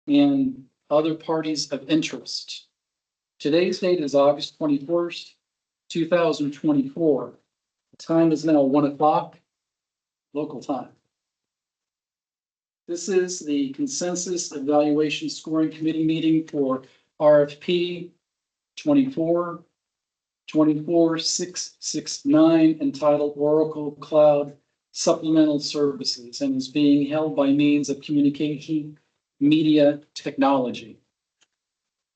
and other parties of interest. Today's date is August 21st, 2024. The time is now 1 o'clock local time. This is the Consensus Evaluation Scoring Committee meeting for RFP-24-24669 entitled Oracle Cloud Supplemental Services and is being held by means of communication media technology.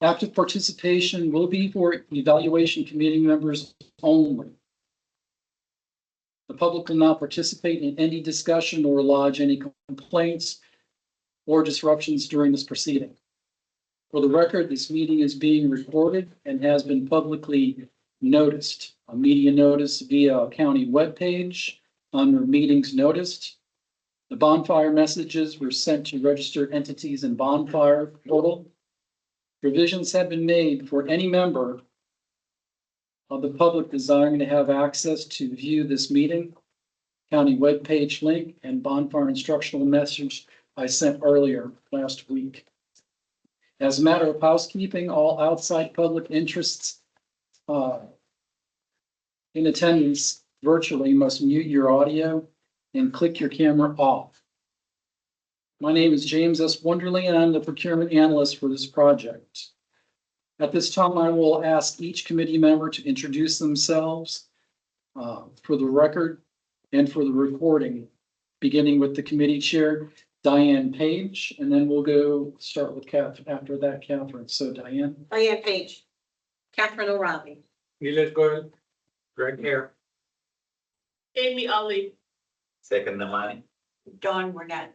Active participation will be for evaluation committee members only. The public will not participate in any discussion or lodge any complaints or disruptions during this proceeding. For the record, this meeting is being recorded and has been publicly noticed. A media notice via a county webpage under meetings noticed. The bonfire messages were sent to registered entities in bonfire portal. Provisions have been made for any member of the public desiring to have access to view this meeting. County webpage link and bonfire instructional message I sent earlier last week. As a matter of housekeeping, all outside public interests in attendance virtually must mute your audio and click your camera off. My name is James S. Wonderly, and I'm the procurement analyst for this project. At this time, I will ask each committee member to introduce themselves for the record and for the recording, beginning with the committee chair, Diane Page, and then we'll go start with after that, Catherine. So Diane. Diane Page. Catherine O'Reilly. Nilesh Goyal. Greg Hare. Amy Ali. Second Namani. Dawn Burnett.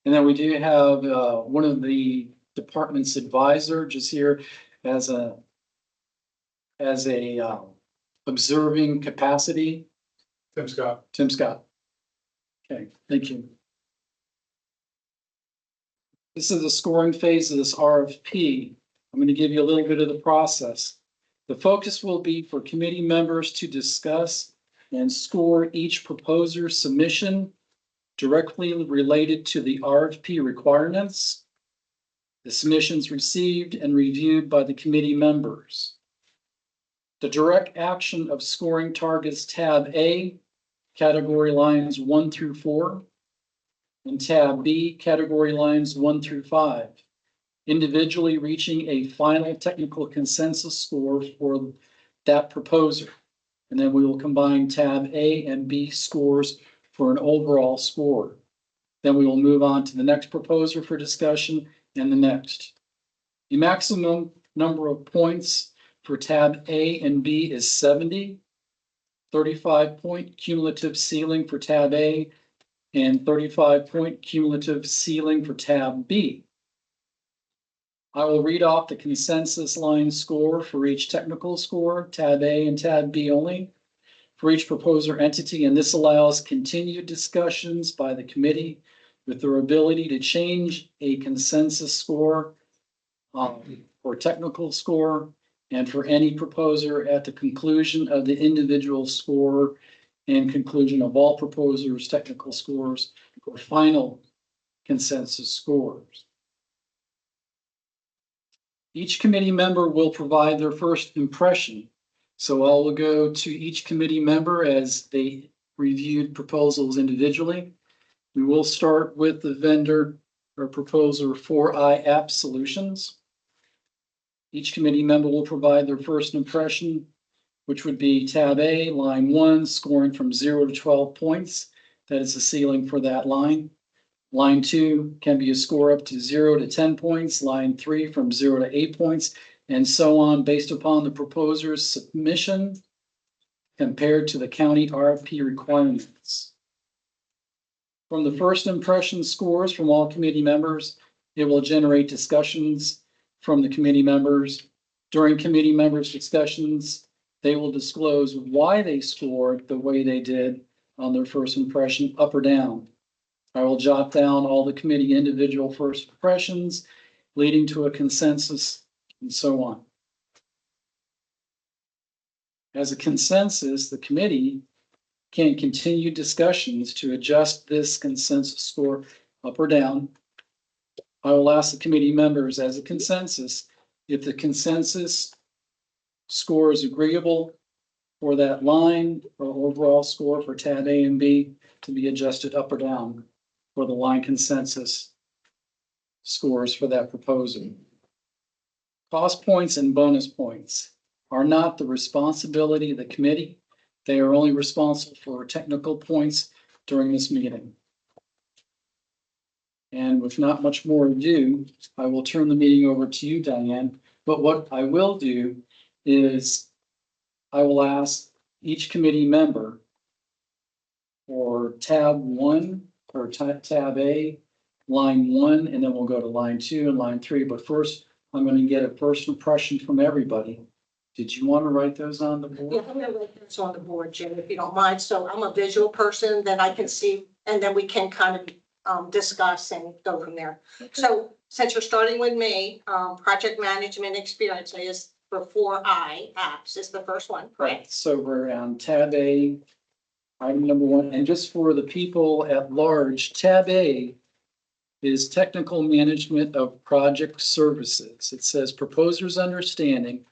And then we do have one of the department's advisor just here as a observing capacity. Tim Scott. Tim Scott. Okay, thank you. This is the scoring phase of this RFP. I'm going to give you a little bit of the process. The focus will be for committee members to discuss and score each proposer submission directly related to the RFP requirements, the submissions received and reviewed by the committee members. The direct action of scoring targets tab A, category lines 1 through 4, and tab B, category lines 1 through 5, individually reaching a final technical consensus score for that proposer. And then we will combine tab A and B scores for an overall score. Then we will move on to the next proposer for discussion and the next. The maximum number of points for tab A and B is 70, 35-point cumulative ceiling for tab A, and 35-point cumulative ceiling for tab B. I will read off the consensus line score for each technical score, tab A and tab B only, for each proposer entity, and this allows continued discussions by the committee with their ability to change a consensus score or technical score, and for any proposer at the conclusion of the individual score and conclusion of all proposers' technical scores or final consensus scores. Each committee member will provide their first impression. So I will go to each committee member as they reviewed proposals individually. We will start with the vendor or proposer 4i App Solutions. Each committee member will provide their first impression, which would be tab A, line 1, scoring from 0 to 12 points. That is the ceiling for that line. Line 2 can be a score up to 0 to 10 points. Line 3 from 0 to 8 points, and so on based upon the proposer's submission compared to the county RFP requirements. From the first impression scores from all committee members, it will generate discussions from the committee members. During committee members' discussions, they will disclose why they scored the way they did on their first impression, up or down. I will jot down all the committee individual first impressions, leading to a consensus, and so on. As a consensus, the committee can continue discussions to adjust this consensus score up or down. I will ask the committee members as a consensus, if the consensus score is agreeable for that line or overall score for tab A and B to be adjusted up or down for the line consensus scores for that proposal. Cost points and bonus points are not the responsibility of the committee. They are only responsible for technical points during this meeting. And with not much more ado, I will turn the meeting over to you, Diane. But what I will do is I will ask each committee member for tab 1 or tab A, line 1, and then we'll go to line 2 and line 3. But first, I'm going to get a first impression from everybody. Did you want to write those on the board? Yeah, I'm gonna write this on the board, Jim, if you don't mind. So I'm a visual person that I can see, and then we can kind of discuss and go from there. So since you're starting with me, project management experience is for 4I apps is the first one, Right, correct? so we're on tab A, item number 1, and just for the people at large, tab A is technical management of project services. It says proposer's understanding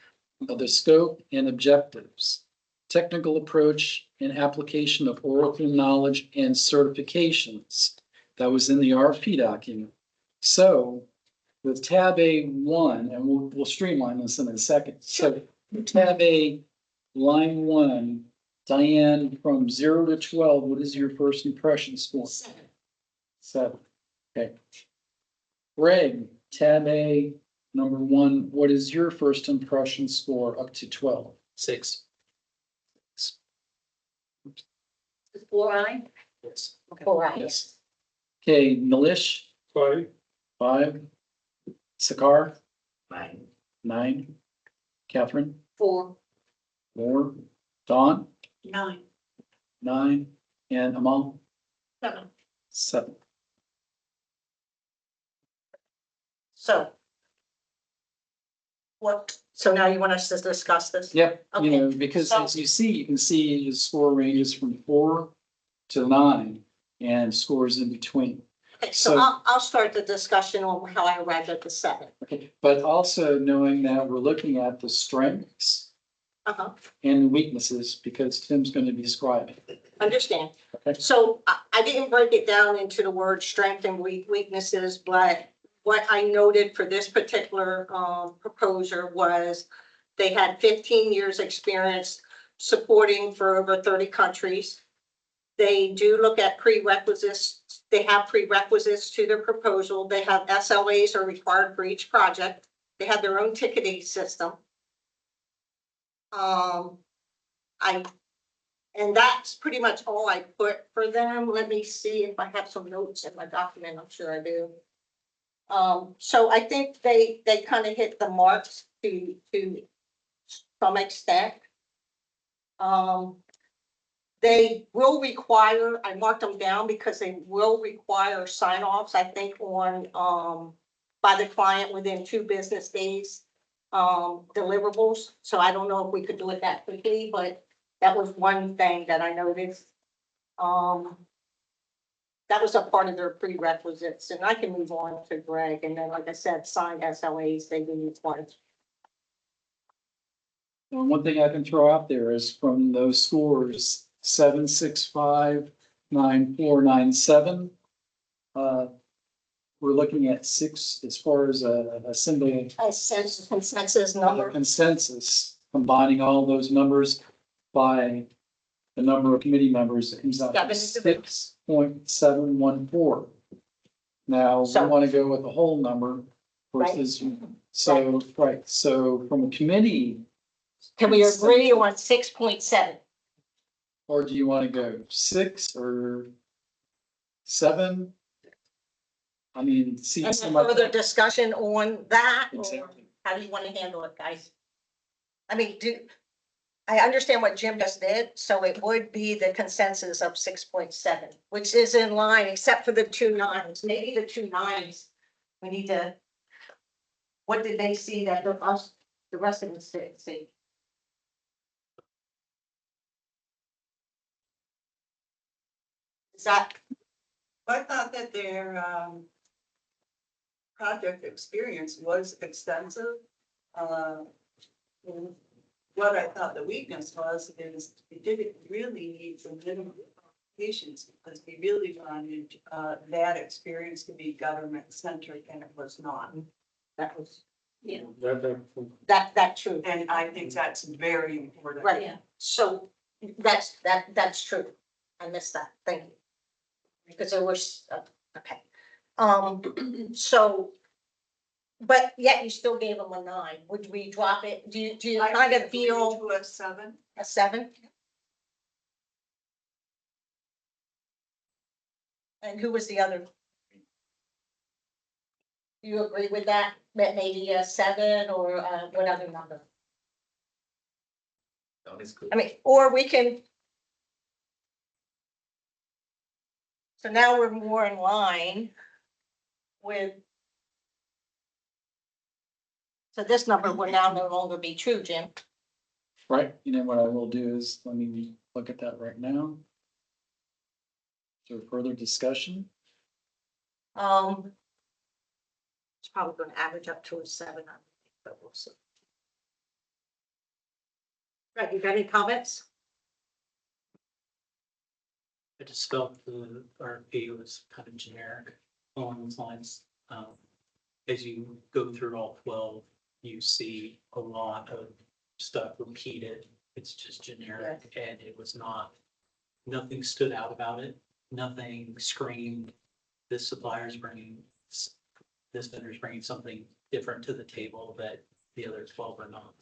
of the scope and objectives, technical approach and application of Oracle knowledge and certifications. That was in the RFP document. So with tab A1, and we'll streamline this in a second. So tab A, line 1, Diane, from 0 to 12, what is your first impression score? 7. Okay. Greg, tab A, number 1, what is your first impression score up to 12? 6. 4I. Yes. 4I. Yes. Okay, Malish, 5. 5. Sakar, 9. 9. Catherine, 4. 4. Dawn, 9. 9. And Amal, 7. 7. So what, so now you want us to discuss this? Yep, you Okay, know, because so- as you can see the score ranges from 4 to 9 and scores in between. Okay, so So- I'll start the discussion on how I arrived at the 7. Okay, but also knowing that we're looking at the strengths Uh-huh. and the weaknesses because Tim's going to be scribing. Understand. Okay. So I didn't break it down into the word strength and weaknesses, but what I noted for this particular proposer was they had 15 years experience supporting for over 30 countries. They do look at prerequisites. They have prerequisites to their proposal. They have SLAs are required for each project. They have their own ticketing system. And that's pretty much all I put for them. Let me see if I have some notes in my document. I'm sure I do. So I think they kind of hit the marks to some extent. They will require, I marked them down because they will require sign-offs, I think, on by the client within 2 business days deliverables. So I don't know if we could do it that quickly, but that was one thing that I noticed. That was a part of their prerequisites, and I can move on to Greg. And then, like I said, signed SLAs, they do require. And one thing I can throw out there is from those scores, 7, 6, 5, 9, 4, 9, 7. We're looking at 6 as far as a symbol A sense consensus of number. consensus, combining all those numbers by the number of committee members, it comes out to 6.714. Now, we So- want to go with the whole number versus, so, right, so from a committee, Can we agree on 6.7? or do you want to go 6 or 7? I mean, see. And some then of- further discussion on that? Or Exactly. how do you want to handle it, guys? I mean, I understand what Jim just did, so it would be the consensus of 6.7, which is in line, except for the 2 9s. Maybe the 2 9s, we need to. What did they see that the rest of us didn't see? Is that, I thought that their project experience was extensive. What I thought the weakness was is we didn't really need the minimum qualifications because we really wanted that experience to be government centric and it was not. That was, Yeah. that's true. And I think that's very important. Right. Yeah. So that's true. I missed that. Thank you. Because there was, okay. So, but yet you still gave them a 9. Would we drop it? Do you I kind of agree feel to a 7. a 7? And who was the other? You agree with that? That maybe a 7 or what other number? That is good. I mean, or we can. So now we're more in line with. So this number will now no longer be true, Jim. Right, you know what I will do is, let me look at that right now. Is there further discussion? It's probably gonna average up to a 7, but we'll see. Right, you got any comments? I just felt the RFP was kind of generic along those lines. As you go through all 12, you see a lot of stuff repeated. It's just generic and it was nothing stood out about it. Nothing screamed, this supplier's bringing, this vendor's bringing something different to the table that the other 12 are not.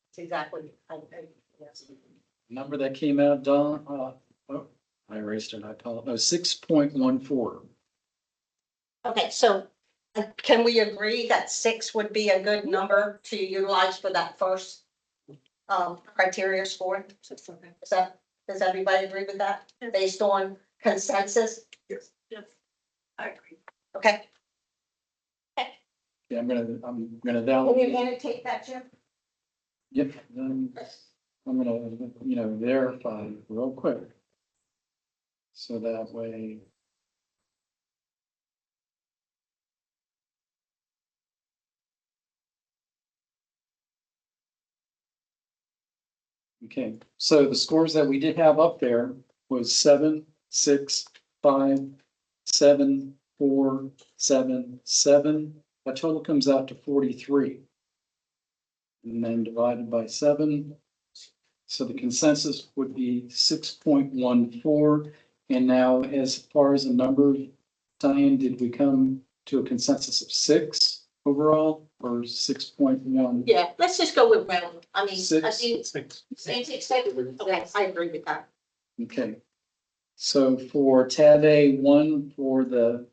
It's exactly, yes. Number that came out, Don, I erased it, I apologize, 6.14. Okay, so can we agree that 6 would be a good number to utilize for that first criteria score? Does everybody agree with that? Based on consensus? Yes, I agree. Okay, Yeah, I'm gonna can you validate. annotate that, Jim? Yep, then I'm gonna, verify real quick. So that way. Okay, so the scores that we did have up there was 7, 6, 5, 7, 4, 7, 7. That total comes out to 43. And then divided by 7. So the consensus would be 6.14. And now, as far as the number, Diane, did we come to a consensus of 6 overall or 6.1? Yeah, let's just go with round. I mean, I Six. think, okay, I agree with that. Okay. So for tab A1 for the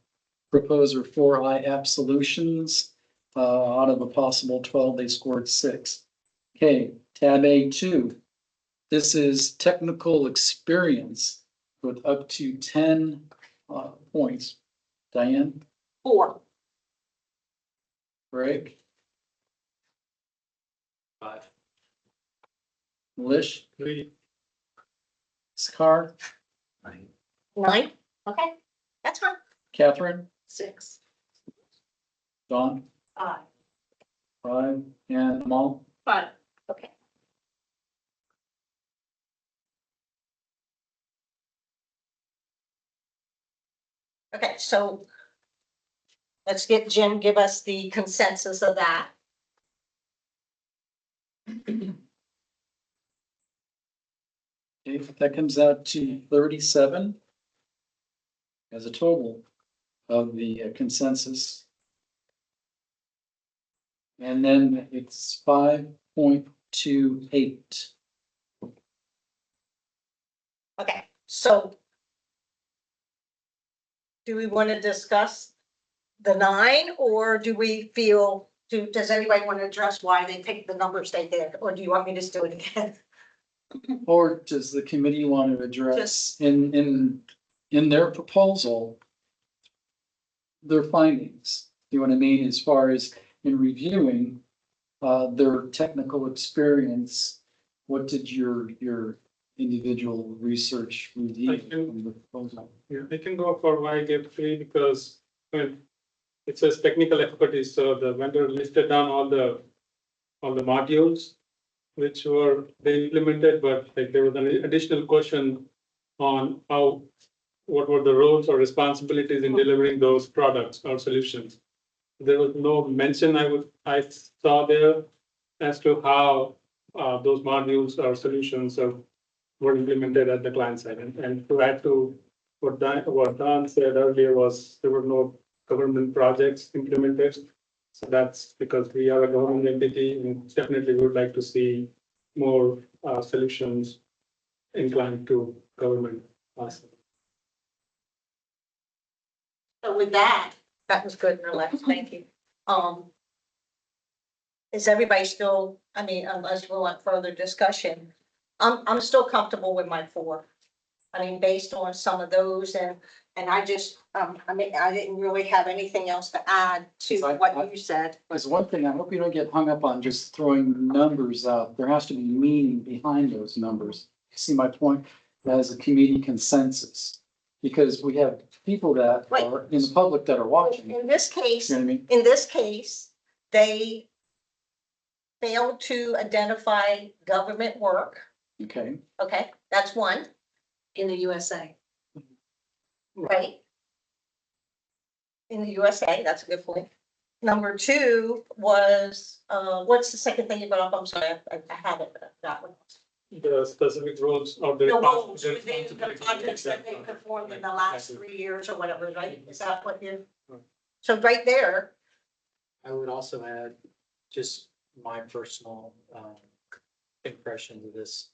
proposer 4I app solutions, out of a possible 12, they scored 6. Okay, tab A2. This is technical experience with up to 10 points. Diane, 4, Greg, 5. Lish, 3. Scar, 9, okay, that's fine. Catherine, 6. Dawn, 5, and Amal. 5. Okay. Okay, so let's get Jim, give us the consensus of that. That comes out to 37 as a total of the consensus. And then it's 5.28. Okay, so do we want to discuss the 9 or do we feel, does anybody want to address why they picked the numbers they did? Or do you want me to just do it again? Or does the committee want to address in their proposal, their findings? You know what I mean? As far as in reviewing their technical experience, what did your individual research review I can- from the proposal? Yeah, I can go for why I get 3 because it says technical expertise, so the vendor listed down all the modules which were they implemented, but like there was an additional question on what were the roles or responsibilities in delivering those products or solutions. There was no mention I saw there as to how those modules or solutions were implemented at the client side. And to add to what Don said earlier was there were no government projects implemented. So that's because we are a government entity and definitely would like to see more solutions inclined to government. So with that was good, Alex, thank you. Is everybody still, I mean, unless we want further discussion, I'm still comfortable with my 4. I mean, based on some of those and I just, I mean, I didn't really have anything else to add to what you said. There's one thing, I hope you don't get hung up on just throwing numbers out. There has to be meaning behind those numbers. You see my point? As a community consensus. Because we have people that Right. are in the public that are watching. You In this case, know what I mean? they failed to identify government work. Okay, Okay, that's one, In the USA. right? In the USA, that's a good point. Number 2 was, what's the second thing you brought up? I'm sorry, I have it, but I forgot what. The specific roles of the The roles within the responsibilities. projects that they performed in the last 3 years or whatever, right? Is that what you're? Right. So right there, I would also add just my personal impression of this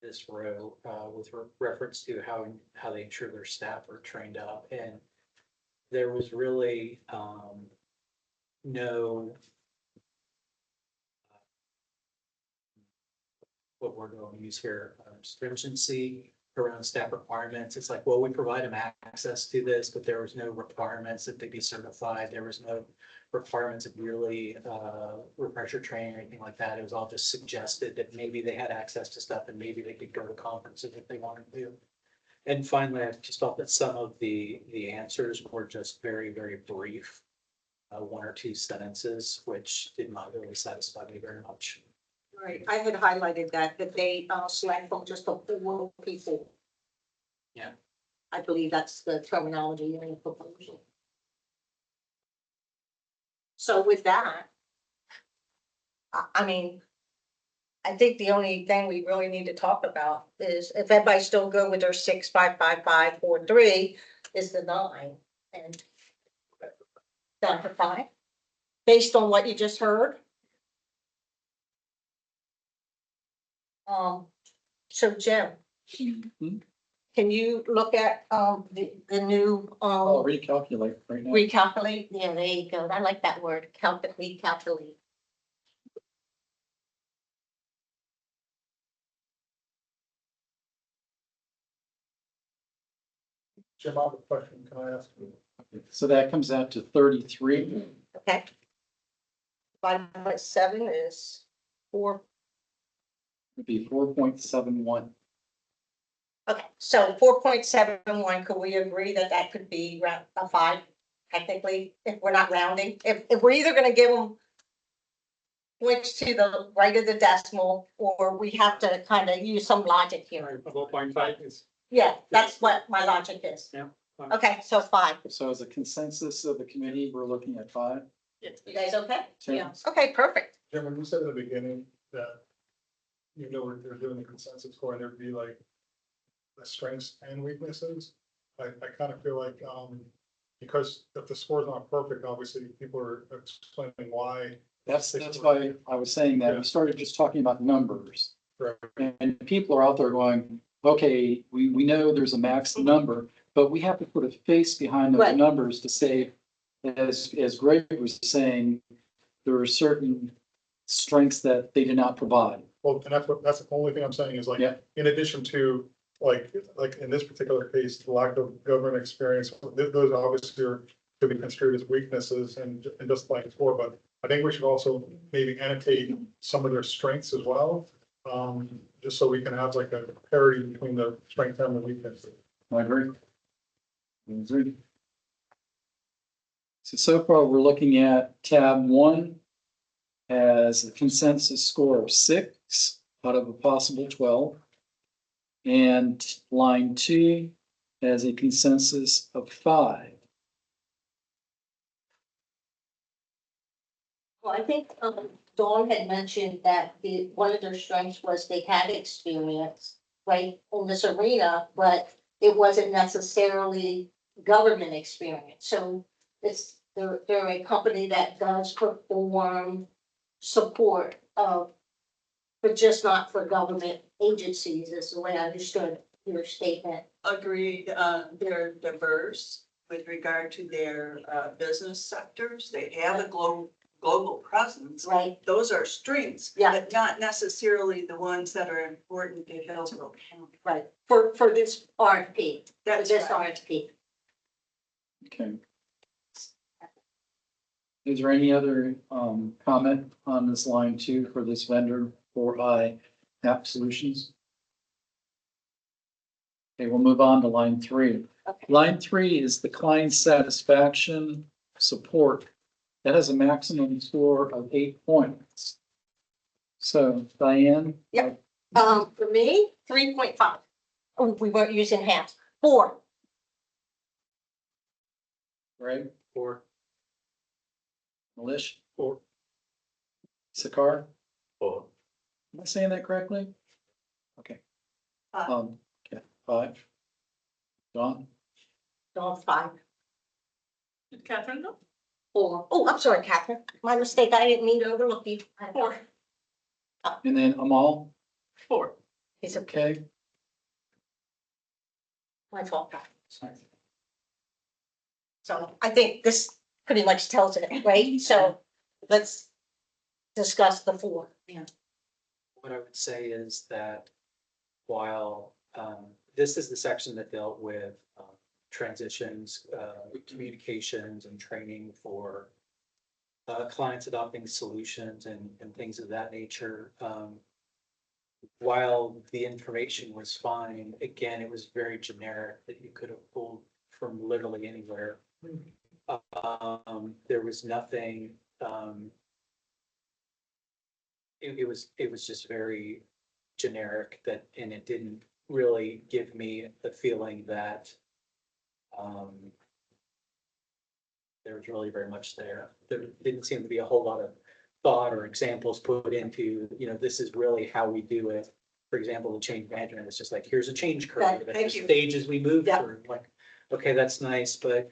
this row with reference to how they ensure their staff are trained up, and there was really no what we're going to use here, stringency around staff requirements. It's like, well, we provide them access to this, but there was no requirements that they be certified. There was no requirements of yearly refresher training or anything like that. It was all just suggested that maybe they had access to stuff and maybe they could go to conferences if they wanted to. And finally, I just felt that some of the answers were just very, very brief, 1 or 2 sentences, which did not really satisfy me very much. right, I had highlighted that they select from just the 4 people. Yeah. I believe that's the terminology in the proposal. So with that, I mean, I think the only thing we really need to talk about is if everybody's still good with their 6, 5, 5, 5, 4, 3 is the 9 and down to 5, based on what you just heard. So Jim, Mhm. can you look at the new I'll recalculate right now. recalculate? Yeah, there you go. I like that word, recalculate. Jim, I have a question. Can I ask you? So that comes out to 33. Okay. 5.7 is 4. Would be 4.71. Okay, so 4.71, could we agree that that could be a 5 technically, if we're not rounding? If we're either gonna give them points to the right of the decimal, or we have to kind of use some logic here. 4.5 is. Yeah, that's what my logic is. Yeah. Okay, so 5. So as a consensus of the committee, we're looking at 5. You guys okay? Yeah. Okay, perfect. Jim, when you said in the beginning that, you know, they're doing the consensus score and there'd be like the strengths and weaknesses, I kind of feel like, because if the score's not perfect, obviously people are explaining why. That's why I was saying that. Yeah. We started just talking about numbers. Right. And people are out there going, okay, we know there's a max number, but we have to put a face behind those Right. numbers to say, as Greg was saying, there are certain strengths that they did not provide. Well, and that's the only thing I'm saying is like, Yeah. in addition to like in this particular case, the lack of government experience, those obviously are to be construed as weaknesses and just like before, but I think we should also maybe annotate some of their strengths as well. Just so we can have like a parity between the strength and the weaknesses. I agree. I agree. So far, we're looking at tab 1 as a consensus score of 6 out of a possible 12. And line 2 as a consensus of 5. Well, I think Dawn had mentioned that one of their strengths was they had experience, right, in this arena, but it wasn't necessarily government experience. So they're a company that does perform support but just not for government agencies, is the way I understood your statement. Agreed, they're diverse with regard to their business sectors. They have a global presence. Right, Those are strengths, Yeah. but not necessarily the ones that are important to Hillsborough County. right, for this RFP, That's this right. RFP. Okay. Is there any other comment on this line 2 for this vendor for app solutions? Okay, we'll move on to line 3. Okay. Line 3 is the client satisfaction support. That has a maximum score of 8 points. So Diane? Yep. For me, 3.5. Oh, we weren't using half. 4. Greg? 4. Malicious? 4. Sakar? 4. Am I saying that correctly? Okay. Okay, 5. John? Dawn, 5. Did Catherine go? 4. Oh, I'm sorry, Catherine. My mistake. I didn't mean to overlook you. 4. And then Amal? 4. It's okay. Okay. My fault. So I think this pretty much tells it, right? So let's discuss the 4. Yeah. What I would say is that while this is the section that dealt with transitions, communications and training for clients adopting solutions and things of that nature. While the information was fine, again, it was very generic that you could have pulled from literally anywhere. There was nothing, it was just very generic that, and it didn't really give me the feeling that there was really very much there. There didn't seem to be a whole lot of thought or examples put into, this is really how we do it. For example, the change management is just like, here's a change curve, Right, that's thank the you. stages we move Yeah. through. Like, okay, that's nice, but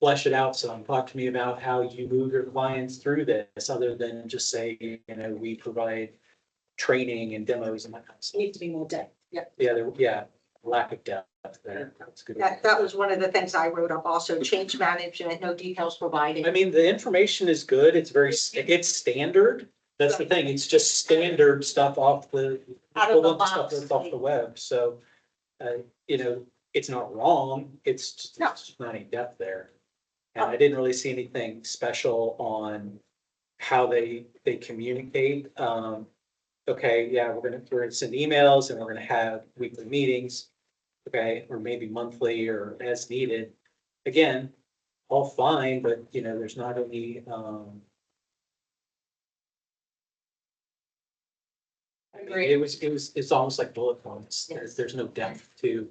flesh it out some. Talk to me about how you move your clients through this, other than just say, we provide training and demos and that kind of stuff. Needs to be more depth. Yeah. Yeah, lack of depth there. That's good. That was one of the things I wrote up also, change management, no details provided. I mean, the information is good. It's it's standard. That's the thing. It's just standard stuff off the, Out of the stuff box. that's off the web. So, it's not wrong. It's No. just not any depth there. And I didn't really see anything special on how they communicate. Okay, yeah, we're gonna send emails and we're gonna have weekly meetings. Okay, or maybe monthly or as needed. Again, all fine, but there's not any, it's almost like bullet points. Yes. There's no depth to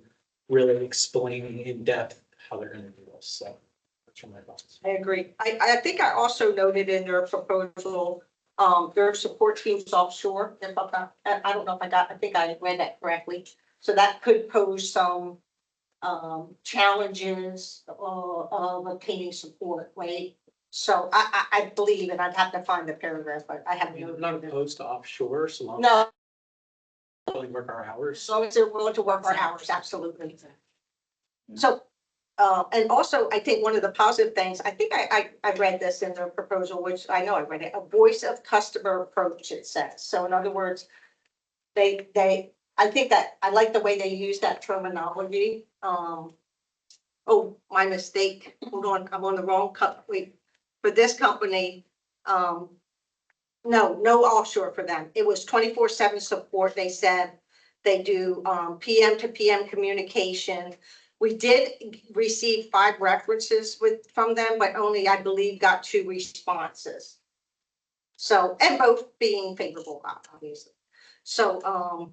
really explaining in depth how they're gonna do this, so that's from my thoughts. I agree. I think I also noted in their proposal, their support teams offshore. If I'm not, I don't know if I think I read that correctly. So that could pose some challenges of obtaining support, right? So I believe, and I'd have to find the paragraph, but I have no. I'm not opposed to offshore, so long as No, we really work our as hours. long as they're willing to work our hours, absolutely. So, and also, I think one of the positive things, I think I read this in their proposal, which I know I read it, a voice of customer approach, it says. So in other words, I think that, I like the way they use that terminology. Oh, my mistake. Hold on, I'm on the wrong wait. For this company, no offshore for them. It was 24/7 support. They said they do PM to PM communication. We did receive 5 references from them, but only, I believe, got 2 responses. So, and both being favorable, obviously. So,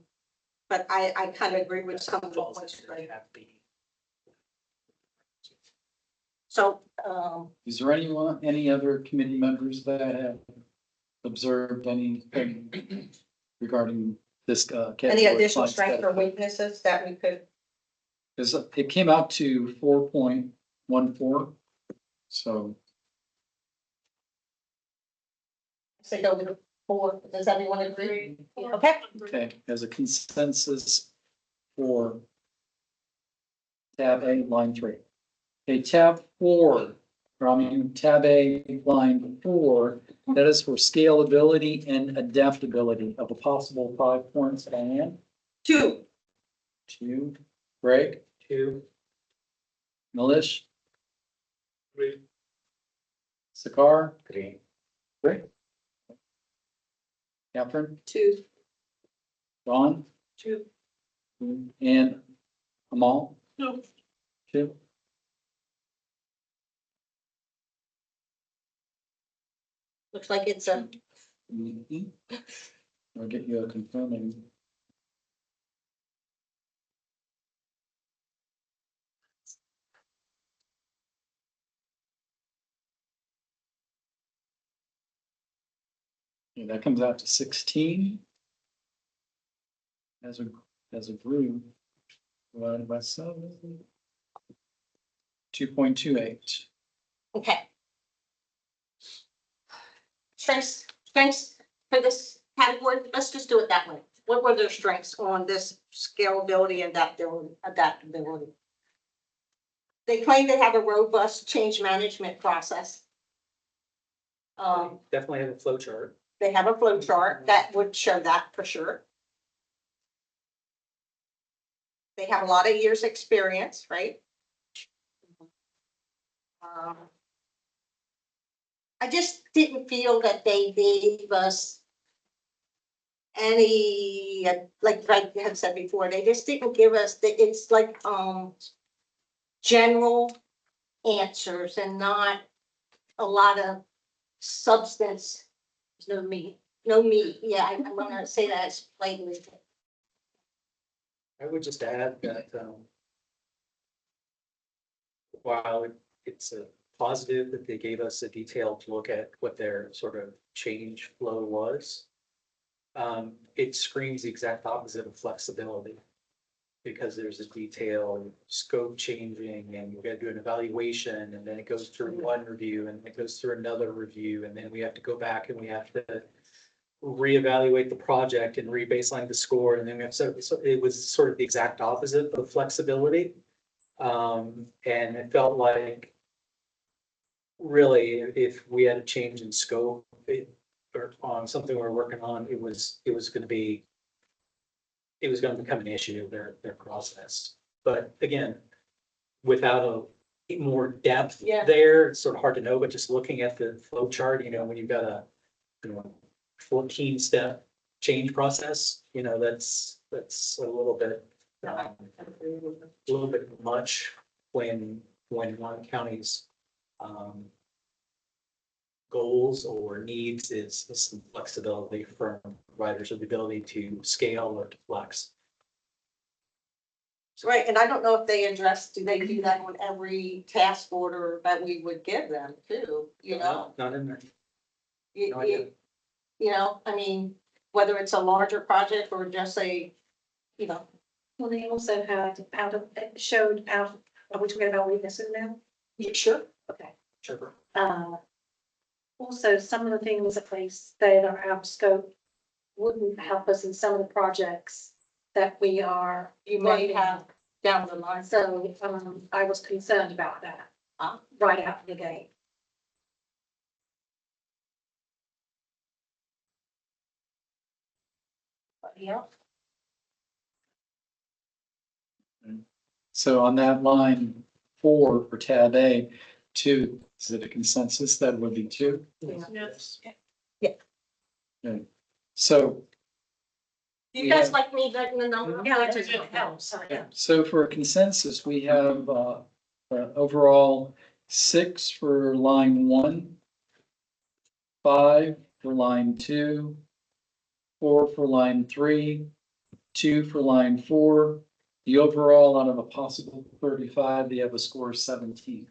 but I kind of agree with some of the Falls points. into the FB. So, Is there any other committee members that have observed anything regarding this? any category of additional clients strengths that- or weaknesses that we could? Because it came out to 4.14. So Say go with 4. Does everyone agree? Okay. okay, as a consensus for tab A, line 3. Okay, tab 4, or I mean, tab A, line 4, that is for scalability and adaptability of a possible 5 points. Diane, 2. 2, Greg, 2, Milish, Great. Sakar, 3, Greg, Catherine, 2. Don, 2. and Amal. No. 2. Looks like it's a, Mhm. I'll get you a confirming. Yeah, that comes out to 16. As a group, divided by 7. 2.28. okay. Strengths for this category, let's just do it that way. What were their strengths on this scalability and adaptability? They claim they have a robust change management process. definitely have a flow chart. They have a flow chart that would show that for sure. They have a lot of years' experience, right? I just didn't feel that they gave us any, like I had said before, they just didn't give us, it's like, general answers and not a lot of substance. There's no meat. No meat, yeah, I'm gonna say that as plainly. I would just add that, while it's a positive that they gave us a detailed look at what their sort of change flow was, it screams the exact opposite of flexibility. Because there's a detailed scope changing and we gotta do an evaluation and then it goes through one review and it goes through another review and then we have to go back and we have to reevaluate the project and re-baseline the score and then we have, so it was sort of the exact opposite of flexibility. And it felt like really if we had a change in scope or on something we're working on, it was gonna become an issue of their process. But again, without a more depth Yeah. there, it's sort of hard to know, but just looking at the flow chart, when you've got a 14-step change process, that's a little bit much when one county's goals or needs is some flexibility from providers of the ability to scale or to flex. Right, and I don't know if they do they do that on every task order that we would give them too, Not in there. You- No idea. I mean, whether it's a larger project or just Well, they also had are we talking about weaknesses now? sure. Okay. Sure. Also, some of the things that they said are out of scope wouldn't help us in some of the projects that we are. You may have down the line. So, I was concerned about that, right out of the gate. Yeah. So on that line 4 for tab A, 2, is it a consensus that would be 2? Yes. Okay. So You guys like me letting the number? Yeah, that just helps, so, yeah. So for a consensus, we have, overall 6 for line 1, 5 for line 2, 4 for line 3, 2 for line 4. The overall out of a possible 35, they have a score of 17.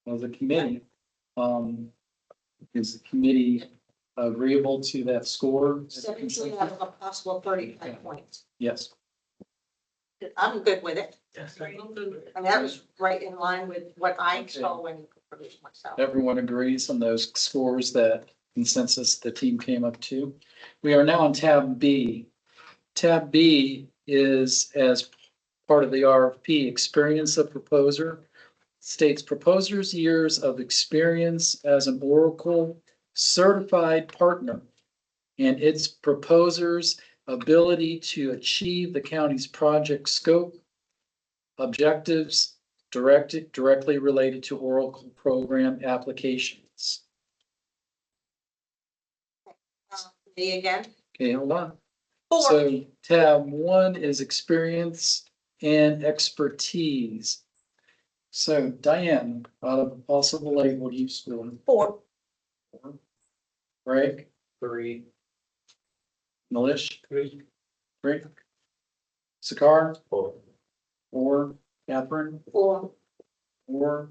As a committee, is the committee agreeable to that score? 17 out of a possible 35 points. Yes. I'm good with it. Yes. And that was right in line with what I saw when I produced myself. Everyone agrees on those scores that consensus the team came up to. We are now on tab B. Tab B is as part of the RFP, experience of proposer. States proposer's years of experience as an Oracle certified partner and its proposer's ability to achieve the county's project scope, objectives directly related to Oracle program applications. Me again? Okay, hold on. 4. So tab 1 is experience and expertise. So Diane, out of a possible 8, what do you score? 4. Greg, 3. Malish, 3. 3. Sakar, 4. 4. Catherine, 4. 4.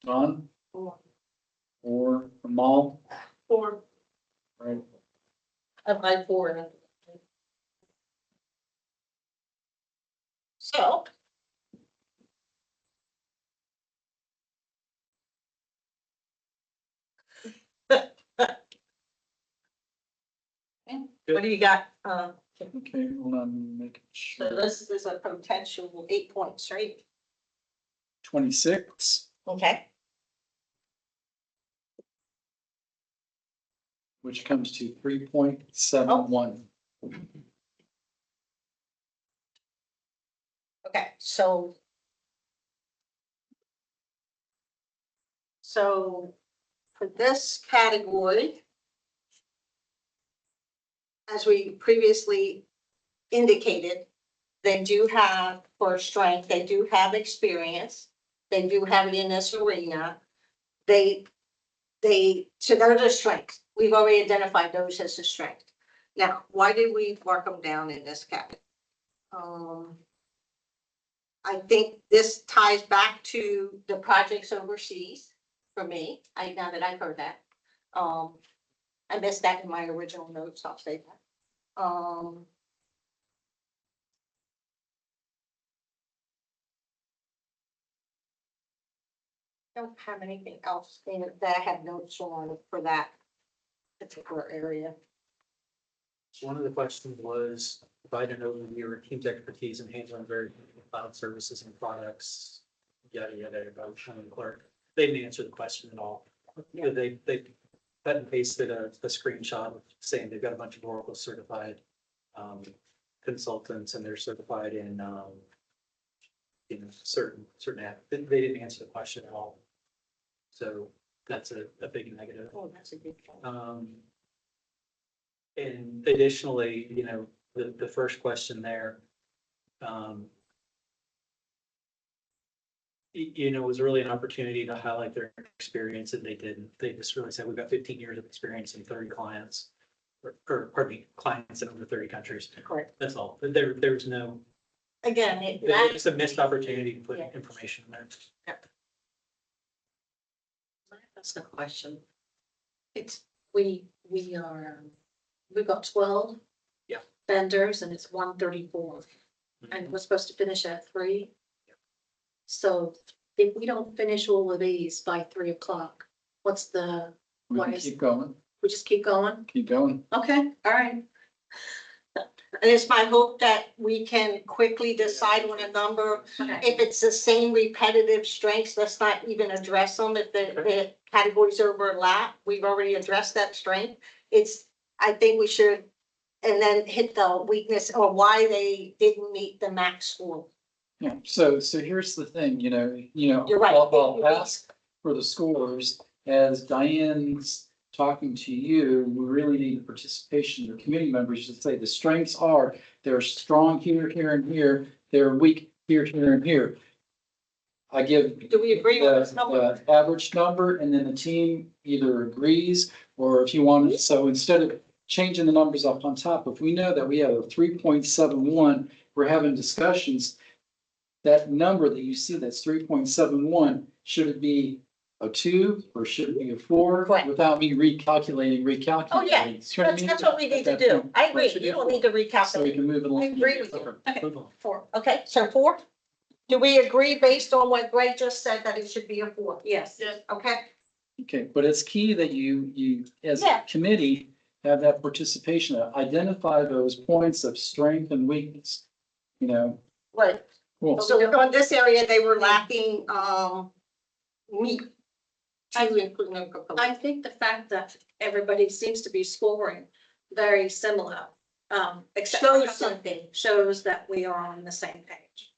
Don, 4. 4. Amal, 4. right? Of my 4. So. What do you got? Okay, hold on, make So sure. this is a potential 8 points, right? 26, Okay. which comes to 3.71. Okay, so. So for this category, as we previously indicated, they do have, for strength, they do have experience. They do have it in this arena. So they're the strengths. We've already identified those as the strength. Now, why did we mark them down in this category? I think this ties back to the projects overseas for me. Now that I've heard that. I missed that in my original notes, I'll say that. Don't have anything else in it that I have notes on for that particular area. So one of the questions was, provide an overview or team's expertise in handling various cloud services and products, yada, yada, about county clerk. They didn't answer the question at all. Yeah. They cut and pasted a screenshot saying they've got a bunch of Oracle certified consultants and they're certified in certain app. They didn't answer the question at all. So that's a big negative. Oh, that's a good point. And additionally, the first question there, was really an opportunity to highlight their experience, and they didn't. They just really said, we've got 15 years of experience and 30 clients, or pardon me, clients in over 30 countries. Correct. That's all. There's no, Again, it's a missed opportunity to put Yeah. information in there. That's a question. We've got 12. Yeah. Vendors and it's 134. And we're supposed to finish at 3. So if we don't finish all of these by 3 o'clock, what's the, We Why can is- keep going, we just keep going? keep going. Okay, all right. and it's my hope that we can quickly decide on a number. Okay. If it's the same repetitive strengths, let's not even address them. If the categories overlap, we've already addressed that strength. I think we should, and then hit the weakness or why they didn't meet the max score. Yeah, so here's the thing, You're right. I'll ask for the scores as Diane's talking to you, we really need participation of your committee members to say the strengths are, they're strong here, here, and here, they're weak here, here, and here. I give Do we agree on this number? the average number, and then the team either agrees, or if you want, so instead of changing the numbers up on top, if we know that we have a 3.71, we're having discussions, that number that you see, that's 3.71, should it be a 2 or should it be a 4? Right. Without me recalculating. Oh, yeah. See what I mean? That's what we need to At that do. point. I agree. Should be You a don't 4. need to So we recalculate. can move it along. I agree with you. Okay. Okay, 4. Okay, so 4? Do we agree based on what Greg just said that it should be a 4? Yes. Okay, Okay, but it's key that you, as a Yeah. committee, have that participation, identify those points of strength and weakness. You know, right. cool. So on this area, they were lacking, meat. To include no proposal. I think the fact that everybody seems to be scoring very similar, except Shows something. shows that we are on the same page.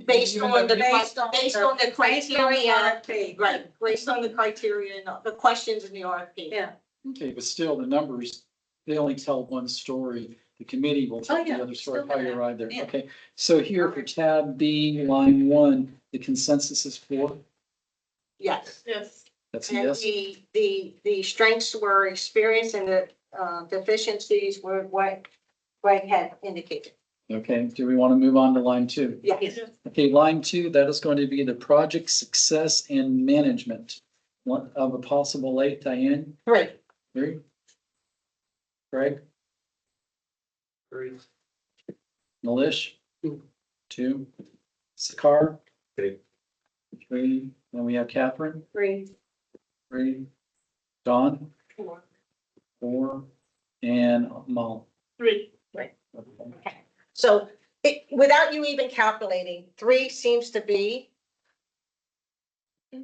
Based on the, Based on based on the criteria, RFP. right, based on the criteria and the questions in the RFP. Yeah, Okay, but still, the numbers, they only tell one story. The committee will tell Oh, yeah, the other story, still how you gonna- arrived there. yeah. Okay, so here for tab B, line 1, the consensus is 4. Yes. yes. That's a And yes. the strengths were experience and the deficiencies were what Greg had indicated. Okay, do we want to move on to line 2? Yes. Okay, line 2, that is going to be the project success and management. One of a possible 8, Diane? 3. 3? Greg? Agreed. Malish? 2. 2. Sakar? 3. 3. Then we have Catherine? 3. 3. Dawn? 4. 4. And Mal? 3. Okay. Okay. So without you even calculating, 3 seems to be.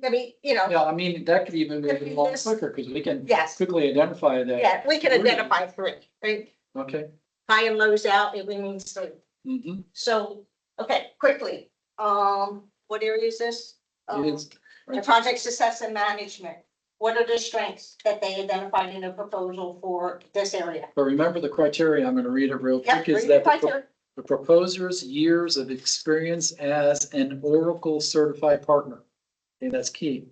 I mean, Yeah, I mean, that could even move it along Yes. quicker because we can yes, quickly identify that. yeah, we can identify 3, right? Okay. High and lows out, it means 3. Mhm. So, okay, quickly, what area is this? It is. The project success and management. What are the strengths that they identified in the proposal for this area? But remember the criteria, I'm going to read it real Yep, quick, is read that the criteria. the proposer's years of experience as an Oracle certified partner. Okay, that's key.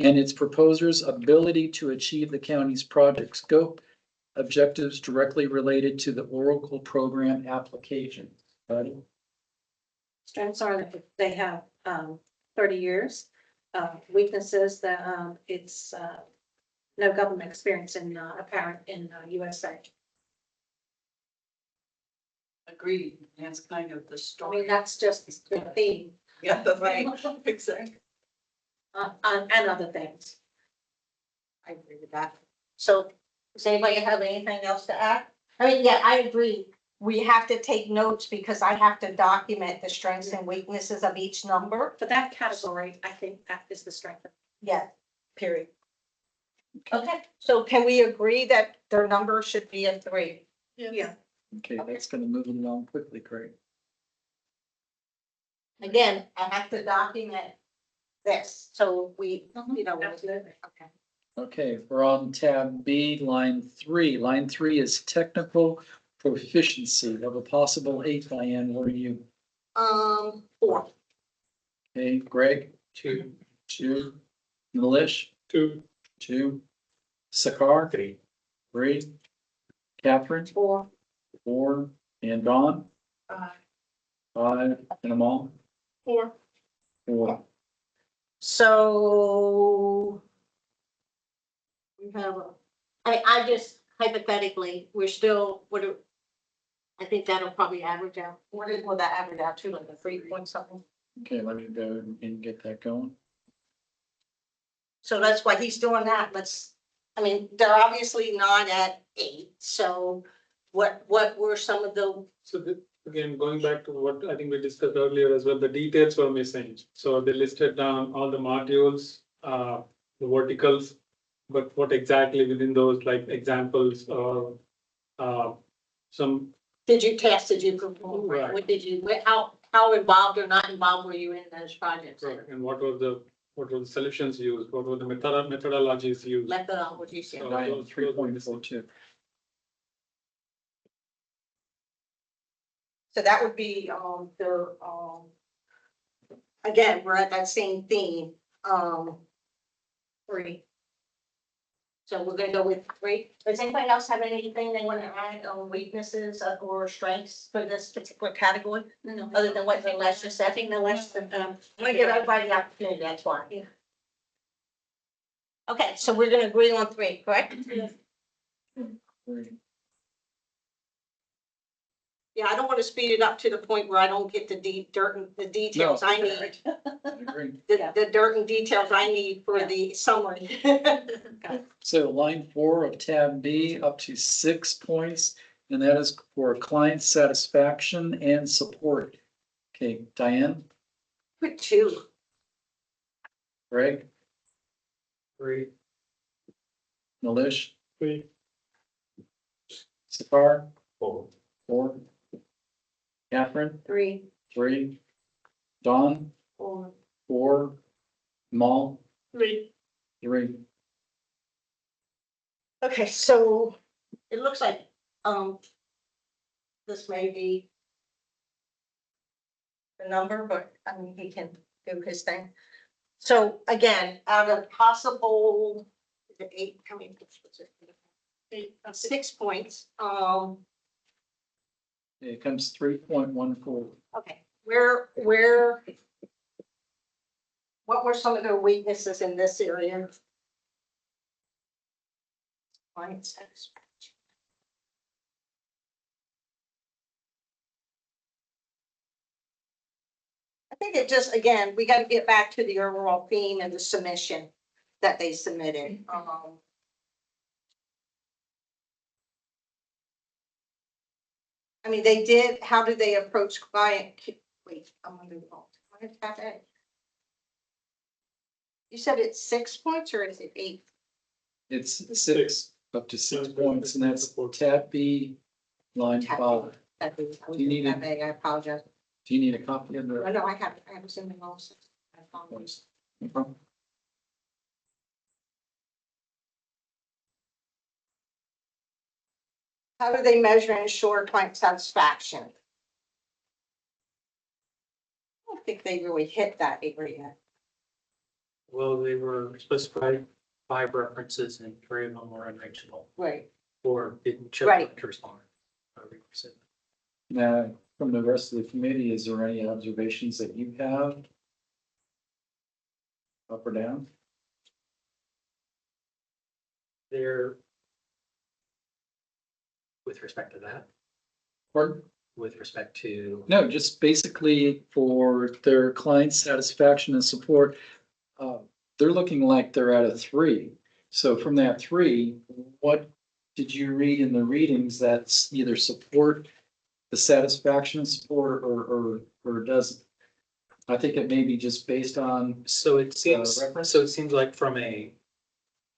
And its proposer's ability to achieve the county's project scope objectives directly related to the Oracle program application. Buddy? Strengths are that they have 30 years. Weaknesses that it's no government experience in apparent in USA. Agreed, that's kind of the I story. mean, that's just the theme Yeah, that's right, exactly. and other things. I agree with that. So, does anybody have anything else to add? I mean, yeah, I agree. We have to take notes because I have to document the strengths and weaknesses of each number. For that category, I think that is the strength. Yeah, period. Okay, so can we agree that their number should be a 3? Yeah. Okay, that's going to move it along quickly, Craig. Again, I have to document this, so we, Absolutely. okay. Okay, we're on tab B, line 3. Line 3 is technical proficiency of a possible 8, Diane, what are you? 4. Okay, Greg? 2. 2. Malish? 2. 2. Sakar? 3. 3. Catherine? 4. 4. And Dawn? 5. 5. And Amal? 4. 4. So. We have, I just hypothetically, we're still, I think that'll probably average out, will that average out to, like a 3 point something? Okay, let me go and get that going. So that's why he's doing that, they're obviously not at 8, so what were some of the, So again, going back to what I think we discussed earlier as well, the details were missing. So they listed down all the modules, the verticals, but what exactly within those, like examples or some. did you perform, Right. what did you, how involved or not involved were you in those projects? And what were the what were the solutions used, what were the methodologies used. Methodologies, yeah. So Line those- 3.42. So that would be, again, we're at that same theme, 3. So we're gonna go with 3. Does anybody else have anything they want to add on weaknesses or strengths for this particular category? No. Other than what the Les just said? I think the less than, I'm gonna give everybody the opportunity, that's why. Yeah. Okay, so we're gonna agree on 3, correct? Three. Yeah, I don't want to speed it up to the point where I don't get the the details I need, I agree. the dirt and details I need for the summary. So line 4 of tab B up to 6 points, and that is for client satisfaction and support. Okay, Diane, Put 2. Greg, 3. Malish, 3. Safar, 4. 4. Catherine, 3, 3. Dawn, 4. 4. Mal, 3. 3. Okay, so it looks like, this may be the number, but I mean, he can do his thing. So again, out of possible, the 8, how many points was it? 6 points, It comes 3.14. okay, what were some of their weaknesses in this area? Client satisfaction. I think it just, again, we got to get back to the overall theme and the submission that they submitted. I mean, they did, how did they approach client? Wait, I'm gonna move on. Client satisfaction. You said it's 6 points or is it 8? It's 6, up to 6 points, and that's tab B, line 5. You need it. I apologize. Do you need a copy of Oh, the? no, I haven't seen the notes. I apologize. No problem. How do they measure and ensure client satisfaction? I don't think they really hit that area. Well, they were specified 5 references and 3 of them were unreachable Right. or didn't show Right. up to respond. however you said. Now, from the rest of the committee, is there any observations that you have? Up or down? They're, with respect to that, Pardon? with respect to, No, just basically for their client satisfaction and support. They're looking like they're at a 3. So from that 3, what did you read in the readings that's either support the satisfaction and support or doesn't? I think it may be just based on, so it seems, reference? so it seems like from a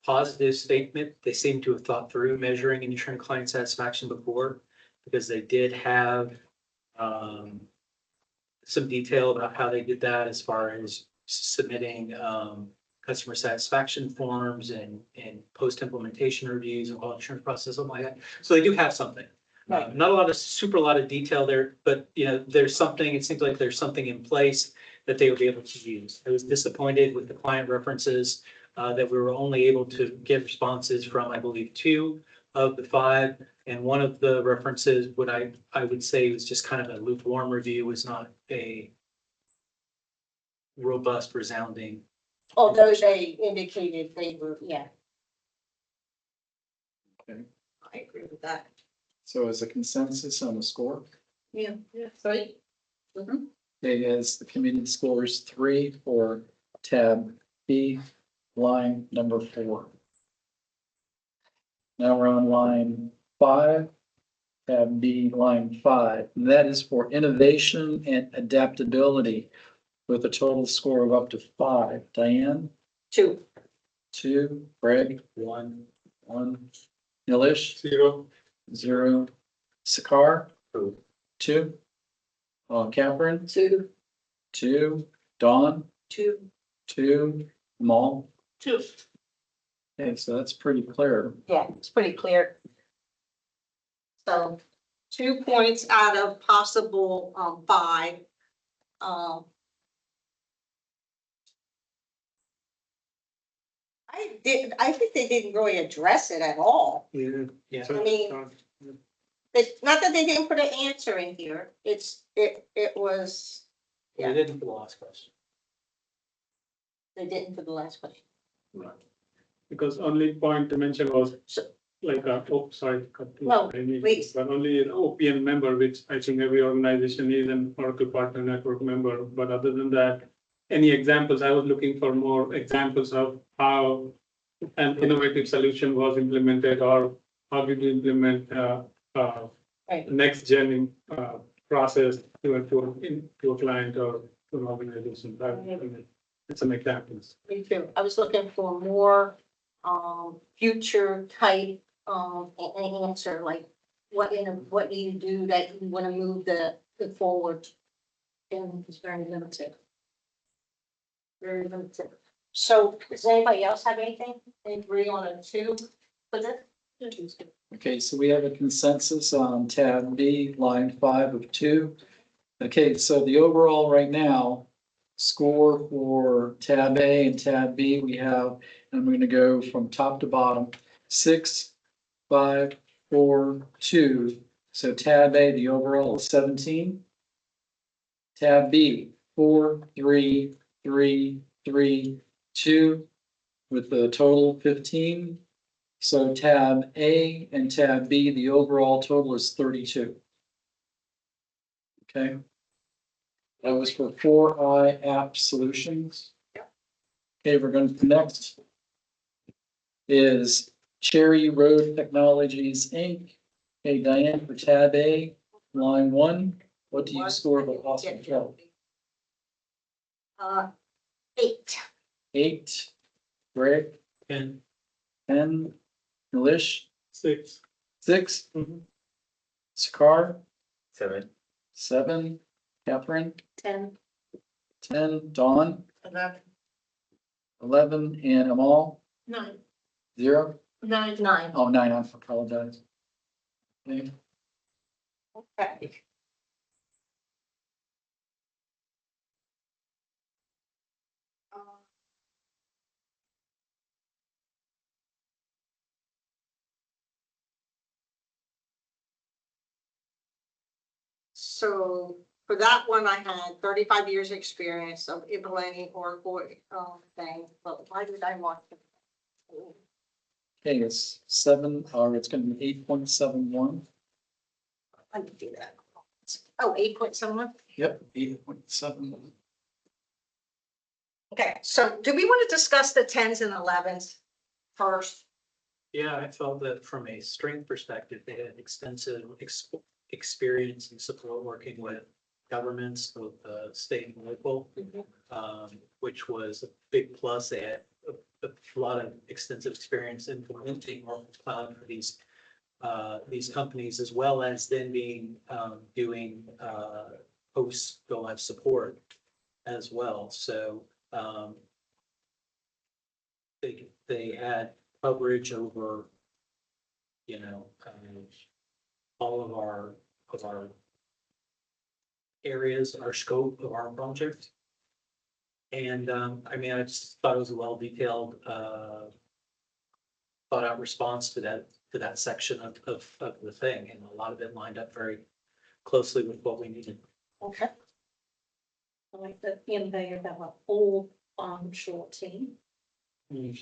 positive statement, they seem to have thought through measuring and ensuring client satisfaction before, because they did have some detail about how they did that as far as submitting customer satisfaction forms and post-implementation reviews and all insurance process, something like that. So they do have something. Right. Not a lot of detail there, but there's something, it seems like there's something in place that they will be able to use. I was disappointed with the client references that we were only able to get responses from, I believe, 2 of the 5. And one of the references, what I would say was just kind of a lukewarm review, was not a robust, resounding. Although they indicated they were, yeah. Okay. I agree with that. so as a consensus on the score. Yeah, 3. Mhm. Okay, as the committee scores 3 for tab B, line number 4. Now we're on line 5, tab B, line 5, and that is for innovation and adaptability with a total score of up to 5. Diane, 2. 2, Greg, 1. 1, Nilish, 0. 0, Sakar, Two. 2, Catherine, 2, 2, Dawn, 2, 2, Mal. 2. Okay, so that's pretty clear. Yeah, it's pretty clear. So 2 points out of possible 5. I think they didn't really address it at all. Yeah. I mean, it's not that they didn't put an answer in here. It was, We didn't for the last question. they didn't for the last question. Because only point to mention was like sorry. No, please. But only an OPN member, which I think every organization is an Oracle Partner Network member. But other than that, any examples, I was looking for more examples of how an innovative solution was implemented, or how did you implement Right. next gen process to a client or to an organization. It's some examples. Me too. I was looking for more future type an answer, like what do you do that you want to move the forward? And it's very limited. Very limited. So does anybody else have anything? They agree on a 2 with it? Okay, so we have a consensus on tab B, line 5 of 2. Okay, so the overall right now, score for tab A and tab B, we have, and I'm going to go from top to bottom, 6, 5, 4, 2. So tab A, the overall is 17. Tab B, 4, 3, 3, 3, 2, with the total 15. So tab A and tab B, the overall total is 32. Okay. That was for 4i App Solutions. Okay, we're going to next is Cherry Road Technologies, Inc. Okay, Diane, for tab A, line 1, what do you score the hospital? 8. 8. Greg? 10. 10. Milish? 6. 6. Sakar? 7. 7. Catherine? 10. 10. Dawn? 11. 11. And Amal? 9. 0. 9. Oh, 9. I apologize. Okay. Okay. So for that one, I had 35 years experience of implementing Oracle thing, but why did I want to? Okay, it's 7, or it's going to be 8.71. I can do that. Oh, 8.71. Yep, 8.7. Okay, so do we want to discuss the 10s and 11s first? Yeah, I felt that from a strength perspective, they had extensive experience and support working with governments, both state and local, which was a big plus. They had a lot of extensive experience implementing Oracle Cloud for these companies, as well as then doing post go live support as well. So they had coverage over, all of our areas, our scope of our project. And I just thought it was a well detailed, thought out response to that section of the thing, and a lot of it lined up very closely with what we needed. Okay. I like the innovator have a whole short team. I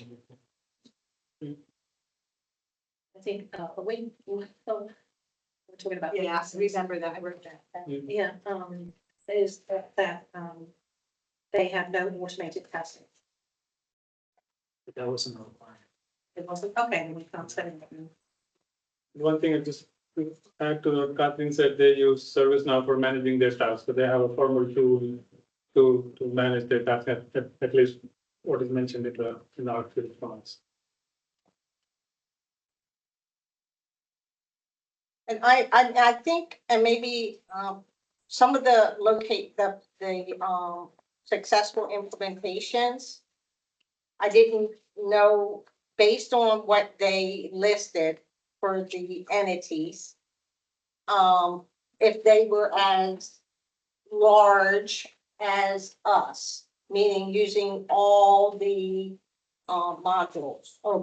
think we're talking about. Yeah, I remember that. I wrote that. Yeah, is that they have no automated testing. But that wasn't a requirement. It wasn't, okay, then we can't say it. One thing I just to add to what Catherine said, they use ServiceNow for managing their tasks, so they have a formal tool to manage their tasks, at least what is mentioned in the RFP response. And I think, and maybe some of the successful implementations. I didn't know, based on what they listed for the entities, if they were as large as us, meaning using all the modules or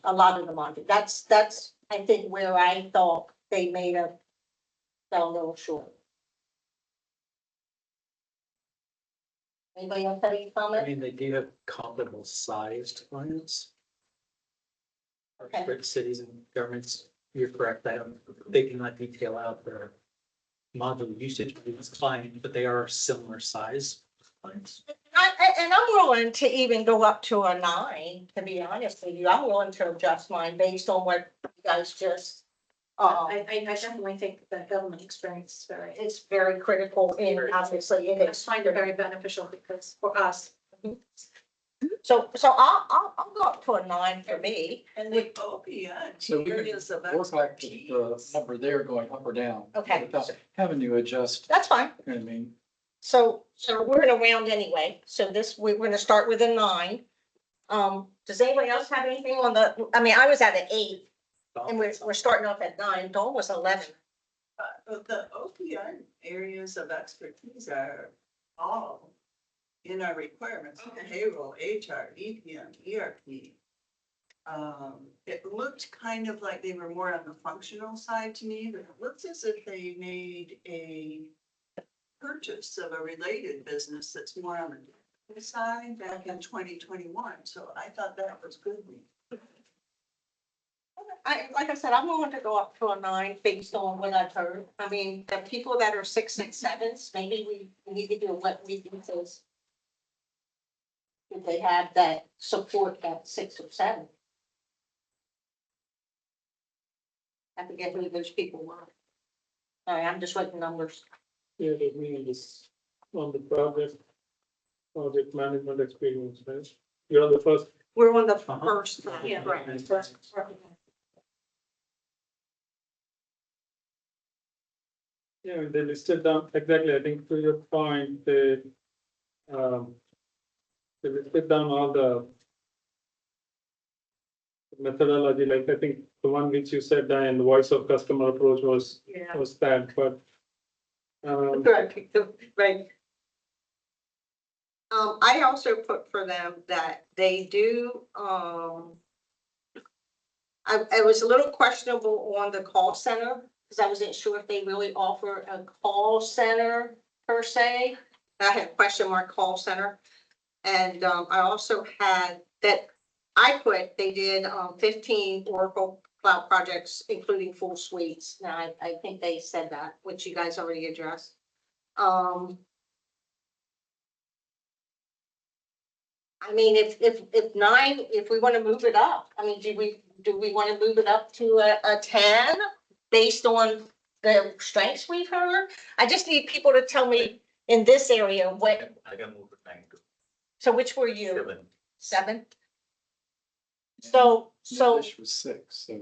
a lot of the modules. That's, I think, where I thought they fell a little short. Anybody else have any I comment? mean, they do have comparable sized clients. Okay. Great cities and governments, you're correct, they do not detail out their module usage for each client, but they are similar size clients. And I'm willing to even go up to a 9, to be honest with you. I'm willing to adjust mine based on what you guys just, I definitely think that government experience is it's very critical in, obviously, it I is. find it very beneficial because for us, So I'll go up to a 9 for me. And the OPM So we could areas of work back to expertise. the number there going up or down. Okay. Without having to adjust, That's fine. you know what I mean? So we're in a round anyway. So we're gonna start with a 9. Does anybody else have anything on I mean, I was at an 8 and we're starting off at 9. Dawn was 11. The OPM areas of expertise are all in our requirements, payroll, HR, EPM, ERP. It looked kind of like they were more on the functional side to me, but it looks as if they made a purchase of a related business that's more on the side back in 2021. So I thought that was good. Like I said, I'm willing to go up to a 9 based on what I've heard. I mean, the people that are 6 and 7s, maybe we need to do what weaknesses. If they have that support at 6 or 7. I forget who those people were. Sorry, I'm just writing numbers. Yeah, that means on the project management experience, right? You're on the first. We're on the Uh-huh. first. Yeah, right. first. Yeah, they listed down, exactly, I think to your point, they listed down all the methodology, like I think the one which you said, Diane, the voice of customer approach was that, but Right. I also put for them that they do, I was a little questionable on the call center, because I wasn't sure if they really offer a call center per se. I had a question mark call center. And, I also had that, they did, 15 Oracle Cloud projects, including full suites. Now, I think they said that, which you guys already addressed. I mean, if 9, if we want to move it up, I mean, do we want to move it up to a 10 based on the strengths we've heard? I just need people to tell me in this area what, I can move to 9 to so which were you? 7. 7? So, This was 6, so.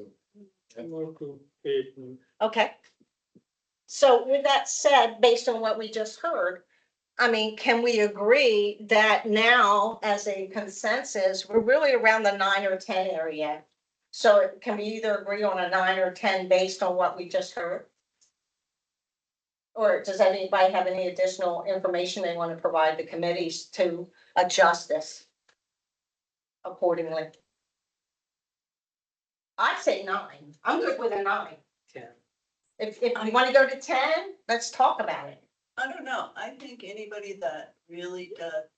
more to 8. okay. So with that said, based on what we just heard, I mean, can we agree that now as a consensus, we're really around the 9 or 10 area? So can we either agree on a 9 or 10 based on what we just heard? Or does anybody have any additional information they want to provide the committees to adjust this accordingly? I say 9. I'm good with a 9. 10. If you want to go to 10, let's talk about it. I don't know. I think anybody that really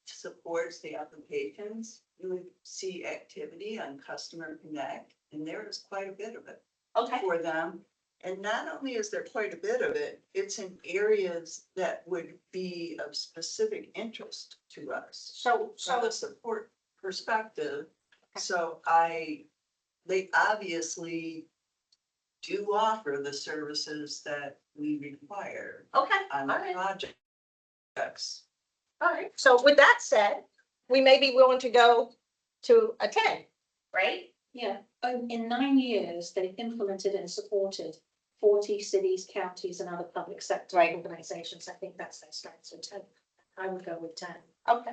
supports the applications, you would see activity on Customer Connect, and there is quite a bit of it Okay. for them. And not only is there quite a bit of it, it's in areas that would be of specific interest to us. So From a support perspective, so they obviously do offer the services that we require okay, on all right. projects. All right, so with that said, we may be willing to go to a 10, right? Yeah, in 9 years, they've implemented and supported 40 cities, counties, and other public sector Right. organizations. I think that's their strength. So 10, I would go with 10. Okay.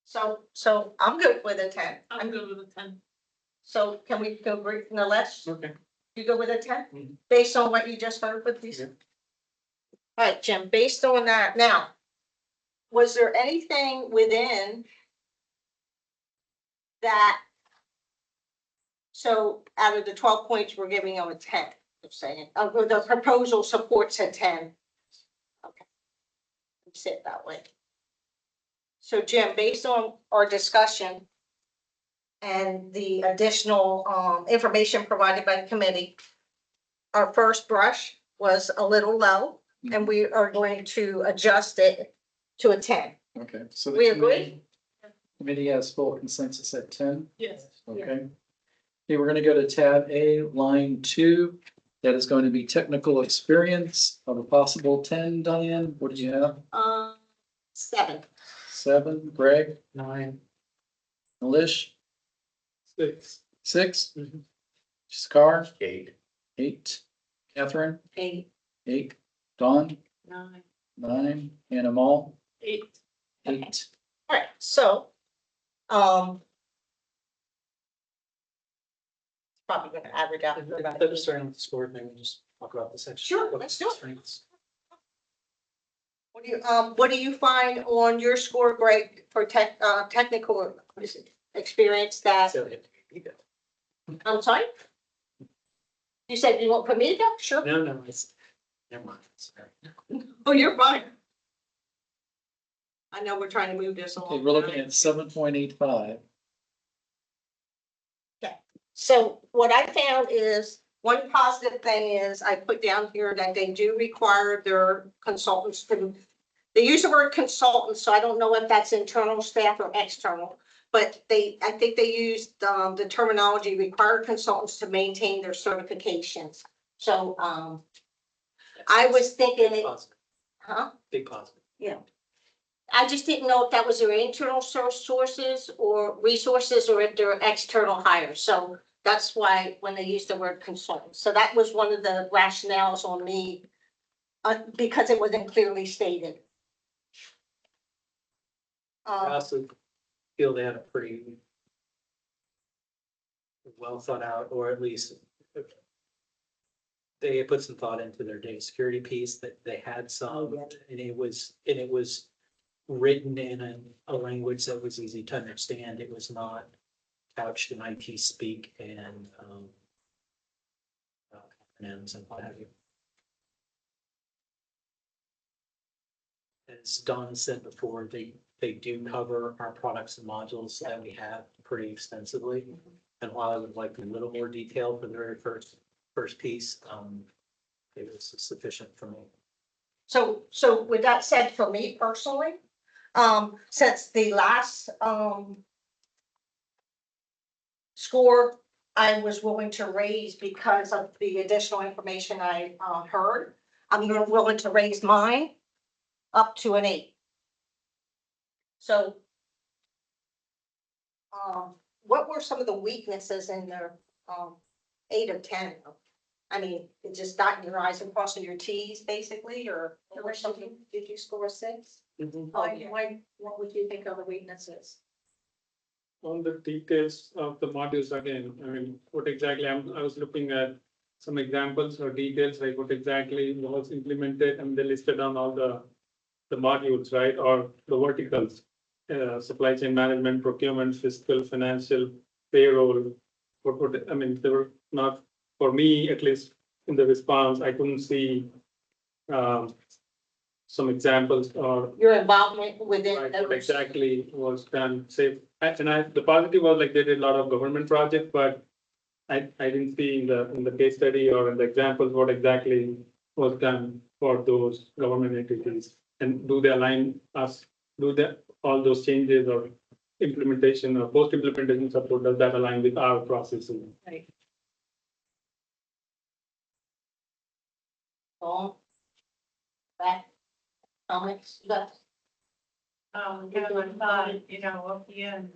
So I'm good with a 10. I'm good with a 10. So can we go, no, let's, Okay. you go with a 10? Mhm. Based on what you just heard with these? Yeah. All right, Jim, based on that, now, was there anything within that? So out of the 12 points, we're giving them a 10, I'm saying, the proposal supports a 10. Okay. Say it that way. So Jim, based on our discussion and the additional information provided by the committee, our first brush was a little low, and we are going to adjust it to a 10. Okay, so the We agree? committee has full consensus at 10. Yes. Okay. Okay, we're gonna go to tab A, line 2. That is going to be technical experience of a possible 10, Diane. What do you have? 7. 7, Greg, 9. Malish, 6. 6, Mhm. Scar, 8. 8, Catherine, 8, 8, Dawn, 9, 9, and Amal, 8. 8. All right, so, probably gonna average out. Instead of starting with the score, maybe we just talk about the section. Sure, let's do it. Strengths. What do you find on your score, Greg, for technical experience that, So, you go. I'm sorry? You said you want for me to go? Sure. No, it's, never mind, sorry. Oh, you're fine. I know we're trying to move this Okay, along. we're looking at 7.85. So what I found is, one positive thing is I put down here that they do require their consultants to, they use the word consultants, so I don't know if that's internal staff or external. But I think they used the terminology required consultants to maintain their certifications. So I was thinking, Big positive. huh? Big positive. I just didn't know if that was their internal sources or resources, or if they're external hires. So that's why when they use the word consultant. So that was one of the rationales on me, because it wasn't clearly stated. I also feel they had a pretty well thought out, or at least they put some thought into their data security piece, that they had some, and it was written in a language that was easy to understand. It was not couched in IT speak and acronyms and what have you. As Don said before, they do cover our products and modules that we have pretty extensively. And while I would like a little more detail for the very first piece, it was sufficient for me. So with that said, for me personally, since the last score I was willing to raise because of the additional information I heard, I'm willing to raise mine up to an 8. So what were some of the weaknesses in their 8 of 10? I mean, it just dotting your i's and crossing your t's basically, or something? Did you score a 6? Why, what would you think are the weaknesses? On the details of the modules again, I mean, what exactly, I was looking at some examples or details, like what exactly was implemented, and they listed on all the modules, right, or the verticals. Supply chain management, procurement, fiscal, financial, payroll. I mean, they were not, for me, at least in the response, I couldn't see some examples or Your involvement within right, those. what exactly was done. Say, the positive was like they did a lot of government projects, but I didn't see in the case study or in the examples what exactly was done for those government entities, and do they align us? All those changes or implementation or post implementation support, does that align with our processes? Right. Back comments, you got? Yeah, I thought, you know, at the end,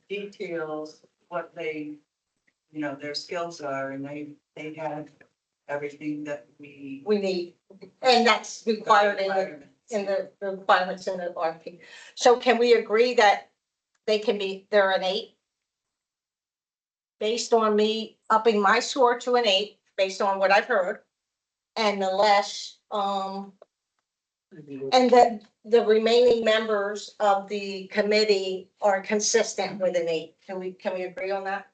details, what they, you know, their skills are, and they had everything that we. We need, and that's required in the in the requirements in the RFP. So can we agree that they're an 8? Based on me upping my score to an 8, based on what I've heard. And the less, and that the remaining members of the committee are consistent with an 8. Can we agree on that?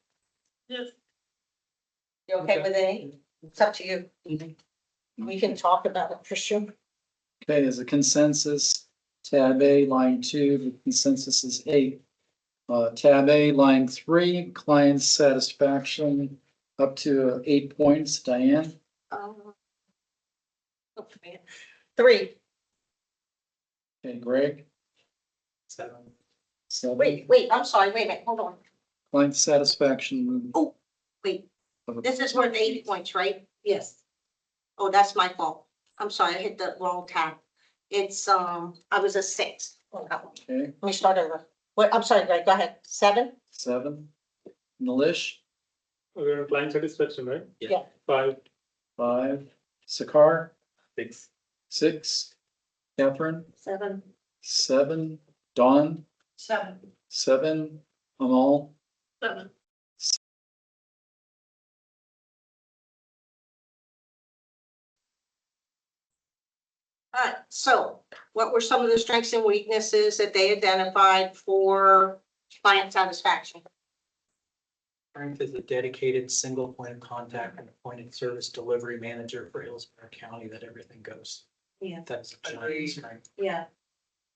Yes. You okay with an 8? It's up to you. We can talk about it for sure. Okay, as a consensus, tab A, line 2, the consensus is 8. Tab A, line 3, client satisfaction up to 8 points. Diane? Okay. 3. Okay, Greg? 7. 7. Wait, I'm sorry, wait a minute, hold on. Client satisfaction. Wait, of- this is worth 80 points, right? Yes. Oh, that's my fault. I'm sorry, I hit the wrong tab. It's, I was a 6 on that one. Okay, Let me start over. What, I'm sorry, Greg, go ahead. 7? 7. Malish? We're on client satisfaction, right? Yeah. 5. 5. Sakar? 6. 6. Catherine? 7. 7. Dawn? 7. 7. Amal? 7. All right, so what were some of the strengths and weaknesses that they identified for client satisfaction? Strength is a dedicated single point of contact and appointed service delivery manager for Hillsborough County that everything goes. Yeah. That's a giant Agreed. strength. Yeah.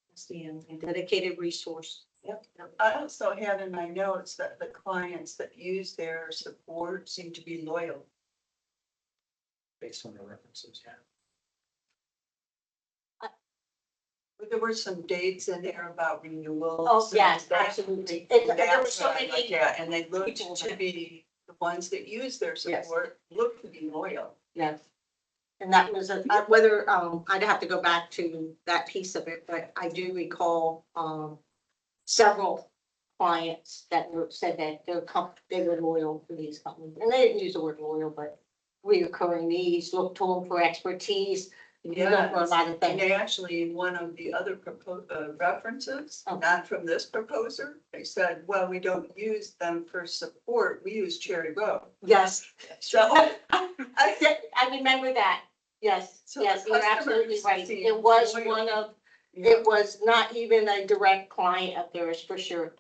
That's the end. Dedicated resource. Yep. I also had in my notes that the clients that use their support seem to be loyal. Based on the references, yeah. But there were some dates in there about renewals. Oh, yes, and that- absolutely. and There were that's so what I many like, yeah, and they look people to be, the ones that use their Yes. support look to be loyal. Yes. And that was whether, I'd have to go back to that piece of it, but I do recall, several clients that said that they were loyal to these companies. And they didn't use the word loyal, but reoccurring needs, look to them for expertise, you know, for a lot of And things. they actually, in one of the other references, Oh. not from this proposer, they said, well, we don't use them for support, we use Cherry Road. Yes. So I remember that. Yes, So yes, the you're absolutely customers right. seem It was loyal. one of, it was not even a direct client of theirs for sure.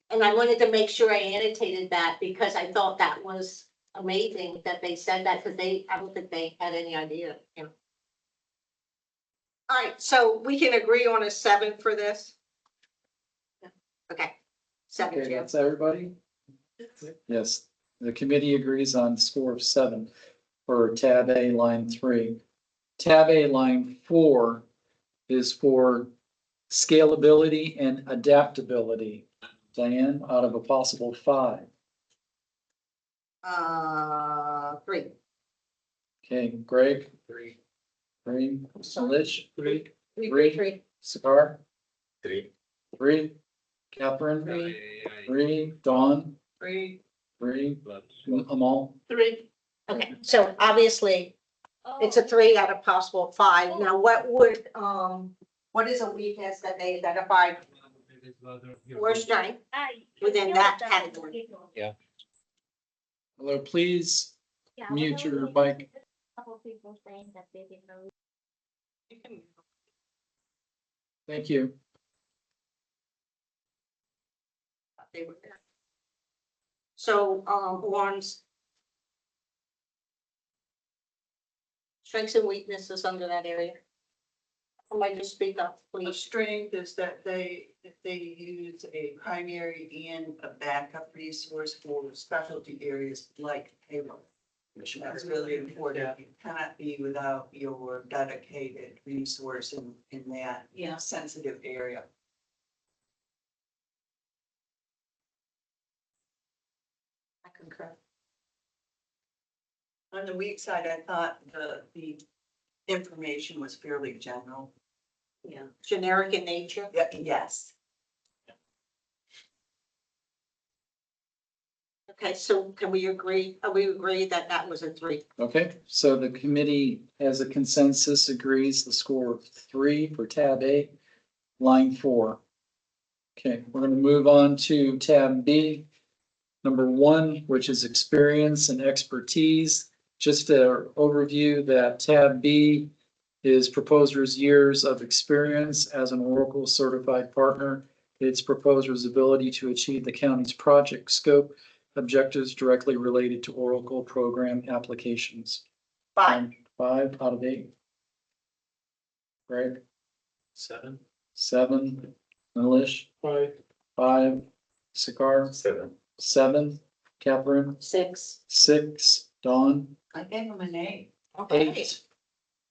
And I wanted to make sure I annotated that because I thought that was amazing that they said that because I don't think they had any idea, you know. All right, so we can agree on a 7 for this? Okay, 7, Okay, Jim. that's everybody? Yes, the committee agrees on score of 7 for tab A, line 3. Tab A, line 4 is for scalability and adaptability. Diane, out of a possible 5. 3. Okay, Greg, 3. 3. Malish, 3. 3. Sakar, 3. 3. Catherine, 3. Dawn, 3. 3. Amal. 3. Okay, so obviously, it's a 3 out of possible 5. Now, what is a weakness that they identified or strength within that category? Hello, please mute your mic. Thank you. They were there. So, Warren's strengths and weaknesses under that area. Somebody just speak up, The please. strength is that they use a primary and a backup resource for specialty areas like payroll. That's really important. You cannot be without your dedicated resource in that Yeah. sensitive area. I concur. On the weak side, I thought the information was fairly general. Yeah. Generic in nature. Yes. Okay. Okay, so can we agree, we agree that that was a 3? Okay, so the committee as a consensus agrees the score of 3 for tab A, line 4. Okay, we're gonna move on to tab B, number 1, which is experience and expertise. Just an overview that tab B is proposer's years of experience as an Oracle certified partner. It's proposer's ability to achieve the county's project scope objectives directly related to Oracle program applications. 5. 5 out of 8. Greg, 7. 7. Milish, 5. Sakar, 7. Catherine, 6. 6. Dawn, I gave him an 8. 8.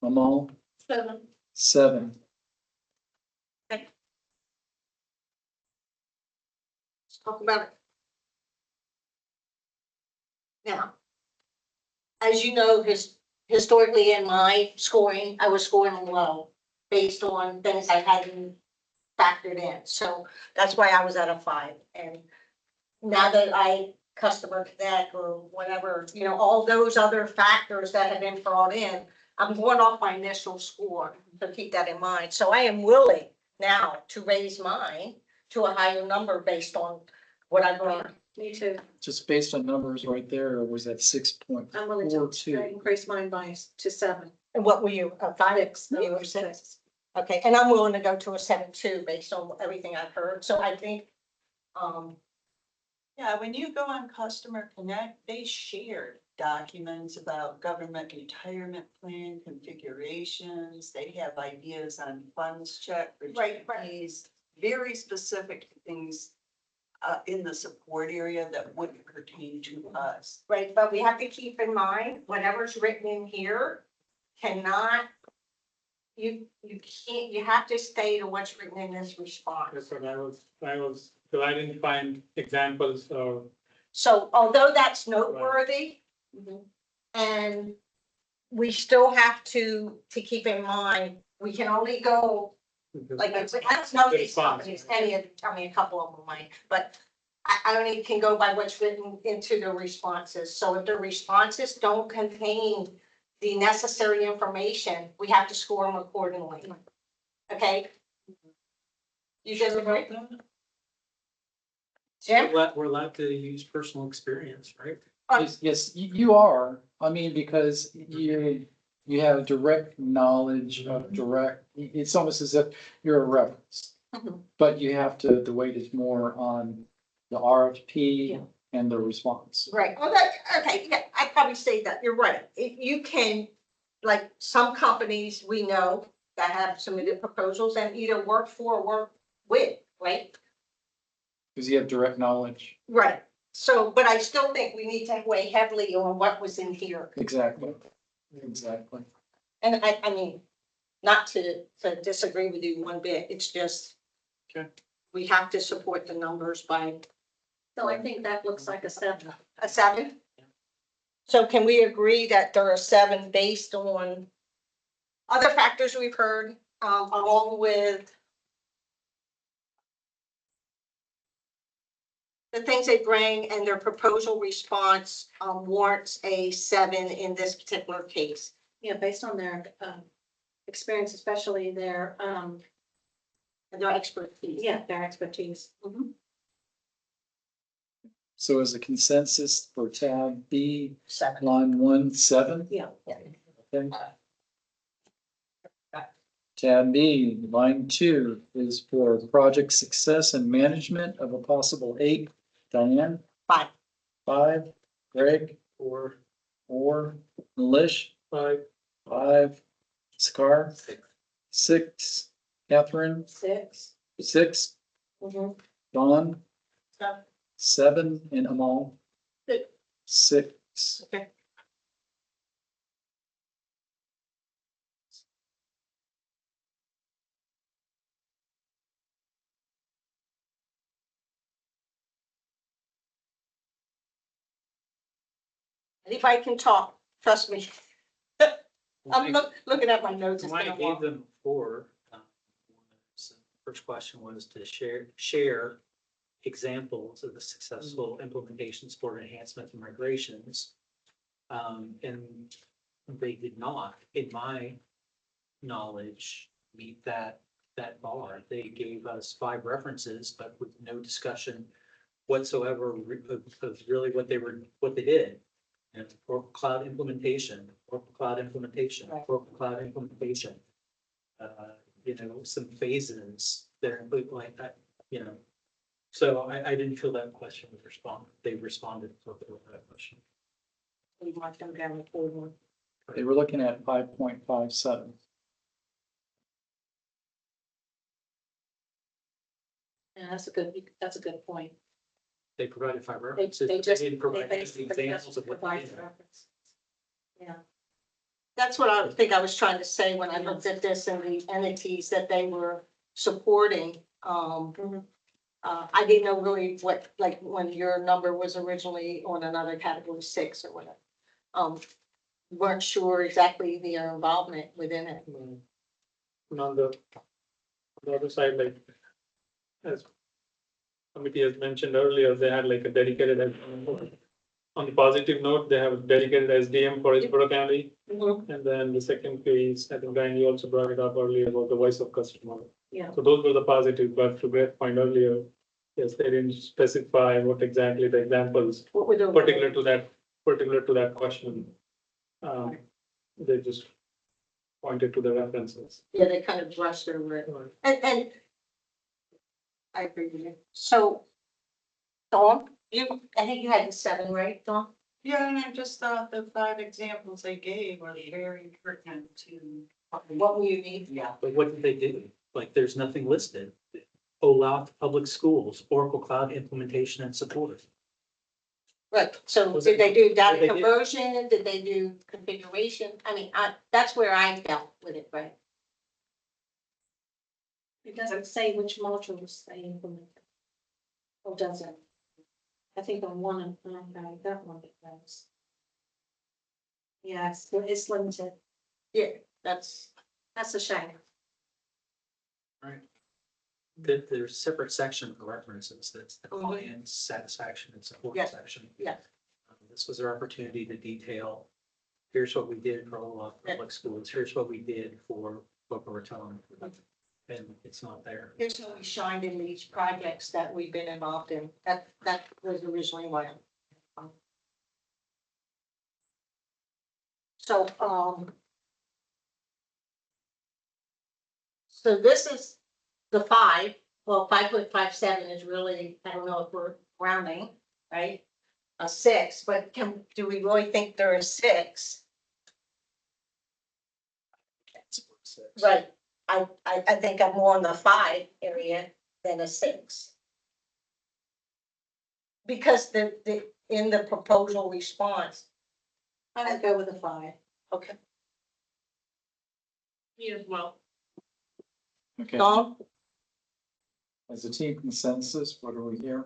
Amal, 7. 7. Let's talk about it. Now, as you know, historically in my scoring, I was scoring low based on things I hadn't factored in. So that's why I was at a 5. And now that I customer connect or whatever, you know, all those other factors that have been brought in, I'm going off my initial score. So keep that in mind. So I am willing now to raise mine to a higher number based on what I've learned. Me too. Just based on numbers right there, or was that I'm willing to 6.42? increase mine to 7. And what were you, 5? 6. You were 6. Okay, and I'm willing to go to a 7 too, based on everything I've heard. So I think, Yeah, when you go on Customer Connect, they share documents about government retirement plan configurations. They have ideas on funds check for Right, GPs, very specific things in the support area that wouldn't pertain to us. right, but we have to keep in mind, whatever's written in here cannot, you can't, you have to stay to what's written in this response. That's what I was, because I didn't find examples of. So although that's noteworthy, and we still have to keep in mind, we can only go, like, I don't know these companies, any of, I mean, a couple of them might, but I only can go by what's written into the responses. So if the responses don't contain the necessary information, we have to score them accordingly. Okay? You guys agree? Jim? We're allowed to use personal experience, right? Yes, you are. I mean, because you have direct knowledge of direct, it's almost as if you're a reference. Mhm. But you have to, the weight is more on the RFP and the response. Right, well, that, okay, yeah, I'd probably say that, you're right. You can, like, some companies we know that have submitted proposals and either work for or work with, right? Because you have direct knowledge. Right, so, but I still think we need to weigh heavily on what was in here. Exactly. Exactly. And I mean, not to disagree with you one bit, it's just. Okay. We have to support the numbers by So I think that looks like a 7. a 7. So can we agree that there are 7 based on other factors we've heard, along with the things they bring and their proposal response, warrants a 7 in this particular case? Yeah, based on their experience, especially their And their expertise. their expertise. So as a consensus for tab B, 7. line 1, 7. Yeah. Okay. Tab B, line 2 is for project success and management of a possible 8. Diane? 5. 5. Greg? 4. 4. Milish? 5. 5. Scar? 6. Catherine? 6. 6. Mhm. Dawn? 7. 7. And Amal? 6. Okay. If I can talk, trust me. I'm looking at my notes. It's I been a gave while. them 4. So first question was to share examples of the successful implementations for enhancement and migrations. And they did not, in my knowledge, meet that bar. They gave us 5 references, but with no discussion whatsoever of really what they did. And Oracle Cloud implementation, Oracle Cloud implementation, Right. Oracle Cloud implementation. Some phases there, like that, So I didn't feel that question was responded. They responded to that question. We marked them down the forward. They were looking at 5.57. Yeah, that's a good point. They provided 5 They, references. they but just, didn't they provide any basically examples just of what they provide did. reference. Yeah, That's what I think I was trying to say when I looked at this and the entities that they were supporting. Mhm. I didn't know really what, like, when your number was originally on another category 6 or whatever. Weren't sure exactly their involvement within it. And on the other side, like, as committee has mentioned earlier, they had like a dedicated, on the positive note, they have a dedicated SDM for Hillsborough County. And then the second piece, I think Brian, you also brought it up earlier about the voice of customer. Yeah. So those were the positive, but to Brett's point earlier, yes, they didn't specify what exactly the examples What were the? particular to that question. They just pointed to the references. Yeah, they kind of brushed over it. And I agree with you. So, Dawn, I think you had the 7, right, Dawn? Yeah, and I just thought the 5 examples they gave were very pertinent to. What will you need? Yeah, but what did they do? Like, there's nothing listed. OAuth public schools, Oracle Cloud implementation and support. Right, so Was did it- they do they data did- conversion? Did they do configuration? I mean, that's where I felt with it, right? It doesn't say which modules they implemented. Or does it? I think on one of them, that one it does. Yes, it's limited. Yeah, that's, That's a shame. There's a separate section for references. That's the Mhm. client satisfaction and support Yes. section. yeah, This was our opportunity to detail, here's what we did for all public schools, here's what we did for Boca Raton. And it's not there. here's how we shined in these projects that we've been involved in. That was originally why. So, so this is the 5, well, 5.57 is really, I don't know if we're rounding, right? A 6, but do we really think they're a 6? Right, I think I'm more in the 5 area than a 6. Because in the proposal response, I would go with a 5. okay, You as well. Okay, Dawn, as a team consensus, what are we here?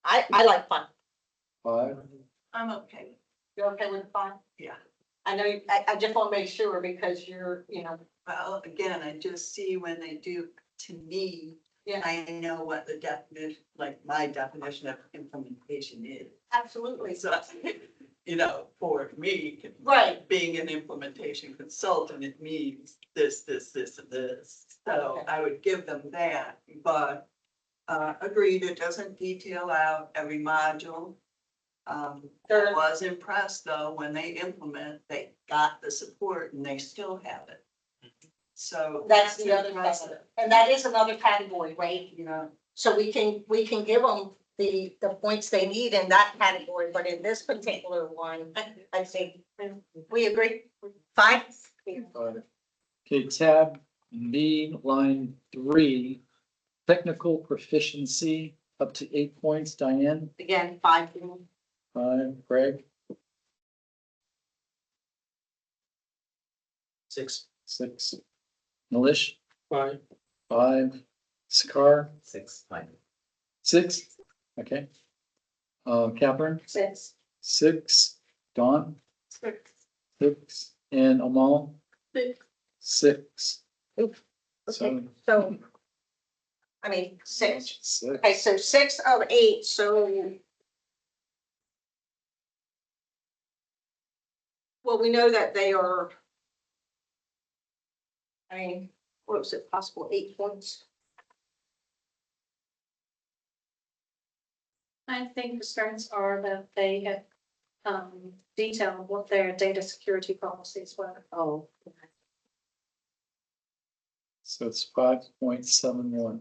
I like 5. 5? I'm okay. You're okay with 5? Yeah. I know, I just want to make sure because you're, Well, again, I just see when they do, to me, Yeah. I know what the definition, like my definition of implementation is. absolutely. So, for me, Right, being an implementation consultant, it means this, and this. So Okay. I would give them that, but agreed, it doesn't detail out every module. I Sure. was impressed though, when they implement, they got the support and they still have it. So. that's the other impressive. factor. And that is another category, right? Yeah. So we can give them the points they need in that category, but in this particular one, I think we agree. 5? 5. Okay, tab B, line 3, technical proficiency, up to 8 points. Diane, Again, 5. 5. Greg, 6. 6. Malish, 5. 5. Scar, 6. Fine. 6. Okay. Catherine, 6. 6. Dawn, 6. And Amal, 6. Okay, So so I mean, six. Six. Okay, so 6 of 8, so. Well, we know that they are. I mean, what was it, possible 8 points? I think the strengths are that they have detailed what their data security policies were. Oh. So it's 5.71.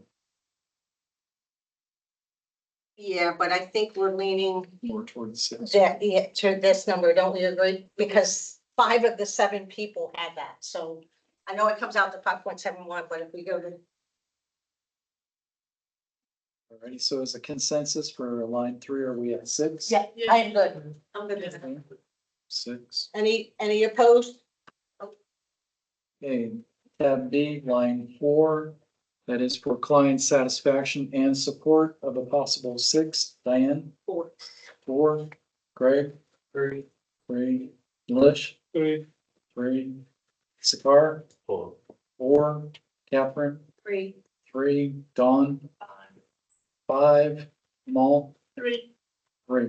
Yeah, but I think we're leaning More towards six. that, yeah, to this number, don't we agree? Because 5 of the 7 people had that, so I know it comes out to 5.71, but if we go to. Alrighty, so as a consensus for line 3, are we at 6? Yeah, I am good. I'm good with it. Okay. 6. Any opposed? Okay, tab B, line 4, that is for client satisfaction and support of a possible 6. Diane? 4. 4. Greg? 3. 3. Lish? 3. 3. Sakar? 4. 4. Catherine? 3. 3. Dawn? 5. Mal? 3. 3.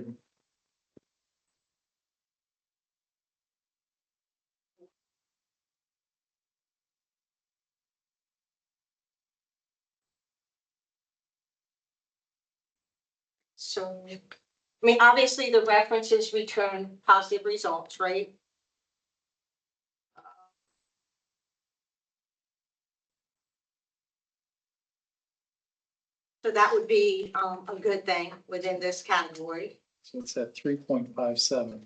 So, I mean, obviously the references return positive results, right? So that would be a good thing within this category. So it's at 3.57.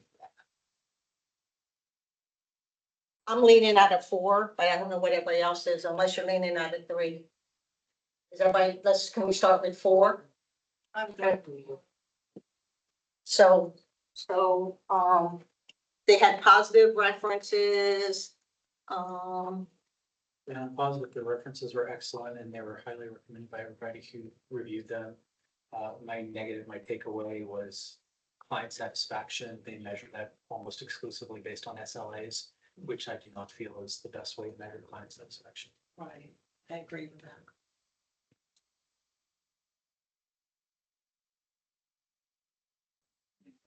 I'm leaning at a 4, but I don't know what everybody else is, unless you're leaning at a 3. Is everybody, can we start with 4? I'm good. So, they had positive references. And I'm positive the references were excellent and they were highly recommended by everybody who reviewed them. My negative, my takeaway was client satisfaction. They measure that almost exclusively based on SLAs, which I do not feel is the best way to measure client satisfaction. Right, I agree with that.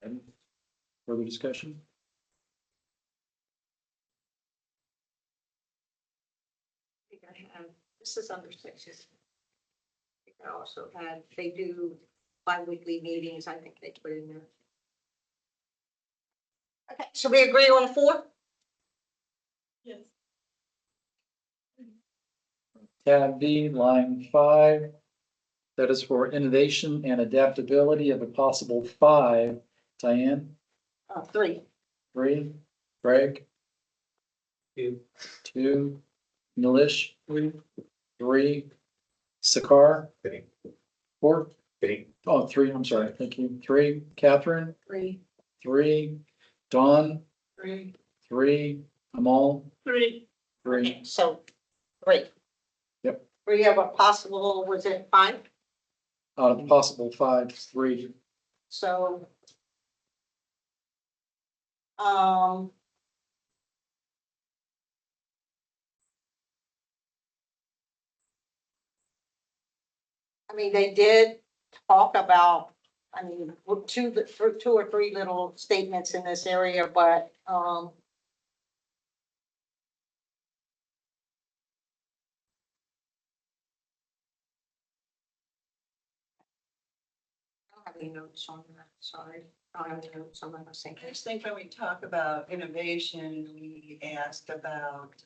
Any further discussion? I think I have, this is under 6. I think I also had, they do bi-weekly meetings, I think they put in there. Okay, so we agree on 4? Yes. Tab B, line 5, that is for innovation and adaptability of a possible 5. Diane? 3. 3. Greg? 2. 2. Milish? 3. 3. Sakar? Fitting. 4. Fitting. Oh, 3, I'm sorry, thank you. 3. Catherine? 3. 3. Dawn? 3. 3. Amal? 3. 3. Okay, so 3. Yep. 3 of a possible, was it 5? Out of possible 5, 3. So. I mean, they did talk about, I mean, 2 or 3 little statements in this area, but, I don't have any notes on that, sorry. I don't have any notes on that, I think. I just think when we talk about innovation, we asked about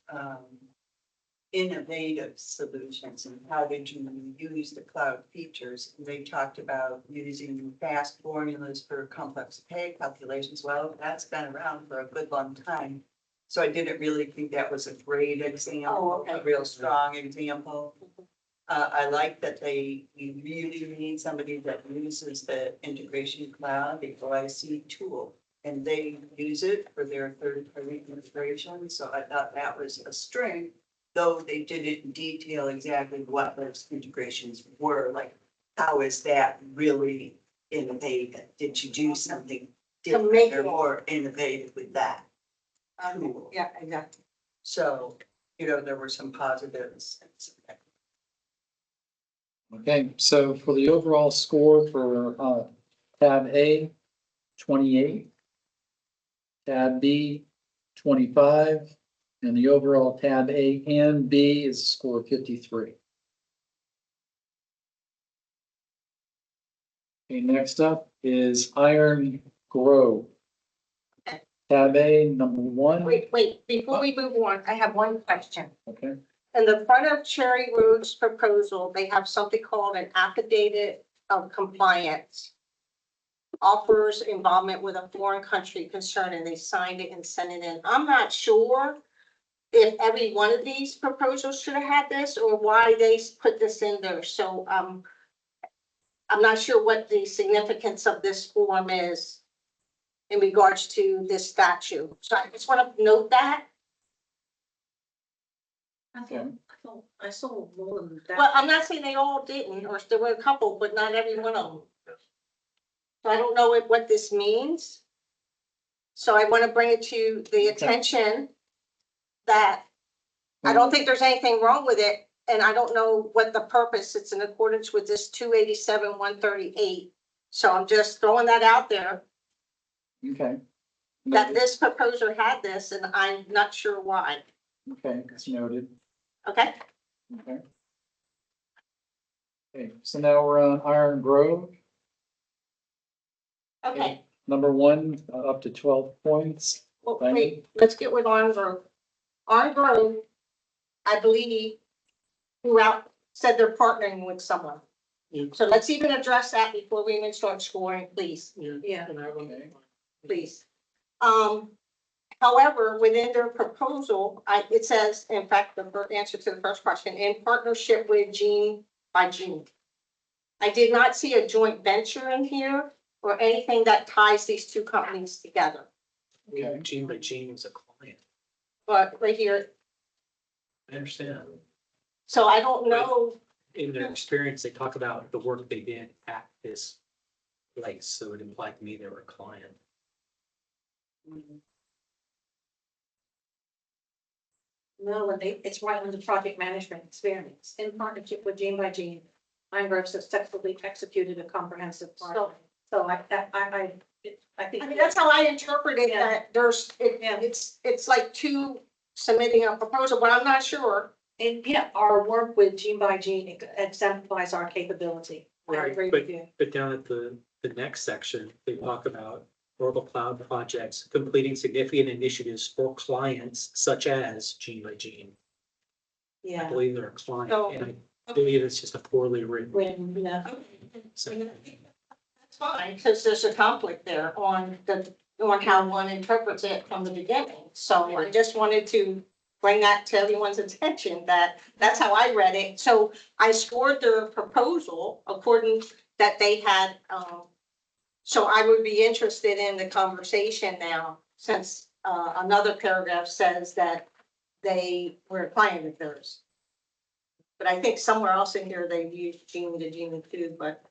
innovative solutions and how did you use the cloud features? And they talked about using fast formulas for complex pay calculations. Well, that's been around for a good long time. So I didn't really think that was a great example, a real strong example. I like that we really need somebody that uses the integration cloud, the OIC tool. And they use it for their third-party integration. So I thought that was a strength, though they didn't detail exactly what those integrations were. Like, how is that really innovative? Did you do something different or more innovative with that tool? Yeah, exactly. So, there were some positives. Okay, so for the overall score for tab A, 28, tab B, 25, and the overall tab A and B is a score of 53. Okay, next up is Iron Grove. Tab A, number 1. Wait, before we move on, I have one question. Okay, In the front of Cherry Road's proposal, they have something called an affidavit of compliance. Offers involvement with a foreign country concern, and they signed it and sent it in. I'm not sure if every one of these proposals should have had this or why they put this in there. So, I'm not sure what the significance of this form is in regards to this statute. So I just want to note that. I saw more than that. Well, I'm not saying they all didn't, or there were a couple, but not every one of them. So I don't know what this means. So I want to bring it to the attention that I don't think there's anything wrong with it. And I don't know what the purpose, it's in accordance with this 287-138. So I'm just throwing that out there, okay. that this proposer had this, and I'm not sure why. Okay, it's noted. Okay? Okay. Okay, so now we're on Iron Grove. Okay. Number 1, up to 12 points. Well, wait, let's get with Orange Grove. Orange Grove, I believe, throughout, said they're partnering with someone. Yeah. So let's even address that before we even start scoring, please, Yeah. And I will- please. However, within their proposal, it says, in fact, the answer to the first question, in partnership with Gene by Gene. I did not see a joint venture in here or anything that ties these two companies together. Okay. Gene by Gene was a client. But right here, I understand. so I don't know. In their experience, they talk about the work they did at this place, so it implied to me they were a client. No, it's right under project management experience, in partnership with Gene by Gene. Iron Grove successfully executed a comprehensive plan. So I think. I mean, that's how I interpret it, that there's, it's like two submitting a proposal, but I'm not sure. And yeah, our work with Gene by Gene exemplifies our capability. I agree with you. But down at the next section, they talk about Oracle Cloud projects, completing significant initiatives for clients such as Gene by Gene. I Yeah. believe they're a client, So- and I believe it's just a poorly written. When, sentence. That's fine, because there's a conflict there on how one interprets it from the beginning. So I just wanted to bring that to everyone's attention, that that's how I read it. So I scored their proposal according that they had, so I would be interested in the conversation now, since another paragraph says that they were a client of theirs. But I think somewhere else in here they've used Gene to Gene too, but.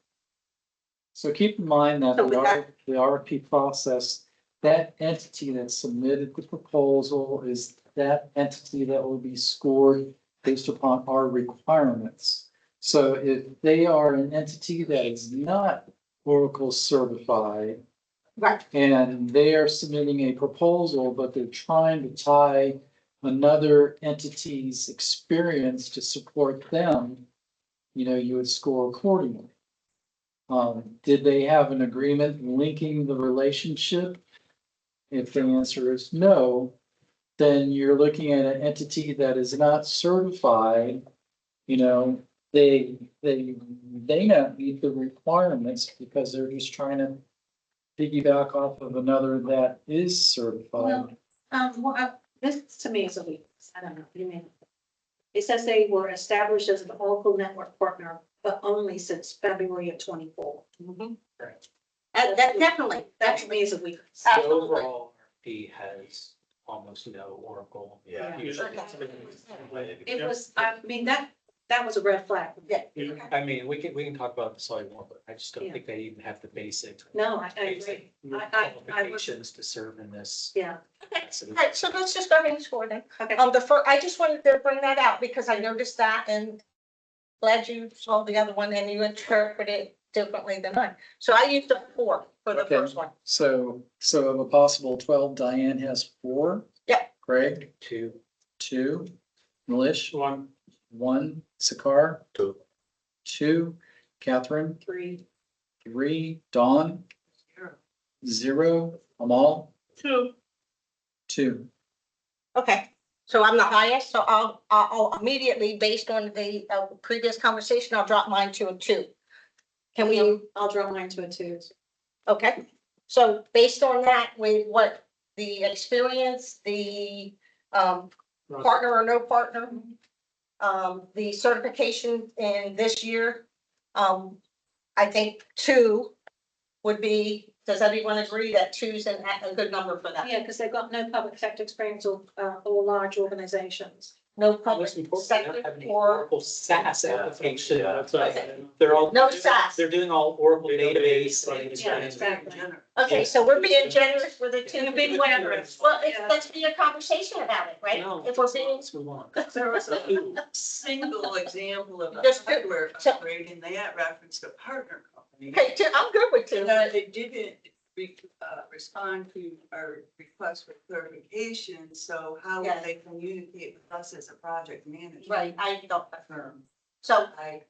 So keep in mind that So with that- the RFP process, that entity that submitted the proposal is that entity that will be scored based upon our requirements. So if they are an entity that is not Oracle certified, Right. and they are submitting a proposal, but they're trying to tie another entity's experience to support them, you would score accordingly. Did they have an agreement linking the relationship? If the answer is no, then you're looking at an entity that is not certified. They not meet the requirements because they're just trying to piggyback off of another that is certified. this to me is a weakness. I don't know. What do you mean? It says they were established as an Oracle network partner, but only since February of 24. Right. That definitely, That to me is a weakness. The Absolutely. overall RFP has almost no Oracle. Yeah. Usually. It was, I mean, that was a red flag. yeah. I mean, we can talk about this all you want, but I just don't think they even have the basic. No, I agree. basic I was, Qualifications to serve in this. yeah. capacity. All right, so let's just go ahead and score then. Okay. I just wanted to bring that out because I noticed that and glad you saw the other one and you interpreted it differently than I. So I used a 4 for the Okay. first one. So of a possible 12, Diane has 4. Yeah. Greg, 2. 2. Malish, One. 1. Sakar, 2. 2. Catherine, 3. 3. Dawn, 0. Amal, 2. Okay, so I'm the highest, so I'll immediately, based on the previous conversation, I'll drop mine to a 2. Can we, I'll draw mine to a 2. okay, so based on that, with what the experience, the partner or no partner, the certification in this year, I think 2 would be, does everyone agree that 2's a good number for that? Yeah, because they've got no public sector experience or large organizations. No public Most important, they sector don't have any or, Oracle SaaS application. That's right. They're all. No SaaS. They're doing all Oracle database. Yeah, exactly. okay, so we're being generous with the 2. You're being generous. Well, Yeah. let's be a conversation about it, right? No, If we're being, let's move on. There was a single example of a Just do- hardware so- upgrade, and they had referenced a partner company. okay, 2, I'm good with 2. And they didn't respond to our request for clarification, so how Yeah. would they communicate with us as a project manager? Right, I don't, Firm. so I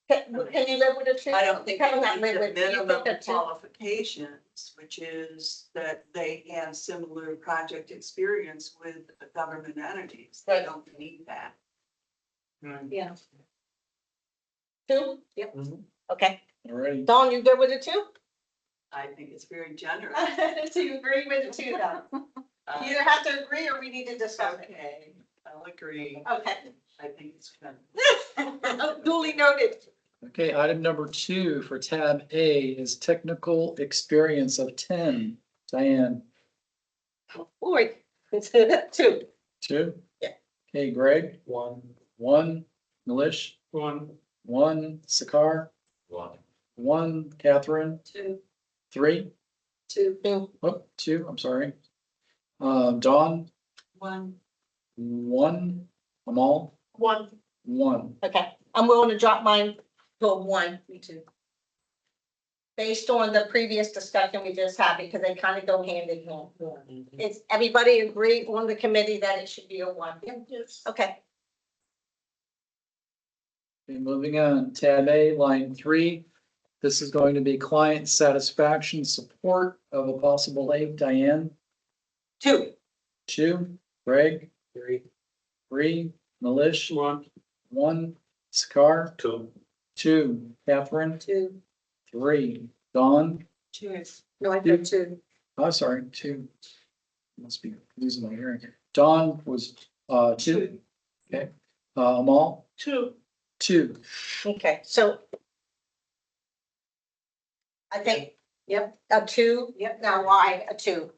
can you live with a 2? don't think Can they not live meet the with, you minimum think a 2? qualifications, which is that they have similar project experience with the government entities. They Right. don't need that. Yeah. 2? Yep. Mhm. Okay, All righty. Dawn, you good with a 2? I think it's very generous. So you agree with the 2 then? You Uh, either have to agree or we need to discuss it. Okay, I'll agree. Okay. I think it's good. Duly noted. Okay, item number 2 for tab A is technical experience of 10. Diane, Boy, it's 2. 2? Yeah. Okay, Greg, 1. 1. Malish, One. 1. Sakar, 1. 1. Catherine, 2. 3. 2. 2. Oh, 2, I'm sorry. Dawn, One, 1. Amal, 1. 1. Okay, I'm willing to drop mine to a 1. Me too. Based on the previous discussion we just had, because they kind of go hand in hand. Mhm. It's, everybody agree on the committee that it should be a 1? yes. Okay, Okay, moving on, tab A, line 3. This is going to be client satisfaction support of a possible 8. Diane, 2. 2. Greg, 3. 3. Malish, One. 1. Sakar, 2. 2. Catherine, 2. 3. Dawn, Cheers. No, I said 2. oh, sorry, 2. Must be losing my hearing. Dawn was, 2. Okay, Amal, 2. 2. Okay, so I think, Yep. a 2. Yep. Now why a 2?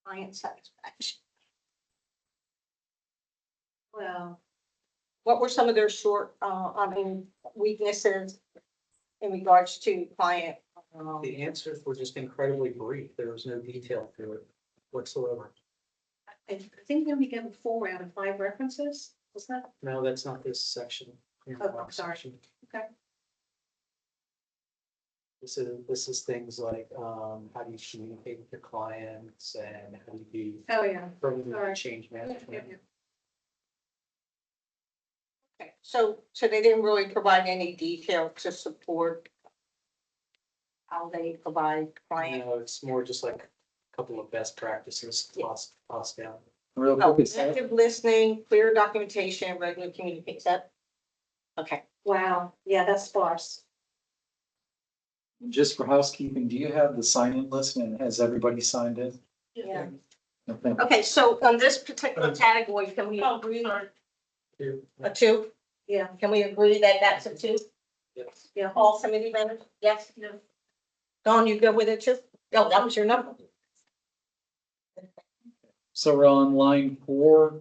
Client satisfaction. Well, What were some of their weaknesses in regards to client? The answers were just incredibly brief. There was no detail to it whatsoever. I think we only gave 4 out of 5 references. Was that? No, that's not this section. Oh, sorry. Okay. This is things like, how do you communicate with your clients and how do you Oh, yeah. from Alright. change Yeah, management. yeah, yeah. Okay, so they didn't really provide any detail to support how they provide client. No, it's more just like a couple of best practices tossed down. Real Oh, quick, active listening, clear documentation, regular communication. Is that? Okay, Wow. Yeah, that's sparse. just for housekeeping, do you have the sign-in list and has everybody signed in? yeah. Okay. Okay, so on this particular category, can we agree on a 2? Yeah. Can we agree that that's a 2? Yes. Yeah, all committee members? Yes? No. Dawn, you good with it too? Oh, that was your number. So we're on line 4,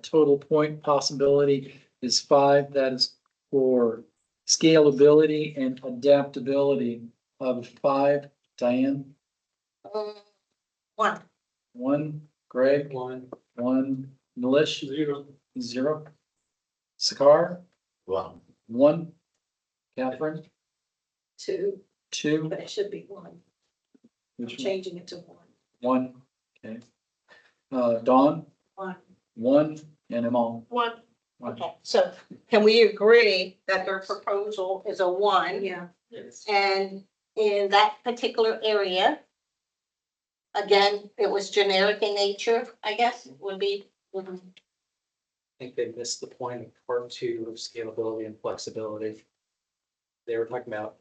total point possibility is 5. That is for scalability and adaptability of 5. Diane, 1. 1. Greg, One. Milish, 0. 0. Sakar, One. 1. Catherine, 2, 2. but it should be 1. I'm Which one? changing it to 1. 1. Okay. Dawn, 1. 1, and Amal. 1. 1. Okay, so can we agree that their proposal is a 1? Yeah. And in that particular area, again, it was generic in nature, I guess, would be. I think they missed the point of part 2 of scalability and flexibility. They were talking about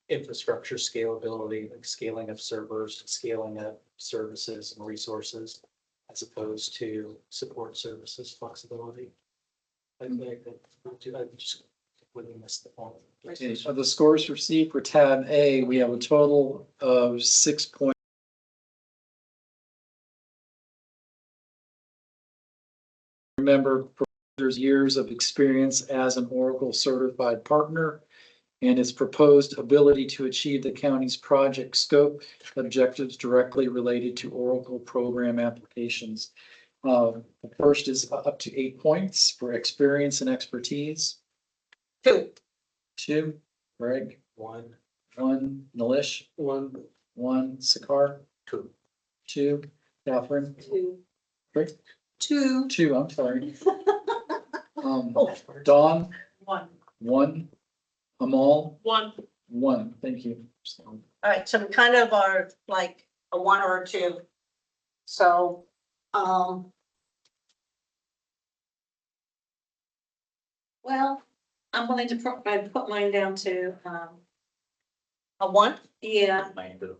infrastructure scalability, like scaling of servers, scaling of services and resources, as opposed to support services flexibility. I just completely missed the point. Okay, so the scores received for tab A, we have a total of 6 points. Remember, there's years of experience as an Oracle certified partner and its proposed ability to achieve the county's project scope objectives directly related to Oracle program applications. The first is up to 8 points for experience and expertise. 2. 2, Greg. 1. 1, Nalish. 1. 1, Sakar. 2. 2, Catherine. 2. Rick. 2. 2, I'm sorry. Dawn. 1. 1, Amal. 1. 1, thank you. All right, so we kind of are like a 1 or a 2. So, Well, I'm willing to put mine down to, a 1? yeah, Mine too.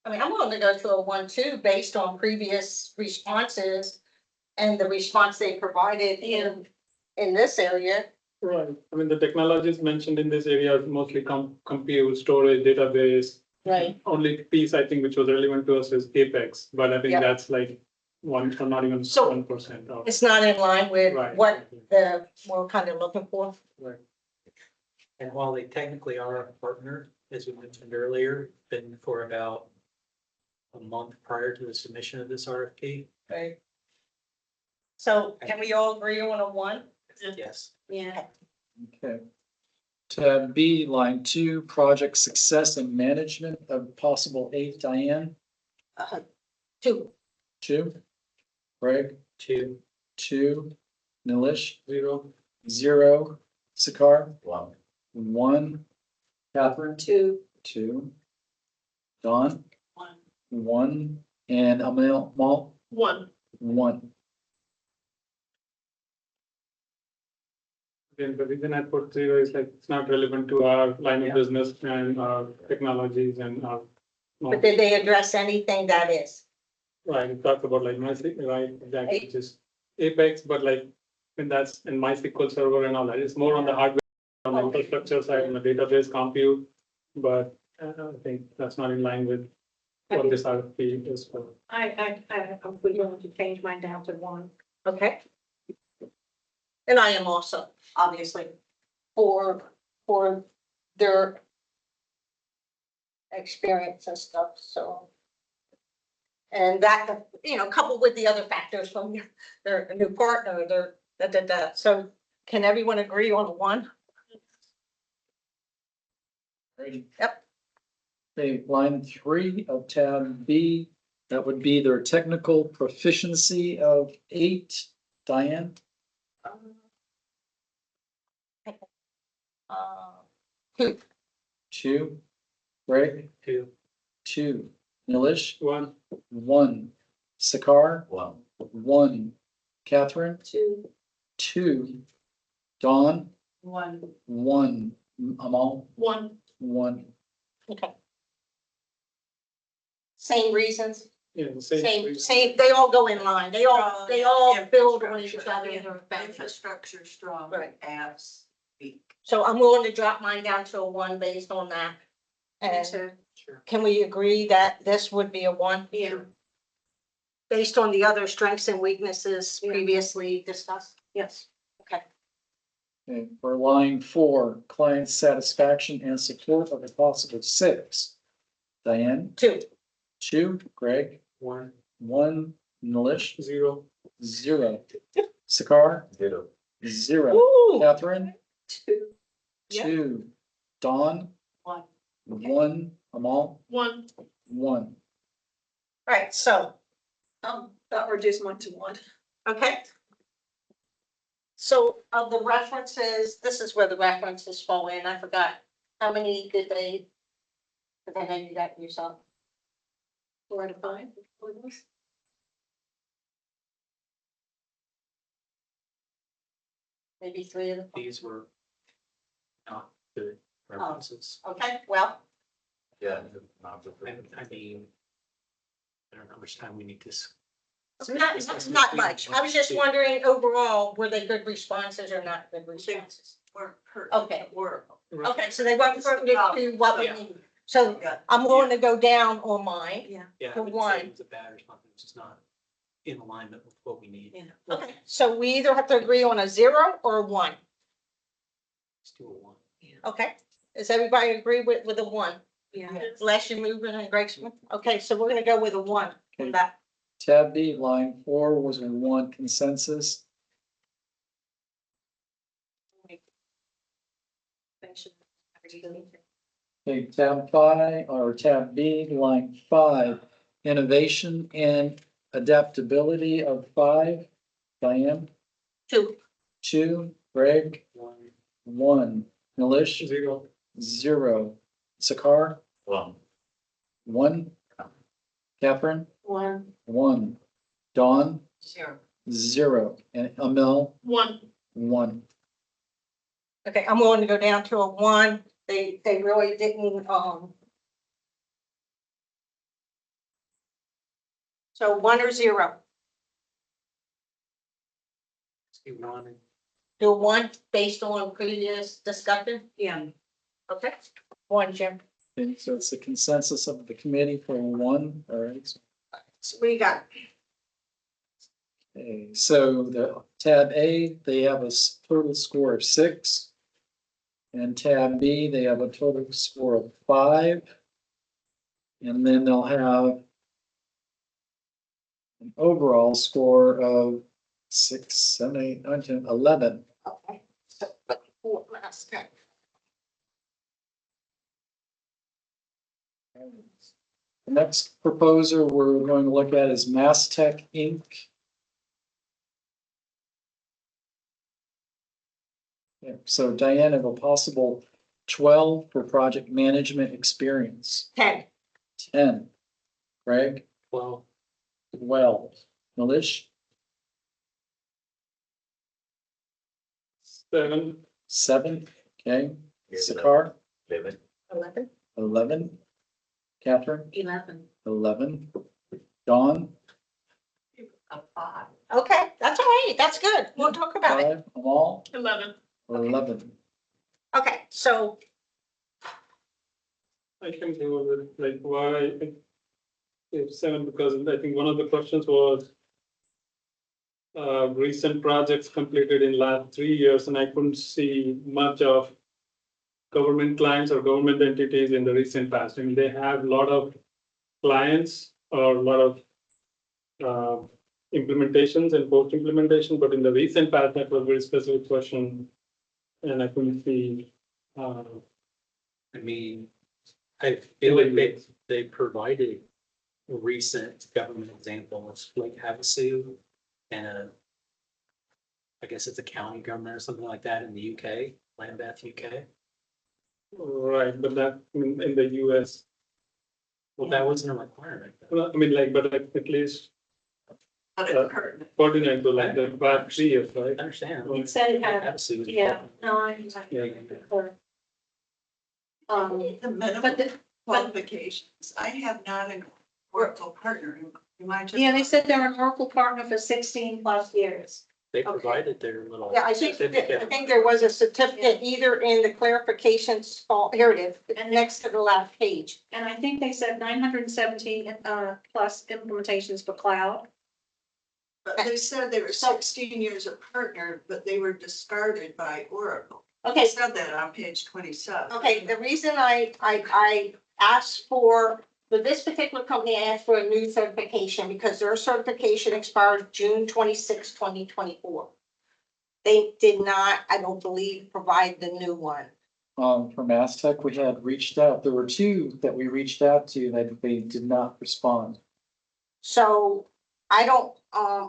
I mean, I'm willing to go to a 1 too, based on previous responses and the response they provided in this area. Right. I mean, the technologies mentioned in this area are mostly compute, storage, database. Right. Only piece I think which was relevant to us is Apex, but I think Yeah. that's like 1 or not even So- 1% of. It's not in line with Right. what we're kind of looking for. Right. And while they technically are a partner, as we mentioned earlier, been for about a month prior to the submission of this RFP. Right. So can we all agree on a 1? Yes. yeah. Okay. Tab B, line 2, project success and management of possible 8, Diane. 2. 2, Greg. 2. 2, Nilish. 0. 0, Sakar. One. 1, Catherine. 2. 2, Dawn. 1. 1, and Amal. 1. 1. Again, the reason I put 0 is like, it's not relevant to our line of Yeah. business and our technologies and our. But did they address anything that is? Right, we talked about like MySQL, right, exactly, which is Apex, but like, when that's in MySQL server and all that, it's more on the hardware, on the infrastructure side, on the database compute. But I think that's not in line with what this RFP is for. I'm willing to change mine down to 1. Okay. And I am also, obviously, for their experience and stuff, so. And that, coupled with the other factors from their new partner, their, so can everyone agree on a 1? Ready? Yep. Okay, line 3 of tab B, that would be their technical proficiency of 8, Diane. 2. 2, Greg. 2. 2, Nilish. 1. 1, Sakar. One. 1, Catherine. 2. 2, Dawn. 1. 1, Amal. 1. 1. Okay. Same reasons, Yeah, the same, they all go in line, they all build on each other. Infrastructure strong, Right. apps weak. So I'm willing to drop mine down to a 1 based on that. And Sure. can we agree that this would be a 1? Yeah. Based on the other strengths and weaknesses previously discussed? Yes. Okay. Okay, for line 4, client satisfaction and support of a possible 6, Diane. 2. 2, Greg. 1. 1, Nalish, 0. 0. Sakar, 0. 0. Ooh. Catherine, Two. Yeah. 2. Dawn, One. 1. Amal, One. 1. Right, so, That reduced mine to one. okay. So of the references, this is where the references fall in. I forgot. How many did they know that yourself? 4 out of 5. Maybe 3 of them. These were not good references. Okay, well, Yeah. I mean, I don't know how much time we need to. not much. I was just wondering overall, were they good responses or not good responses? We're hurt. Okay. We're. Okay, so they weren't pertinent to what we Yeah. need. So Yeah. I'm going to go down on mine. Yeah. Yeah, I For wouldn't say one. it was a bad response, it was just not in alignment with what we need. Yeah. Okay, so we either have to agree on a 0 or a 1. Let's do a 1. Okay, does everybody agree with a 1? Yeah. Les, you moving and Greg's one? Okay, so we're gonna go with a 1 on Okay. that. Tab B, line 4 was a 1 consensus. Okay, tab 5 or tab B, line 5, innovation and adaptability of 5. Diane, 2. 2. Greg, 1. Nalish, 0. 0. Sakar, 1. 1. Catherine, 1. 1. Dawn, 0. 0. And Amel, 1. 1. Okay, I'm going to go down to a 1. They really didn't, so 1 or 0, Let's do 1. do a 1 based on previous discussion. Yeah. Okay, 1, Jim. Okay, so it's the consensus of the committee for 1, all right. So we got, Okay, so the tab A, they have a total score of 6. And tab B, they have a total score of 5. And then they'll have an overall score of 6, 7, 8, 9, 10, 11. okay, so, but 4 last time. The next proposer we're going to look at is Mass Tech Inc. Yeah, so Diane, have a possible 12 for project management experience. 10. 10. Greg, 12. 12. Malish, 7. 7. Okay. Sakar, 11. 11. 11. Catherine, 11. 11. Dawn, A 5. Okay, that's all right. That's good. We'll talk about it. 5. Amal, 11. 11. Okay, so I can go with like why if 7, because I think one of the questions was recent projects completed in last 3 years, and I couldn't see much of government clients or government entities in the recent past. I mean, they have a lot of clients or a lot of implementations and post-implementation, but in the recent past, that was a very specific question, and I couldn't see. I mean, I feel like they provided recent government examples, like Havasu and I guess it's a county government or something like that in the UK, Lambeth, UK. Right, but that in the US, Well, that wasn't a requirement. well, I mean, like, but like at least But it's pertinent. pertinent to like the past 3 years, I right? understand. It said it had, Havasu was yeah, important. 9. Yeah. The But minimum the, qualifications, I have not an Oracle partner. Am I just? yeah, they said they're an Oracle partner for 16+ years. They provided their little. yeah, I think certificate. there was a certificate either in the clarifications, here it is, next to the last page. And I think they said 917 plus implementations for cloud. But they said they were 16 years a partner, but they were discarded by Oracle. Okay, They said that on page 27. okay, the reason I asked for But this particular company asked for a new certification because their certification expired June 26, 2024. They did not, I don't believe, provide the new one. From Aztec, we had reached out. There were two that we reached out to that they did not respond. So I don't,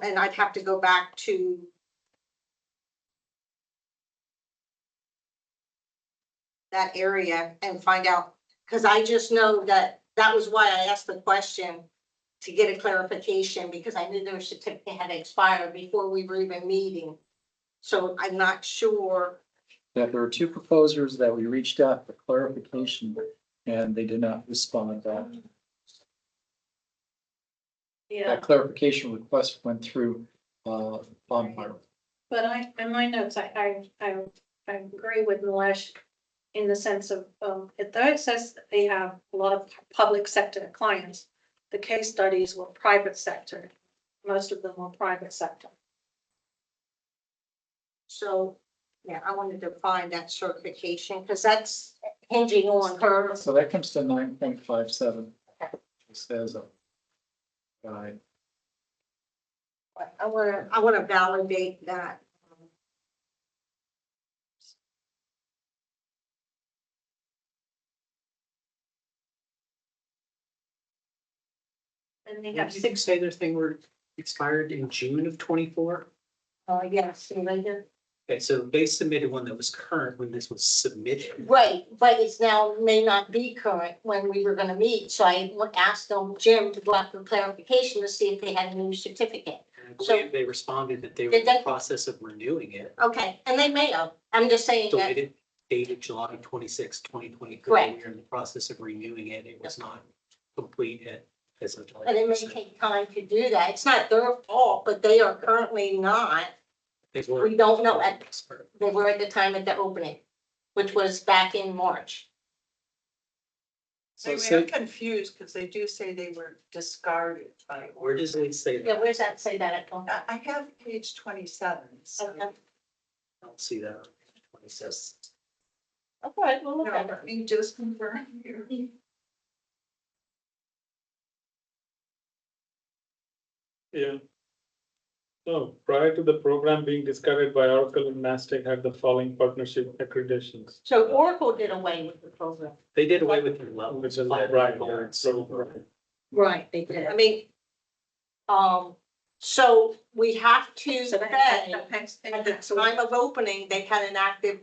and I'd have to go back to that area and find out, because I just know that was why I asked the question to get a clarification, because I knew their certificate had expired before we were even meeting. So I'm not sure. That there were two proposers that we reached out for clarification and they did not respond back. Yeah, That clarification request went through, Bonfire. but in my notes, I agree with Malesh in the sense of, though it says that they have a lot of public sector clients, the case studies were private sector. Most of them were private sector. So, yeah, I wanted to find that certification because that's hinging on her. So that comes to 9.57. It says, guide. I wanna validate that. And they Did have you six, say their thing were expired in June of 24? Yes, Linda. Okay, so they submitted one that was current when this was submitted. Right, but it's now may not be current when we were gonna meet, so I asked them, Jim, to go out for clarification to see if they had a new certificate. And I believe they responded that they were in Did the they? process of renewing it. Okay, and they may have, I'm just saying that, Dated July 26, 2023. Correct. We were in the process of renewing it. It was not complete yet as of July. and it may 26. take time to do that. It's not their fault, but they are currently not. They were- We don't know they were at the time of the opening, which was back in March. So I'm say, confused because they do say they were discarded by. Where does it say Yeah, that? where's that say that at? Oh, I have page 27. So. Okay. I don't see that. on page 27. All right, we'll look No, at it. let me just confirm here. Yeah. So prior to the program being discarded by Oracle and Nasdaq had the following partnership accreditations. So Oracle did away with the program. They did away with your level. Which is right, yeah, Silver. Right, they did. I mean, so we have to so say, at the time of opening, they had an active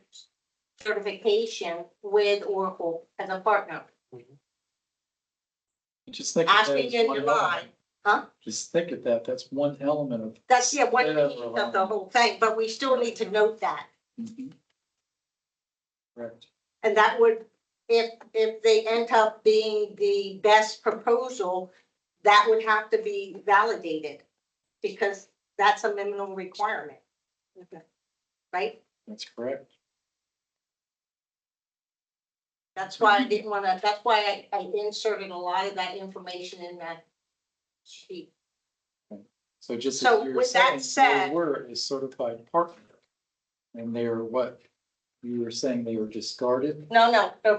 certification with Oracle as a partner. just think of that Asking as in one July, element. Just think of that. That's one element of. that's, yeah, one Yeah, piece of the whole thing, but we still need to note that. Mhm. Correct. And that would, if they end up being the best proposal, that would have to be validated. Because that's a minimum requirement. Right? That's correct. That's why I didn't wanna, that's why I inserted a lot of that information in that sheet. So just So as you were with that saying, said- they were a certified partner. And they were what? You were saying they were discarded? No, the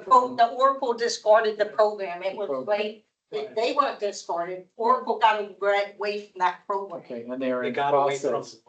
Oracle discarded the program. It was right, they weren't discarded. Oracle got away from that program. Okay, and they were They in got away from process.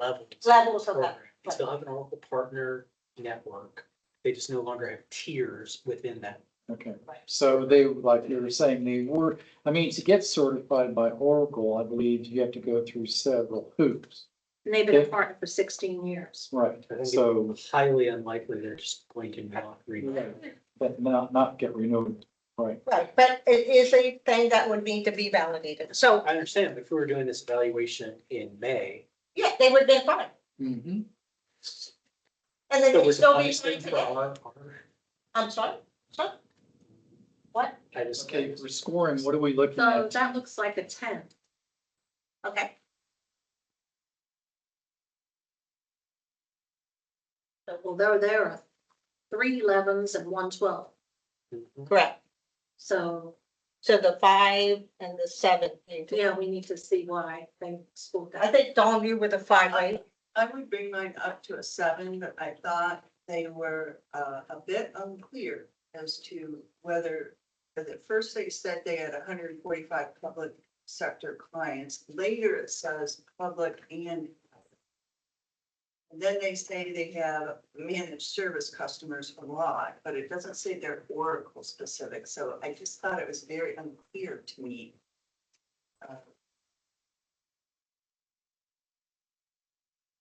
Levels of that. program. They still have an Oracle partner network. They just no longer have tiers within that. Okay, so they, like you were saying, they were, I mean, to get certified by Oracle, I believe you have to go through several hoops. and they've been a partner for 16 years. Right, I think so, it's highly unlikely they're just going to not renew. but not get renewed, right? Right, but it is a thing that would need to be validated. So, I understand, if we were doing this evaluation in May, yeah, they would have been fine. Mm-hmm. And then so they we're still be punishing fine for today. our part. I'm sorry? What? I just. Okay, for scoring, what are we looking So at? that looks like a 10. Okay. So although there are 3 11s and 1 12. Mhm. Correct. So, So the 5 and the 7. yeah, we need to see why they scored I that. think Dawn, you were the 5, right? I would bring mine up to a 7, but I thought they were a bit unclear as to whether Because at first they said they had 145 public sector clients. Later it says public and. And then they say they have managed service customers a lot, but it doesn't say they're Oracle specific. So I just thought it was very unclear to me.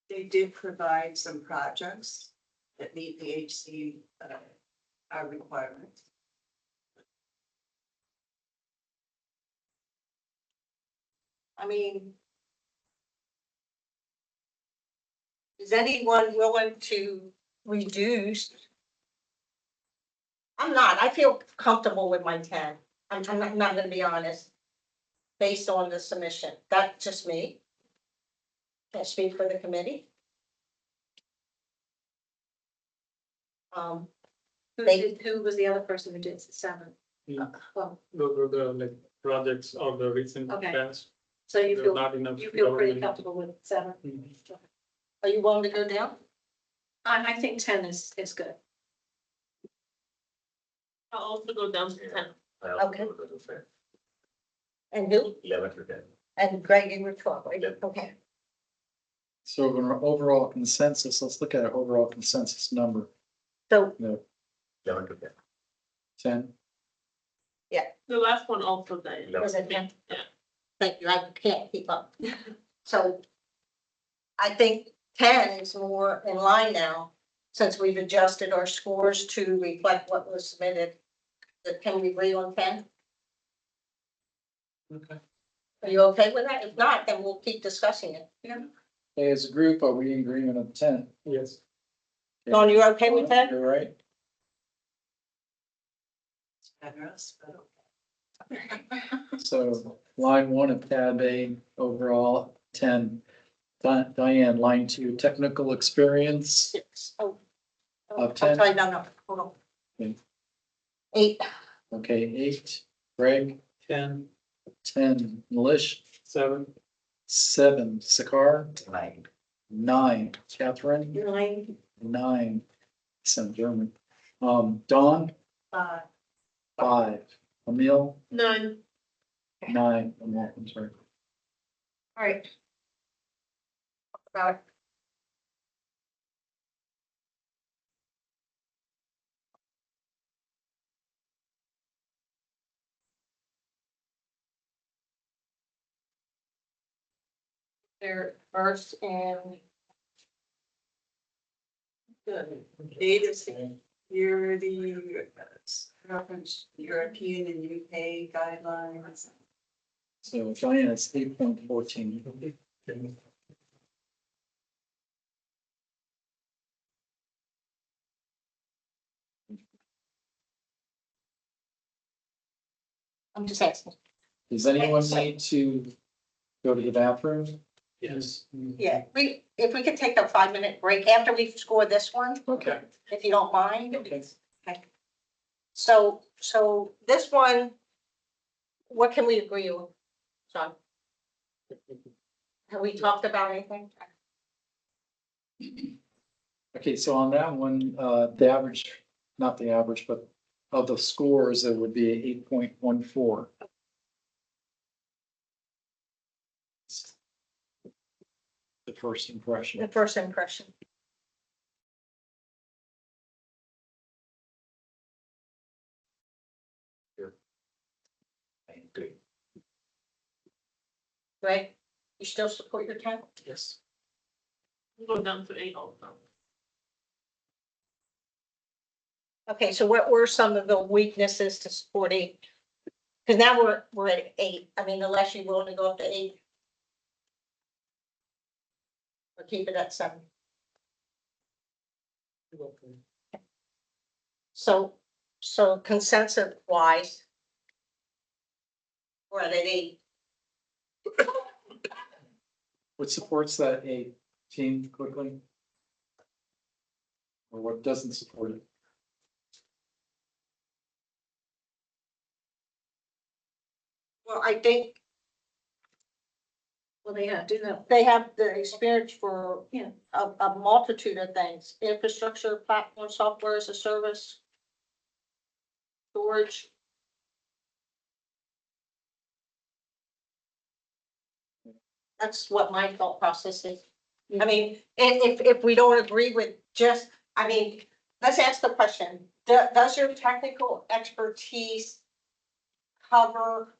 They did provide some projects that meet the HC requirements. I mean, is anyone willing to reduce? I'm not, I feel comfortable with my 10. I'm not gonna be honest. Based on the submission, that's just me. Can't speak for the committee. Who was the other person who did 7? Yeah. Well, Those were the like projects of the recent Okay. past. so you There feel, were not enough you feel pretty government- comfortable with 7? Mhm. Are you willing to go down? I think 10 is good. I'll also go down to 10. Okay. And who? 11 to 10. And Greg, you were 12, right? Yep. Okay. So an overall consensus, let's look at an overall consensus number. So, 11 to 10. 10. The last one also died. was it 10? Yeah. Thank you, I can't keep up. So I think 10 is more in line now, since we've adjusted our scores to reflect what was submitted. Can we agree on 10? Okay. Are you okay with that? If not, then we'll keep discussing it. Hey, as a group, are we in agreement of 10? Yes. Dawn, you okay with that? You're right. Generous, but okay. So line 1 of tab A, overall 10. Diane, line 2, technical experience 6. Oh. Of I'm 10? sorry, no, hold on. Okay. 8. Okay, 8. Greg, 10, 10. Malicious, 7, 7. Sakar, 9. 9. Catherine, 9, 9. Sound German. Dawn, 5. Emil, 9. 9. I'm sorry. All right. About their first and Good. Data security, reference European and UK guidelines. So Diane, it's 8.14. I'm just asking. Does anyone need to go to the bathroom? yes. Yeah, if we could take a 5-minute break after we score this one, Okay. if you don't mind. Okay. So this one, what can we agree on? John? Have we talked about anything? Okay, so on that one, the average, not the average, but of the scores, it would be 8.14. The first impression. The first impression. I agree. Greg, you still support your 10? Yes. Go down to 8 also. Okay, so what were some of the weaknesses to support 8? Because now we're at 8. I mean, unless you're willing to go up to 8. Or keep it at 7. So consensus wise, we're at 8. What supports that 8 team quickly? Or what doesn't support it? Well, I think well, they do that. they have the experience for Yeah. a multitude of things, infrastructure, platform, software as a service, storage. That's what my thought process is. I mean, if we don't agree with just, I mean, let's ask the question, does your technical expertise cover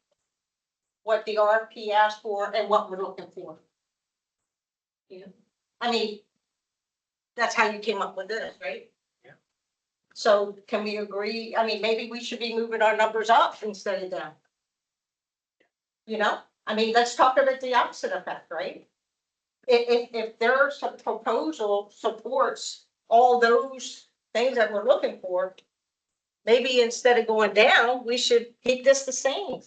what the RFP asked for and what we're looking for? Yeah. I mean, that's how you came up with this, right? Yeah. So can we agree? I mean, maybe we should be moving our numbers up instead of down. You know, I mean, let's talk about the opposite effect, right? If their proposal supports all those things that we're looking for, maybe instead of going down, we should keep this the same.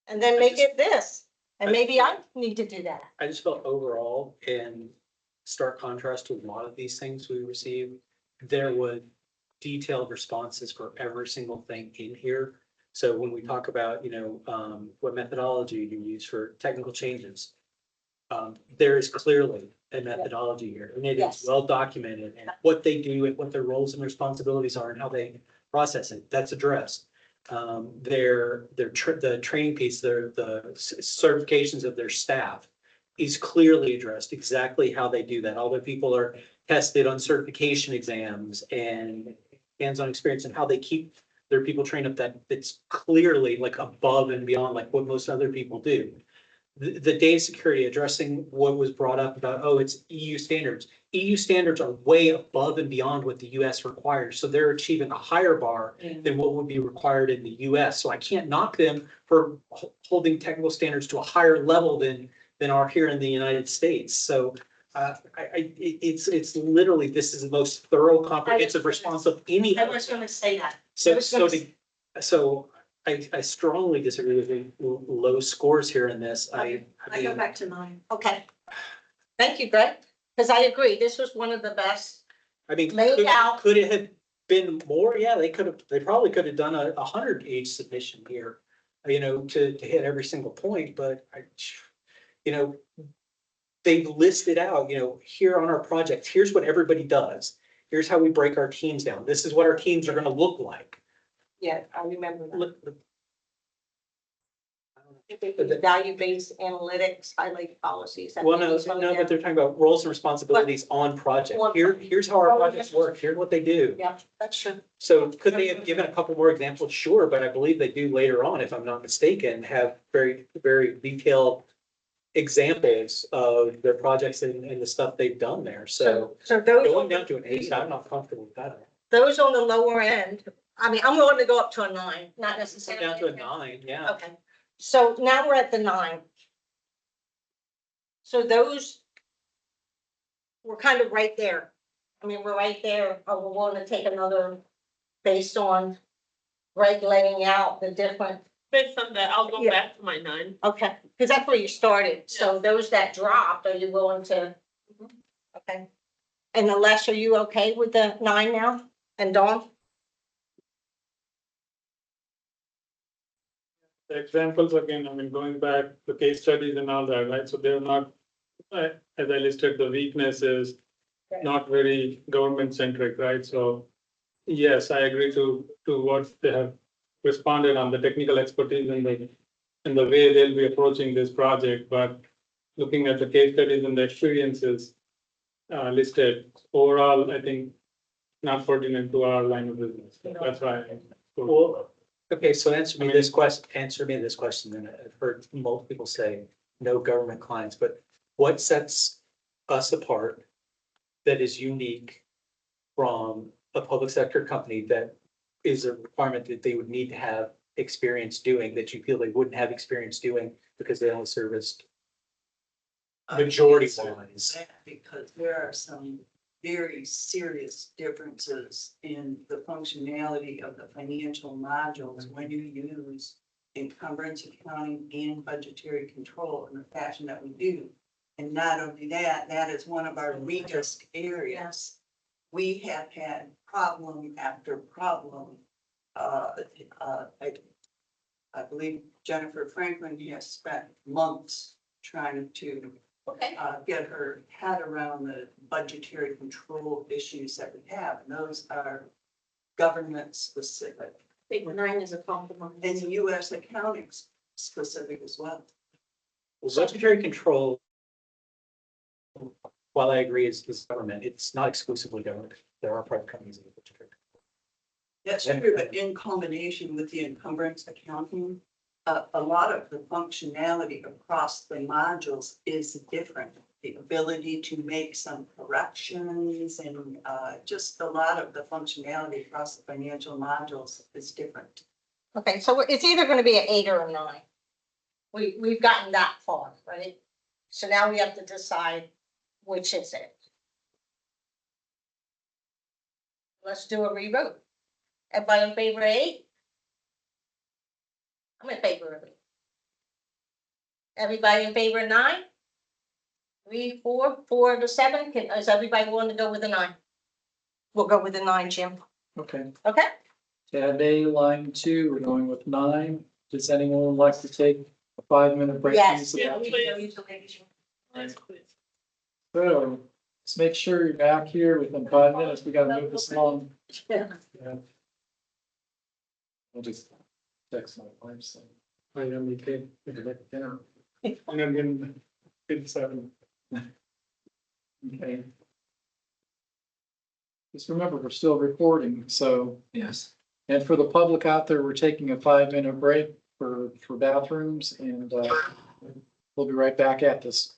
And then make it this, and maybe I need to do that. I just felt overall, in stark contrast to a lot of these things we received, there was detailed responses for every single thing in here. So when we talk about, what methodology you use for technical changes, there is clearly a methodology here, and it Yes. is well documented, and what they do and what their roles and responsibilities are and how they process it, that's addressed. The training piece, the certifications of their staff is clearly addressed, exactly how they do that. All the people are tested on certification exams and hands-on experience, and how they keep their people trained up, that it's clearly like above and beyond like what most other people do. The data security, addressing what was brought up about, oh, it's EU standards. EU standards are way above and beyond what the US requires. So they're achieving a higher bar than what would be required in the US. So I can't knock them for holding technical standards to a higher level than are here in the United States. So it's literally, this is the most thorough, comprehensive response of any. I was gonna say that. So I strongly disagree with the low scores here in this. I go back to 9. Okay. Thank you, Greg, because I agree, this was one of the best. I mean, laid out. could it have been more? Yeah, they probably could have done a 100-page submission here, to hit every single point, but they've listed out, here on our project, here's what everybody does. Here's how we break our teams down. This is what our teams are gonna look like. Yeah, I remember that. Look, Value-based analytics, highlight policies. well, no, but they're talking about roles and responsibilities on project. Here's how our projects work. Here's what they do. Yeah, that's true. So could they have given a couple more examples? Sure, but I believe they do later on, if I'm not mistaken, have very, very detailed examples of their projects and the stuff they've done there. So those going down to an 8, I'm not comfortable with that. those on the lower end, I mean, I'm willing to go up to a 9, not necessarily. Down to a 9, yeah. Okay, so now we're at the 9. So those, we're kind of right there. I mean, we're right there. Are we willing to take another based on Greg laying out the different? Based on that, I'll go Yeah. back to my 9. Okay, because that's where you started. So those that dropped, are you willing to? Okay. And the Les, are you okay with the 9 now? And Dawn? The examples again, I mean, going back to case studies and all that, right? So they're not, as I listed, the weaknesses, not very government centric, right? So yes, I agree to what they have responded on the technical expertise and the way they'll be approaching this project, but looking at the case studies and the experiences listed, overall, I think not pertinent to our line of business. That's why. Well, okay, so answer me this question, and I've heard multiple people say no government clients, but what sets us apart that is unique from a public sector company that is a requirement that they would need to have experience doing, that you feel they wouldn't have experience doing because they only serviced majority wise? Because there are some very serious differences in the functionality of the financial modules when you use encumbrance accounting and budgetary control in the fashion that we do. And not only that, that is one of our weakest areas. We have had problem after problem. I believe Jennifer Franklin has spent months trying to get her head around the budgetary control issues that we have. And those are government specific. I think 9 is a compliment. And US accounting specific as well. Budgetary control, while I agree is government, it's not exclusively government. There are private companies in the budgetary. That's true, but in combination with the encumbrance accounting, a lot of the functionality across the modules is different. The ability to make some corrections and just a lot of the functionality across the financial modules is different. Okay, so it's either gonna be an 8 or a 9. We've gotten that far, right? So now we have to decide which is it. Let's do a revote. Everybody in favor of 8? I'm in favor of it. Everybody in favor of 9? 3, 4, 4 to 7. Is everybody willing to go with a 9? We'll go with a 9, Jim. Okay. Okay? Tab A, line 2, we're going with 9. Does anyone like to take a 5-minute break? Yes. Yeah, Please? please. Right. So let's make sure you're back here within 5 minutes. We gotta move this along. Yeah. Yeah. I'll just text my wife saying, I am okay. we can make dinner. And again, it's 7. Okay. Just remember, we're still recording, so. Yes. And for the public out there, we're taking a 5-minute break for bathrooms, and we'll be right back at this.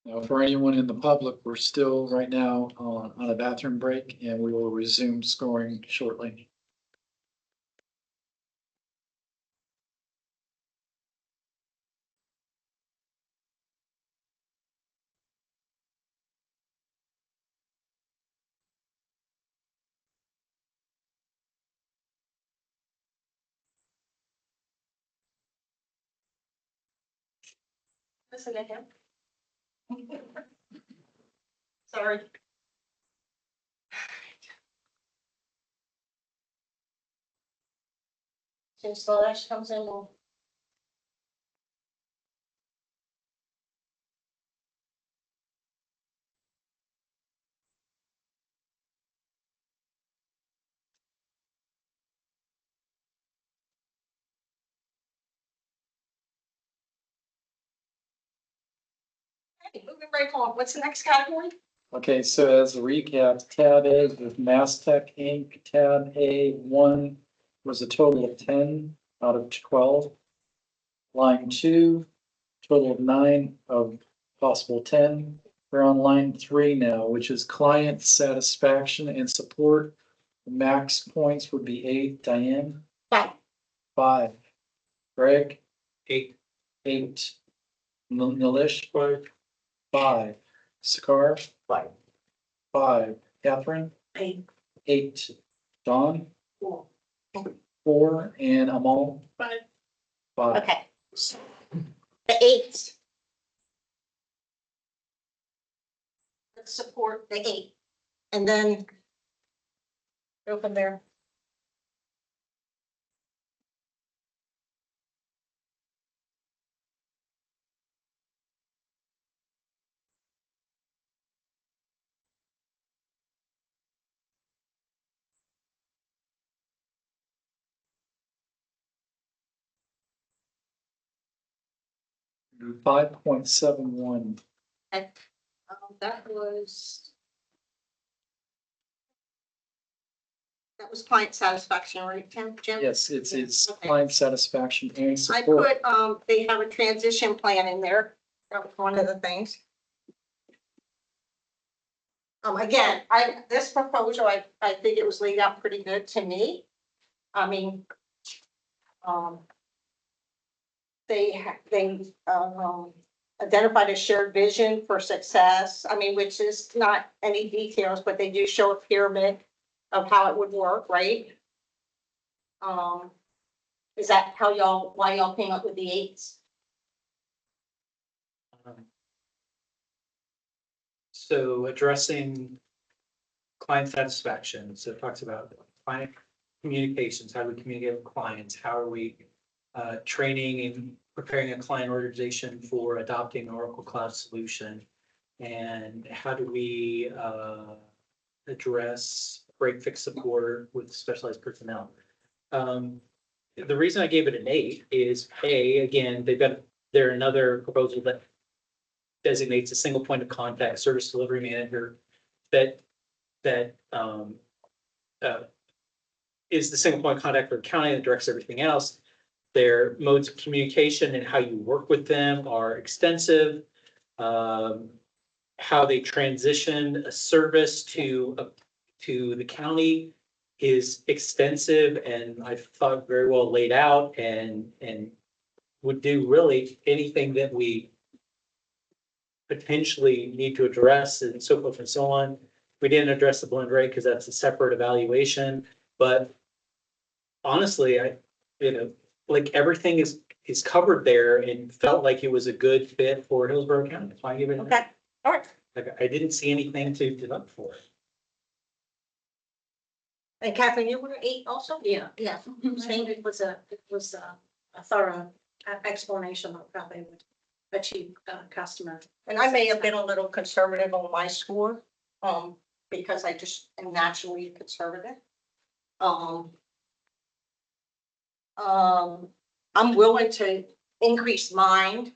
Now, for anyone in the public, we're still right now on a bathroom break and we will resume scoring shortly. Listen to him. Sorry. Since the last comes in, we'll. Okay, moving right along. What's the next category? Okay, so as a recap, tab A with Mass Tech Inc., tab A1 was a total of 10 out of 12. Line 2, total of 9 of possible 10. We're on line 3 now, which is client satisfaction and support. The max points would be 8. Diane? 5. 5. Greg? 8. 8. Nilish? 5. 5. Sakar? 5. 5. Catherine? 8. 8. Dawn? 4. 4. And Amal? 5. 5. Okay. The 8. Let's support the 8. And then go from there. Do 5.71. That was client satisfaction, right, Jim? Yes, it's Okay. client satisfaction and I support. put, they have a transition plan in there. That was one of the things. Again, this proposal, I think it was laid out pretty good to me. I mean, they identified a shared vision for success. I mean, which is not any details, but they do show a pyramid of how it would work, right? Is that why y'all came up with the 8s? So addressing client satisfaction, so it talks about client communications, how do we communicate with clients, how are we training and preparing a client organization for adopting an Oracle Cloud solution, and how do we address break fix support with specialized personnel. The reason I gave it an 8 is again, they're another proposal that designates a single point of contact, service delivery manager that is the single point of contact for the county that directs everything else. Their modes of communication and how you work with them are extensive. How they transition a service to the county is extensive and I thought very well laid out and would do really anything that we potentially need to address and so forth and so on. We didn't address the blend rate because that's a separate evaluation, but honestly, like everything is covered there and felt like it was a good fit for Hillsborough County. That's why I give it. Okay, all right. Like I didn't see anything to deduct for it. And Catherine, you were 8 also? Yeah. Yeah. Same, it was a thorough explanation of how they would achieve customer. And I may have been a little conservative on my score, because I just am naturally conservative. I'm willing to increase mine.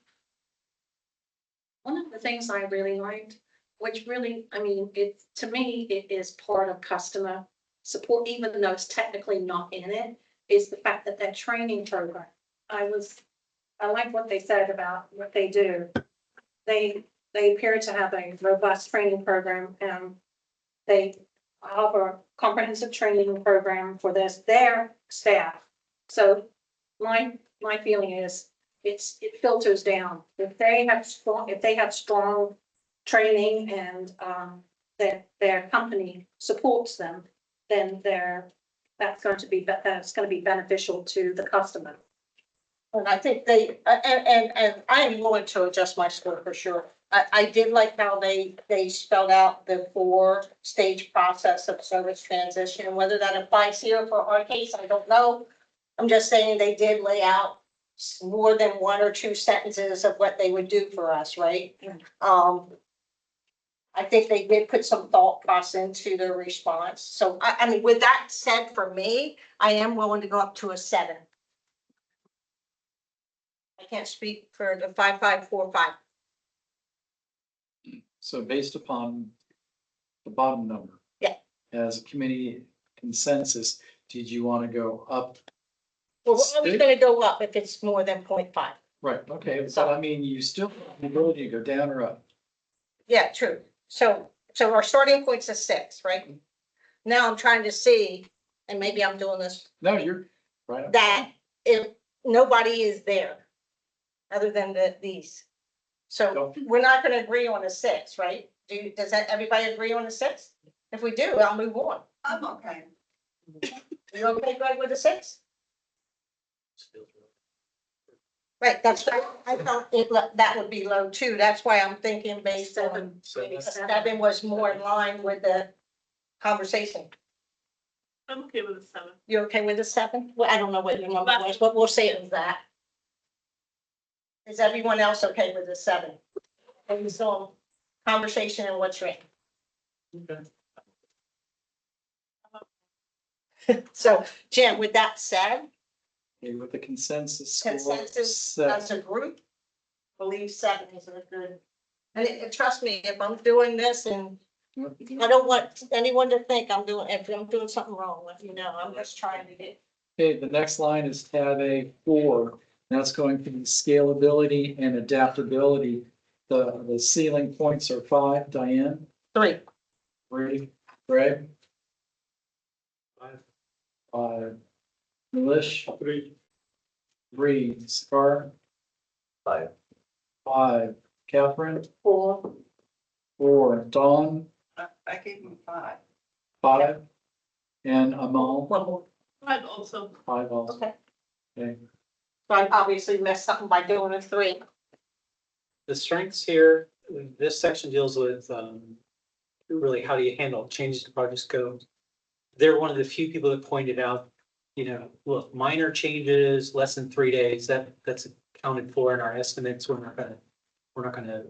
One of the things I really liked, which really, I mean, to me, it is part of customer support, even though it's technically not in it, is the fact that that training program. I like what they said about what they do. They they appear to have a robust training program, and they offer a comprehensive training program for their staff. So my feeling is it filters down. If they have strong training and that their company supports them, then that's going to be beneficial to the customer. And I think they, and I am willing to adjust my score for sure. I did like how they spelled out the 4-stage process of service transition. Whether that applies here for our case, I don't know. I'm just saying they did lay out more than 1 or 2 sentences of what they would do for us, right? I think they did put some thought process into their response. So I mean, with that said, for me, I am willing to go up to a 7. I can't speak for the 5545. So based upon the bottom number. Yeah. As a committee consensus, did you want to go up? Well, we're always gonna go up if it's more than 0.5. Right, okay, so I mean, you still have the ability to go down or up. Yeah, true. So our starting point's a 6, right? Now I'm trying to see, and maybe I'm doing this, No, you're right. that if nobody is there other than these. So we're not gonna agree on a 6, right? Does everybody agree on a 6? If we do, I'll move on. I'm okay. You okay, Greg, with a 6? Right, that's, I felt that would be low too. That's why I'm thinking based on maybe a 7 was more in line with the conversation. I'm okay with a 7. You okay with a 7? Well, I don't know what your number was, but we'll say it was that. Is everyone else okay with a 7? And so conversation and what's written. So Jim, with that said, Okay, with the consensus score. consensus seven. as a group, believe 7 is a good. And trust me, if I'm doing this and I don't want anyone to think if I'm doing something wrong, let me know. I'm just trying to get. Okay, the next line is tab A4. That's going to be scalability and adaptability. The ceiling points are 5, Diane. 3. 3, Greg. 5. Milish. 3, Scar. 5, Catherine. 4. 4, Dawn. I gave him 5. 5, and Amal. 1 more. 5 also. 5 also. Okay. Okay. So I obviously messed something by doing a 3. The strengths here, this section deals with really how do you handle changes to project scope. They're one of the few people that pointed out, look, minor changes, less than 3 days, that's accounted for in our estimates. We're not gonna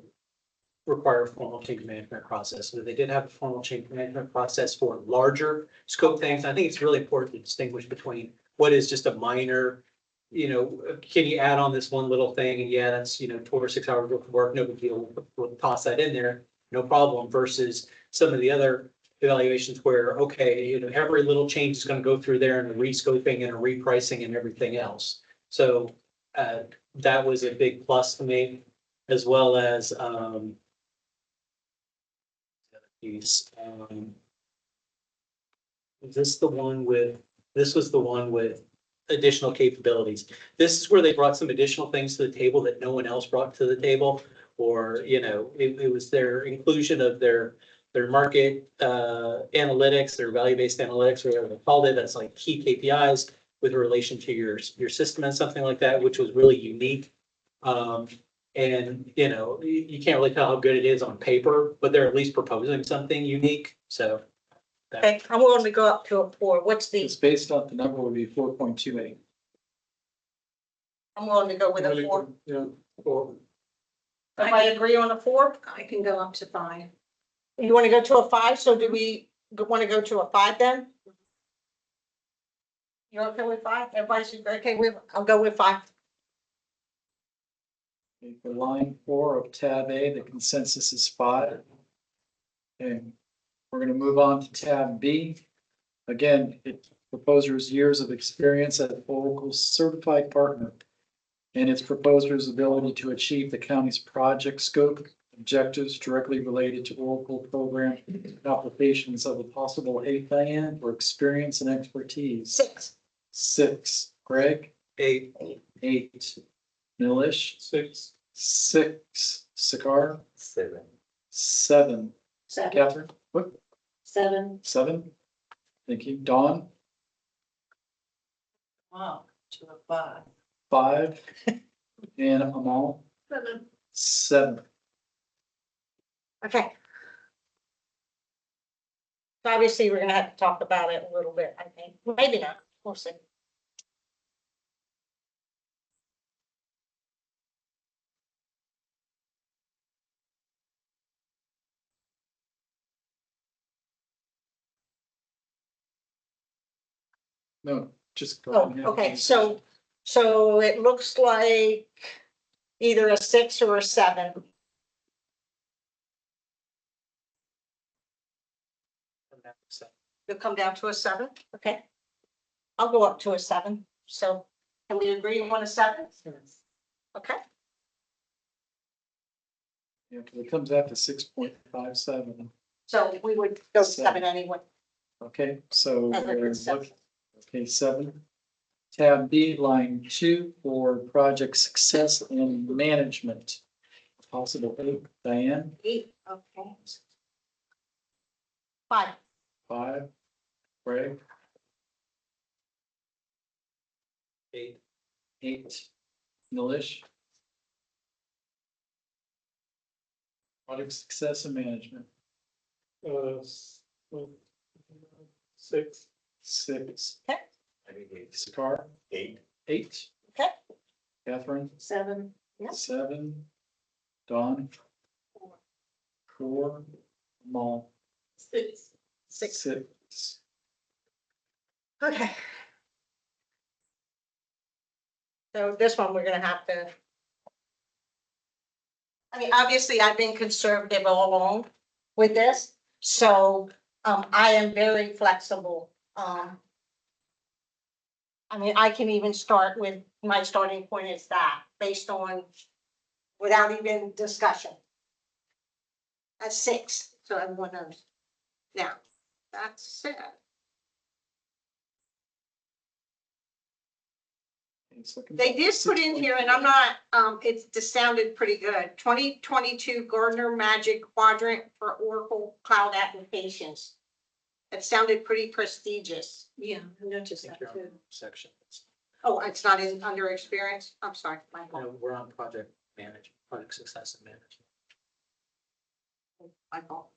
require a formal change management process. So they did have a formal change management process for larger scope things. I think it's really important to distinguish between what is just a minor, can you add on this one little thing? And yeah, that's, 4 or 6 hours worth of work, no big deal, we'll toss that in there, no problem, versus some of the other evaluations where, okay, every little change is going to go through there and a rescoping and a repricing and everything else. So that was a big plus to me, as well as this was the one with additional capabilities. This is where they brought some additional things to the table that no one else brought to the table, or, it was their inclusion of their market analytics, their value-based analytics, or whatever they called it. That's like key KPIs with relation to your system and something like that, which was really unique. And, you can't really tell how good it is on paper, but they're at least proposing something unique. So. Okay, I'm willing to go up to a 4. What's the, It's based off the number would be 4.28. I'm willing to go with a 4. Yeah, 4. Everybody agree on a 4? I can go up to 5. You want to go to a 5? So do we want to go to a 5 then? You're okay with 5? Everybody's okay with, I'll go with 5. Okay, for line 4 of tab A, the consensus is 5. Okay, we're going to move on to tab B. Again, proposer's years of experience as a local certified partner and its proposer's ability to achieve the county's project scope objectives directly related to Oracle program applications of a possible 8, Diane, for experience and expertise. 6. 6, Greg. 8. 8, Milish. 6. 6, Sakar. 7. 7, 7, Catherine. What? 7, 7. Thank you. Dawn. Wow, to a 5. 5, and Amal. 7. 7. Okay. So obviously, we're gonna have to talk about it a little bit, I think. Maybe not. We'll see. No, just. go Oh, ahead and have okay, the so it looks like either a 6 or a 7. You'll come down to a 7, okay? I'll go up to a 7, so can we agree on a 7? Okay, Yeah, 'cause it comes out to 6.57. so we would go 7 7. anyway. Okay, so As a we're conception. okay, 7. Tab B, line 2, for project success and management. Possible 8, Diane. 8, okay. 5, 5, Greg. 8. 8, Milish. Project success and management. 6. 6, okay, Sakar. 8. 8, okay, Catherine. 7, 7, Dawn. 4, Amal. 6. 6. okay. So this one, we're gonna have to. I mean, obviously, I've been conservative all along with this, so, I am very flexible. I mean, I can even start with, my starting point is that, based on, without even discussion. That's 6, so everyone knows. Now, that's it. They did put in here, and I'm not, it just sounded pretty good, 2022 Gardner Magic Quadrant for Oracle Cloud Applications. It sounded pretty prestigious. yeah, I noticed I think that you're on too. section. Oh, it's not in, under experience? I'm sorry, my fault, No, we're on project management, project success and management. my fault.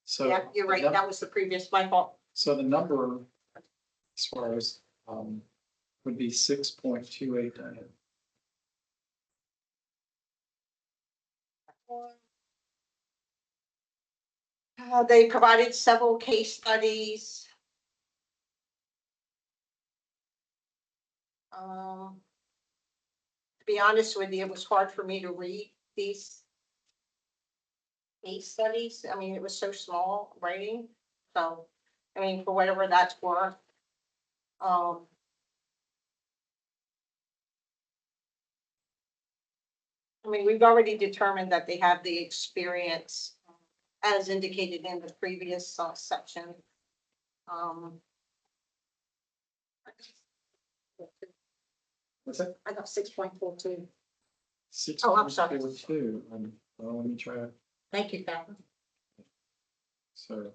So. Yeah, you're right, that was the previous, my fault. So the number, as far as, would be 6.28, Diane. They provided several case studies. To be honest with you, it was hard for me to read these case studies. I mean, it was so small writing, so, I mean, for whatever that's worth. I mean, we've already determined that they have the experience as indicated in the previous section. What's that? I got 6.42. 6. Oh, I'm sorry. 2. Well, let me try it. Thank you, Catherine. So,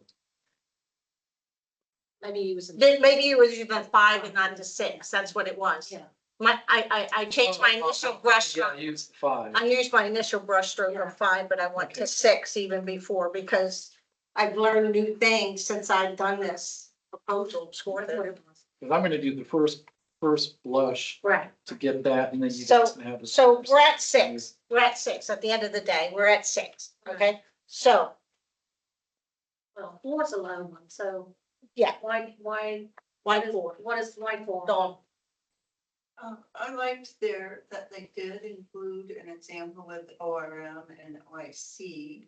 Maybe he was. Then maybe it was even 5 and not the 6. That's what it was. Yeah. I changed my initial brush yeah, stroke. use 5. I used my initial brush stroke of 5, but I went Okay. to 6 even before because I've learned new things since I've done this proposal for them. Because I'm gonna do the first blush Right. to get that, and then you So- guys can have. the So first. we're at 6. We're at 6 at the end of the day. We're at 6. Okay. So, Well, 4's a low one, so. yeah, Why, why 4? what is why 4? Dawn. I liked that they did include an example with ORM and OIC.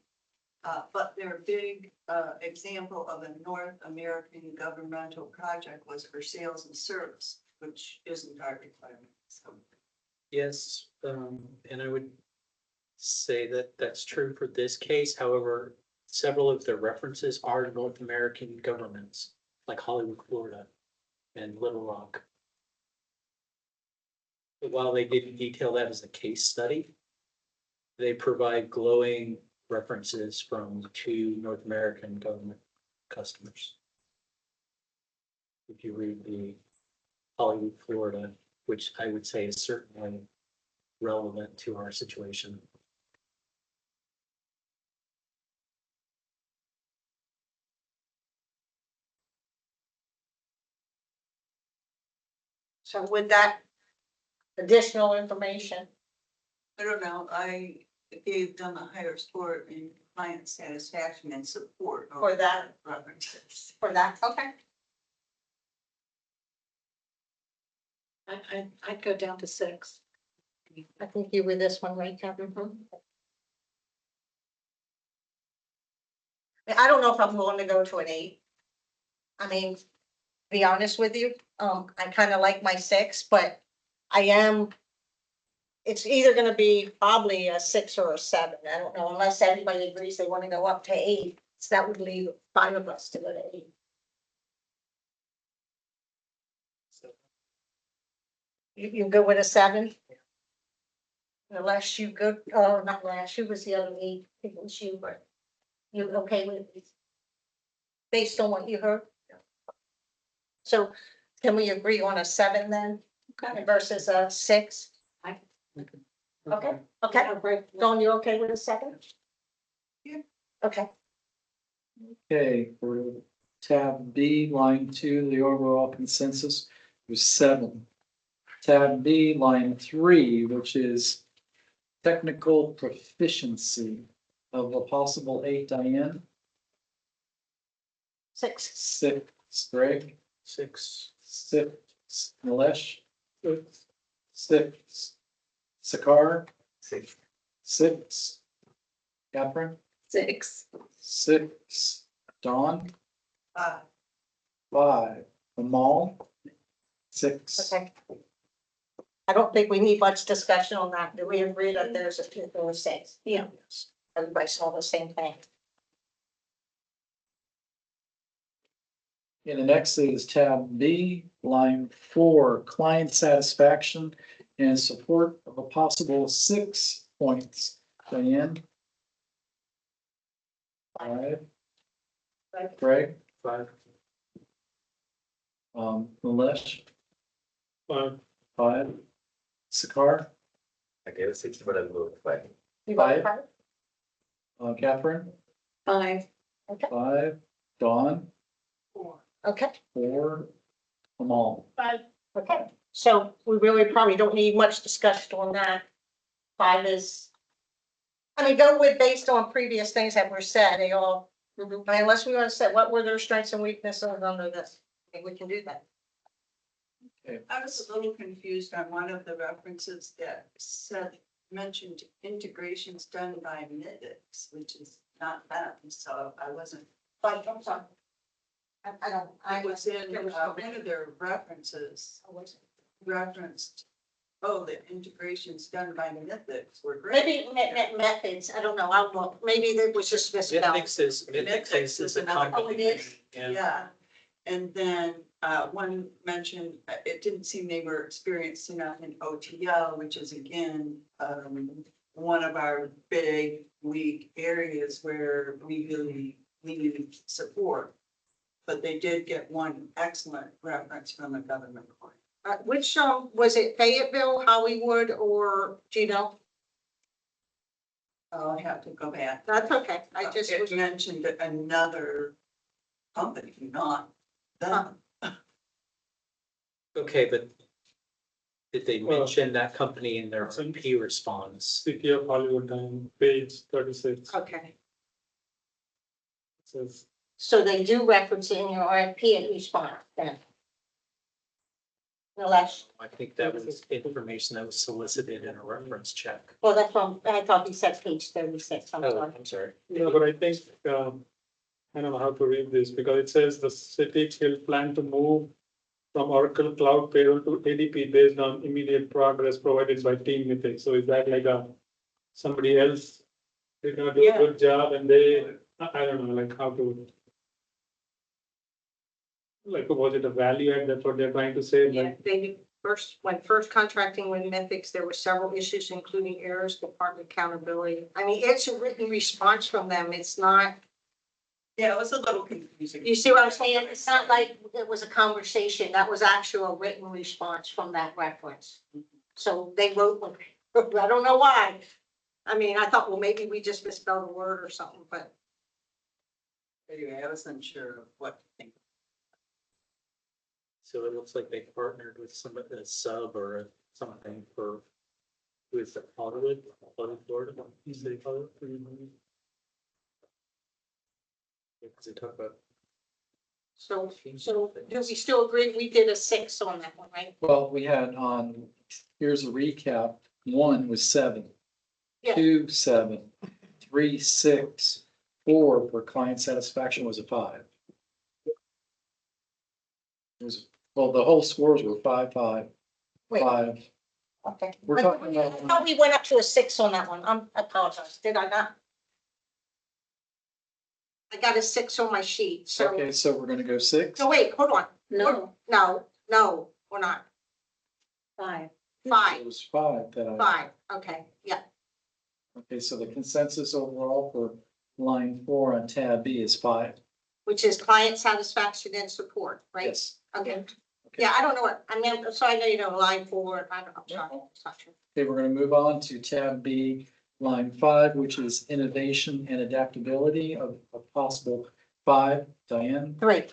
But their big, example of a North American governmental project was for sales and service, which isn't our requirement, so. Yes, and I would say that that's true for this case. However, several of the references are North American governments, like Hollywood, Florida, and Little Rock. But while they didn't detail that as a case study, they provide glowing references from 2 North American government customers. If you read the Hollywood, Florida, which I would say is certainly relevant to our situation. So with that additional information, I don't know, I gave them a higher score in client satisfaction and support. For that? References. for that, okay. I'd go down to 6. I think you were this one, right, Kevin? I don't know if I'm willing to go to an 8. I mean, to be honest with you, I kind of like my 6, but I am. It's either gonna be probably a 6 or a 7. I don't know, unless everybody agrees they want to go up to 8. So that would leave 5 of us to go to 8. You go with a 7? Unless you go, oh, not last, you was the other 8, I think it was you, but you okay with it? Based on what you heard? So can we agree on a 7 then? Okay. Versus a 6? Okay, okay. Dawn, you okay with a 7? Yeah. Okay, Okay, for tab B, line 2, the overall consensus was 7. Tab B, line 3, which is technical proficiency of a possible 8, Diane. 6. 6, Greg. 6. 6, Malesh. 6, Sakar. 6, Catherine. 6. 6, Dawn. Uh, 5, Amal. 6. Okay. I don't think we need much discussion on that. Do we agree that there's a 2 or 6? Yeah. Everybody saw the same thing. And the next is tab B, line 4, client satisfaction and support of a possible 6 points. Diane. 5. Greg. 5. Malesh. 5. 5. Sakar. I gave it 6, but I'll go with 5. You got 5. Catherine. 5. 5. Dawn. 4. Okay, 4. Amal. 5. okay. So we really probably don't need much discussion on that. 5 is, I mean, go with based on previous things that were said, they all, I mean, unless we want to say what were their strengths and weaknesses under this, I think we can do that. I was a little confused on one of the references that said, mentioned integrations done by Midix, which is not them, so I wasn't. But I'm sorry. I don't, I I was in, there was one of their references I wasn't. referenced, oh, the integrations done by Midix were great. Maybe methods, I don't know, I'll look, maybe that was just misspelled. Midix is a another- oh, it company. is? Yeah. Yeah, and then, one mentioned, it didn't seem they were experienced enough in OTL, which is again, one of our big, weak areas where we really need support. But they did get one excellent reference from a government client. Which, was it Fayetteville, Hollywood, or, do you know? I'll have to go back. That's okay, I just It was, mentioned another company, not them. Okay, but did they mention that company in their RFP response? City of Hollywood, page 36. okay, Says, so they do reference it in your RFP at response then? Unless, I think that was information that was solicited in a reference check. well, that's from, I thought he said page 36, I'm Oh, sorry. I'm sorry. no, but I think, I don't know how to read this because it says the city will plan to move from Oracle Cloud Payroll to ADP based on immediate progress provided by Team Mythic. So is that like a somebody else did not do a Yeah. good job and they, I don't know, like how to. Like, was it a value add? That's what they're trying to say, Yeah, like, they when first contracting with Mythics, there were several issues, including errors, department accountability. I mean, it's a written response from them. It's not, Yeah, it was a little confusing. you see what I'm saying? It's not like it was a conversation. That was actual written response from that reference. So they wrote, I don't know why. I mean, I thought, well, maybe we just misspelled a word or something, but Anyway, I wasn't sure of what to think. So it looks like they partnered with somebody, a sub or something for, who is it, Hollywood, Florida, you say Hollywood? Because they talk about. so do we still agree? We did a 6 on that one, right? Well, we had on, here's a recap. 1 was 7. Yeah. 2, 7. 3, 6. 4 for client satisfaction was a 5. It was, well, the whole scores were 5, 5, Wait. 5. Okay. We're talking about- I thought we went up to a 6 on that one. I apologize. Did I not? I got a 6 on my sheet, so. Okay, so we're gonna go 6. No, wait, hold on. No, No, we're not. 5. 5, It was 5 that I, 5. Okay, yeah. okay, so the consensus overall for line 4 on tab B is 5. Which is client satisfaction and support, right? Yes. Okay. Yeah, I don't know what, I mean, so I know you know line 4, I don't know, sorry. It's not true. Okay, we're gonna move on to tab B, line 5, which is innovation and adaptability of possible 5. Diane, 3.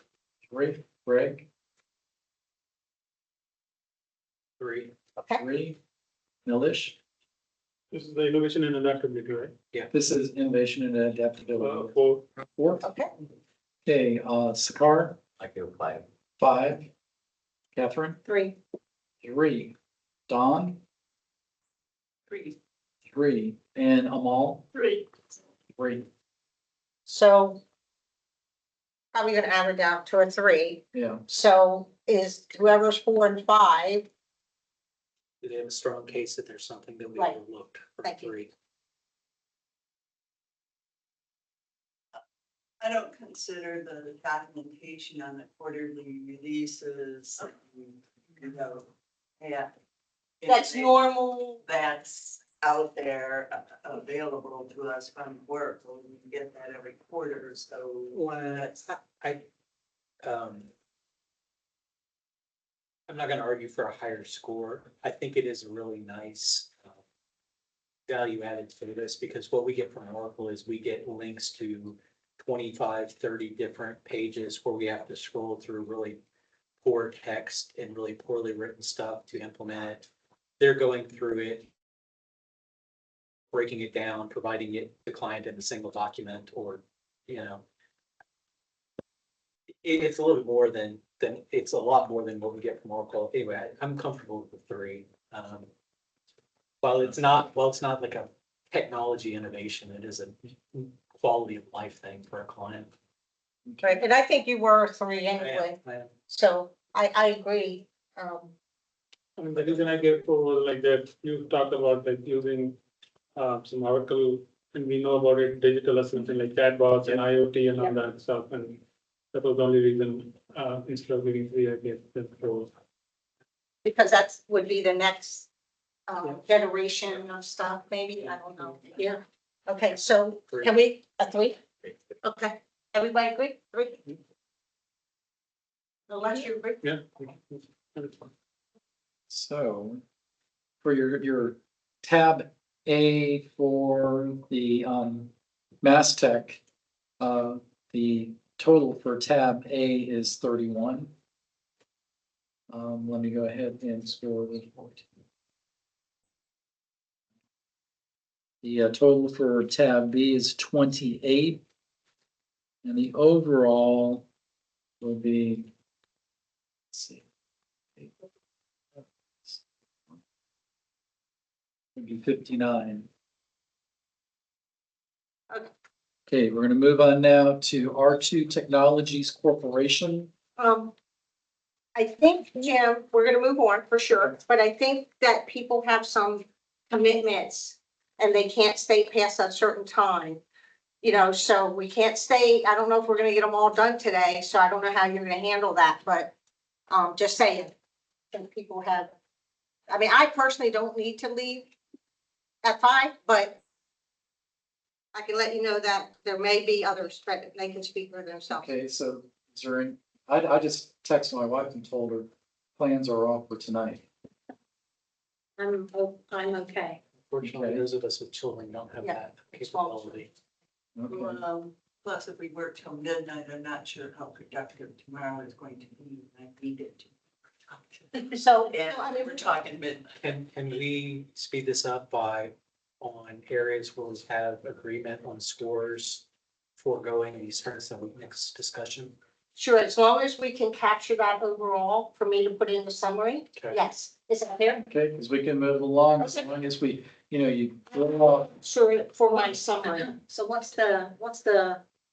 3. Greg, 3. 3. Milish, this is the innovation and adaptability, right? this is innovation and adaptability. 4, 4. Okay. Okay, Sakar, I give 5. 5. Catherine, 3. 3. Don, 3. 3. And Amal, 3. 3. So probably gonna average out to a 3. Yeah, So is whoever's 4 and 5, Do they have a strong case that there's something that we Right. overlooked for Thank you. 3? I don't consider the documentation on the quarterly releases, you know, yeah. that's normal. That's out there available to us from work, we get that every quarter, so that's. I'm not gonna argue for a higher score. I think it is a really nice value added to this, because what we get from Oracle is we get links to 25, 30 different pages where we have to scroll through really poor text and really poorly written stuff to implement it. They're going through it, breaking it down, providing it to the client in a single document, or, you know. It's a little bit more than, it's a lot more than what we get from Oracle. Anyway, I'm comfortable with the 3. While it's not like a technology innovation, it is a quality of life thing for a client. Right, and I think you were 3 anyway, so I agree. I mean, the reason I gave 4 was like that, you talked about like using some Oracle, and we know about it, digital assistant like chatbots and IoT and all that stuff, and that was the only reason, instead of giving 3, I gave them 4. Because that's would be the next generation of stuff, maybe, I don't know, yeah. Okay, so can we, a 3? Okay, everybody agree? 3? Unless you agree. Yeah. so for your tab A for the Mass Tech, the total for tab A is 31. Let me go ahead and score the report. The total for tab B is 28. And the overall will be, let's see. Would be 59. Okay. Okay, we're gonna move on now to R2 Technologies Corporation. I think, Jim, we're gonna move on for sure, but I think that people have some commitments and they can't stay past a certain time. You know, so we can't stay, I don't know if we're gonna get them all done today, so I don't know how you're gonna handle that, but, just saying. And people have, I mean, I personally don't need to leave at 5, but I can let you know that there may be others, but they can speak for themselves. Okay, so is there any, I just texted my wife and told her plans are off for tonight. I'm okay. Fortunately, Okay. those of us with children don't have Yeah. that capability. Okay. Plus, if we work till midnight, I'm not sure how productive tomorrow is going to be. I need it to. So, And I mean, we're talking midnight. Can we speed this up by, on areas where we have agreement on scores foregoing these strengths and weakness discussion? sure, as long as we can capture that overall for me to put in the summary, Okay. yes. Is that fair? Okay, because we can move along as long as we, you throw Sure, for my summary. So what's the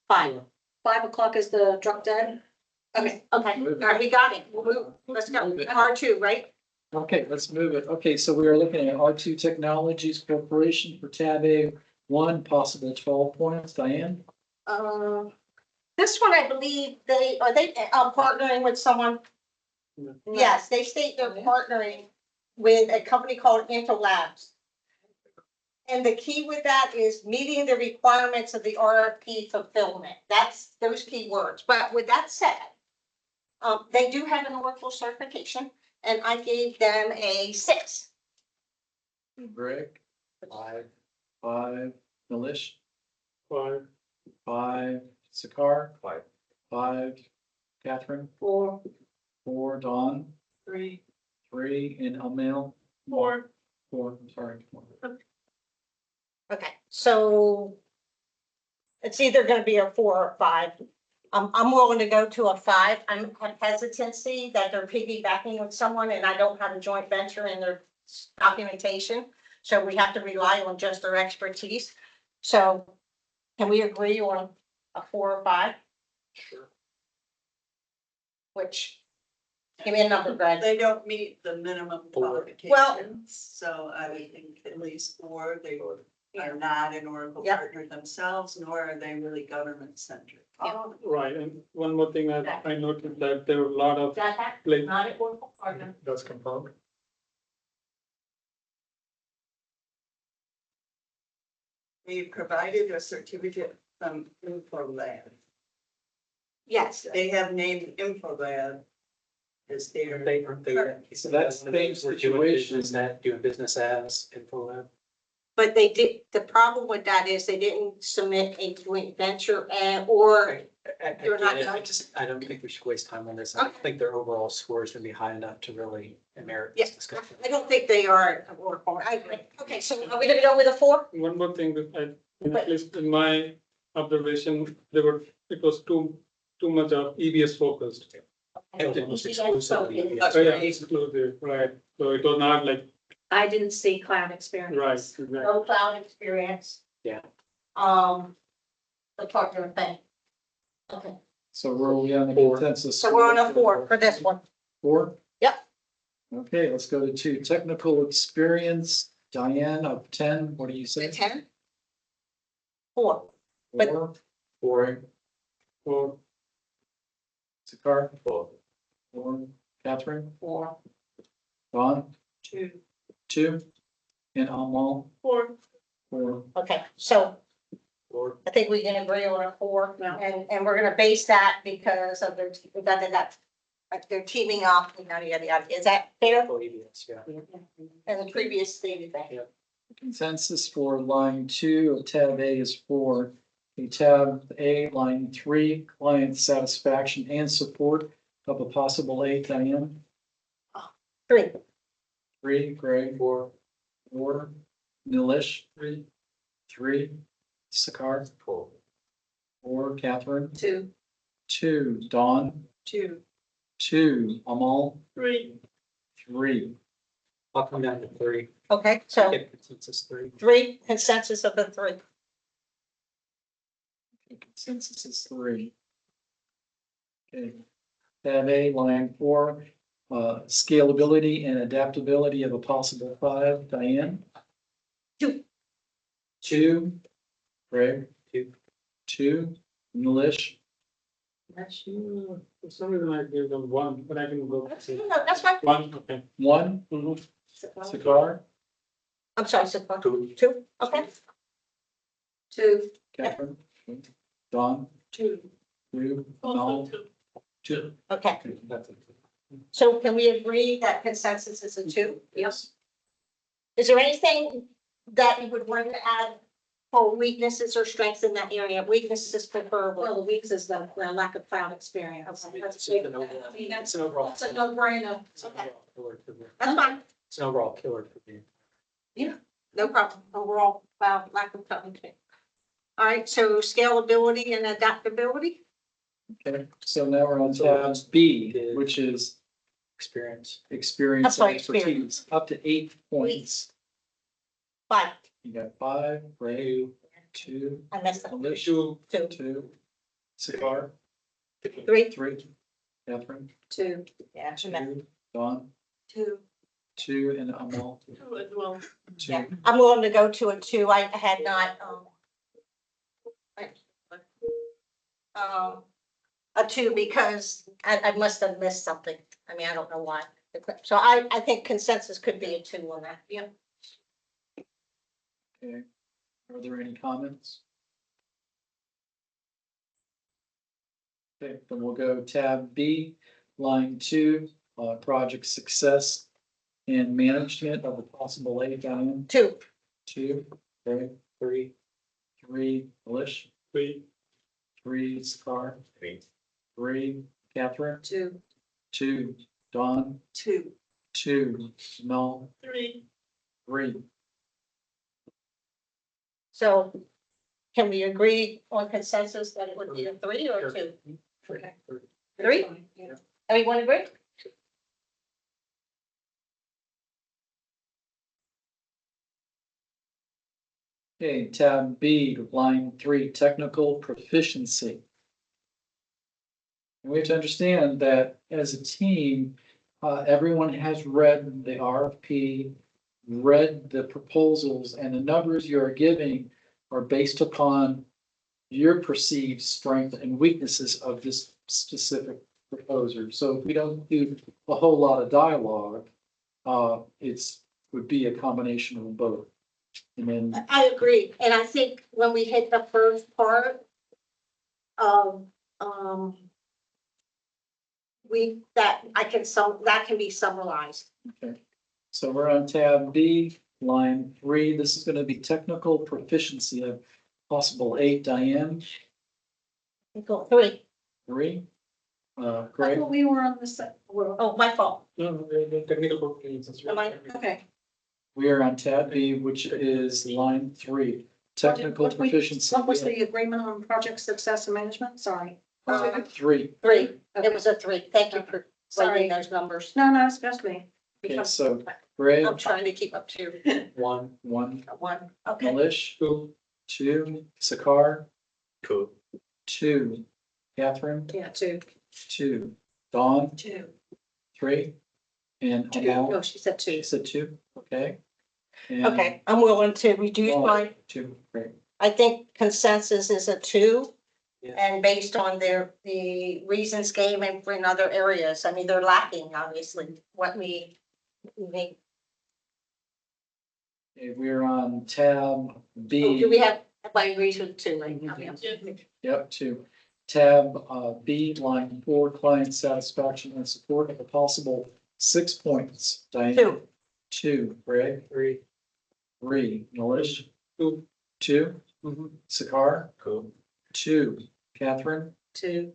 5. 5 o'clock is the drop dead? Okay, all right, we got it. We'll move. Let's go. R2, right? Okay, let's move it. Okay, so we are looking at R2 Technologies Corporation for tab A1, possible 12 points. Diane? This one, I believe are they partnering with someone? Yes, they state they're partnering with a company called Interlabs. And the key with that is meeting the requirements of the RFP fulfillment. That's those key words. But with that said, they do have an Oracle certification, and I gave them a 6. Greg? 5. 5. Milish? 5. 5. Sakar? 5. 5. Catherine? 4. 4. Dawn? 3, 3. And Amel? 4. 4, sorry. Okay, so it's either gonna be a 4 or 5. I'm willing to go to a 5. I'm have hesitancy that they're piggybacking with someone and I don't have a joint venture in their documentation. So we have to rely on just their expertise. So can we agree on a 4 or 5? Sure. Which, give me a number, Greg. They don't meet the minimum 4. qualifications, so I would think at least 4. They are not an Oracle Yep. partner themselves, nor are they really government centric. Right, and one more thing, I noted that there were a lot of, Got that? like, Not an Oracle partner. That's confirmed. They provided a certificate from InfoLab. Yes. They have named InfoLab as their. So that's the same situation. Is that doing business as InfoLab? But they did, the problem with that is they didn't submit a joint venture or You're not going I don't think we should waste time on this. I don't think their overall score is gonna be high enough to really merit this Yes, discussion. I don't think they are an Oracle. Okay, so are we gonna go with a 4? one more thing that at least in my observation, it was too much of EBS focused. It was almost exclusively. Oh, yeah, exclusive, right, so it was not like, I didn't see cloud experience. right, exactly. No cloud experience. Yeah. The partner thing. Okay, So where are we on the 4. consensus? so we're on a 4 for this one. 4? Yep. Okay, let's go to 2. Technical experience. Diane of 10, what do you say? 10? 4. But- 4. 4. 4. Sakar? 4. 4. Catherine? 4. Dawn? 2. 2. And Amal? 4. 4. Okay, so 4. I think we can agree on a 4, Yeah. and we're gonna base that because of their, like they're teaming up, yada, yada, yada. Is that fair? Full EBS, yeah. And the previous stated thing. Consensus for line 2 of tab A is 4. A tab A, line 3, client satisfaction and support of a possible 8. Diane? 3. 3. Greg? 4. 4. Milish? 3. 3. Sakar? 4. 4. Catherine? 2. 2. Dawn? 2. 2. Amal? 3. 3. I'll come down to 3. Okay, so Get consensus 3. 3, consensus of the 3. Consensus is 3. Okay. Tab A, line 4, scalability and adaptability of a possible 5. Diane? 2. 2, Greg, Two. 2, Malish, For some reason I gave them one, but I can go. That's fine. One, okay. 1, Sakar, I'm sorry, Sakar. Two. 2, okay. 2, Catherine, Don, 2. 2, Also Mel, two. 2. Okay, That's it. so can we agree that consensus is a 2? Yes. Is there anything that you would want to add for weaknesses or strengths in that area? Weaknesses preferable. Well, the weeks is the lack of cloud experience. Okay. That's It's big. an overall- I mean, it's an overall. that's a no-brainer. It's an Okay. overall killer for me. That's fine. It's an overall killer for me. No problem. Overall, cloud, lack of cloud. All right, so scalability and adaptability? Okay, so now we're on tab B, which is Experience. experience I'm sorry, and expertise, up to 8 points. 5. You got 5, Ray, 2, I messed up. Malish, 2. 2, Sakar, 3. 3, Catherine, 2. Yeah, 2, Don, 2. 2, and Amal, 2 as well. 2. Yeah, I'm willing to go to a 2. I had not, a 2 because I must have missed something. I mean, I don't know why. So I think consensus could be a 2 on that. Yeah. Okay, are there any comments? Okay, then we'll go tab B, line 2, project success and management of a possible A, Diane, 2. 2, okay, 3, 3, Malish, 3, 3, Sakar, Three. 3, Catherine, 2. 2, Don, 2. 2, Mel, 3. 3. So can we agree on consensus that it would be a 3 or a 2? Okay. 3? Yeah. Everyone agree? Okay, tab B, line 3, technical proficiency. And we have to understand that as a team, everyone has read the RFP, read the proposals, and the numbers you are giving are based upon your perceived strength and weaknesses of this specific proposer. So if we don't do a whole lot of dialogue, would be a combination of both. And then, I agree. And I think when we hit the first part of, that can be summarized. okay, so we're on tab B, line 3. This is going to be technical proficiency of possible 8, Diane, Go 3. 3. I Greg, thought we were on the same. Oh, my fault. no, the technical proficiency. Am I- Okay. we are on tab B, which is line 3, technical What proficiency. What was the agreement on project success and management? Sorry. 3. 3. It was a 3. Thank you for Sorry. writing those numbers. No, it's just me. Okay, so Greg, I'm trying to keep up to 1, 1, 1. Okay. Malish, 2, 2, Sakar, 2. 2, Catherine, Yeah, 2. 2, Dawn, 2. 3, and 2. Amal. No, she said 2. She said 2, okay. And Okay, I'm willing to reduce Dawn, my, 2, great. I think consensus is a 2. Yeah. And based on the reasons given in other areas, I mean, they're lacking, obviously, what we need. Okay, we're on tab B. Oh, do we have, everybody agrees with 2 right now? Yeah. Yep, 2. Tab B, line 4, client satisfaction and support of a possible 6 points. Diane. 2. 2, Greg, 3. 3, Malish, 2. 2, Sakar, 2. 2, Catherine, 2.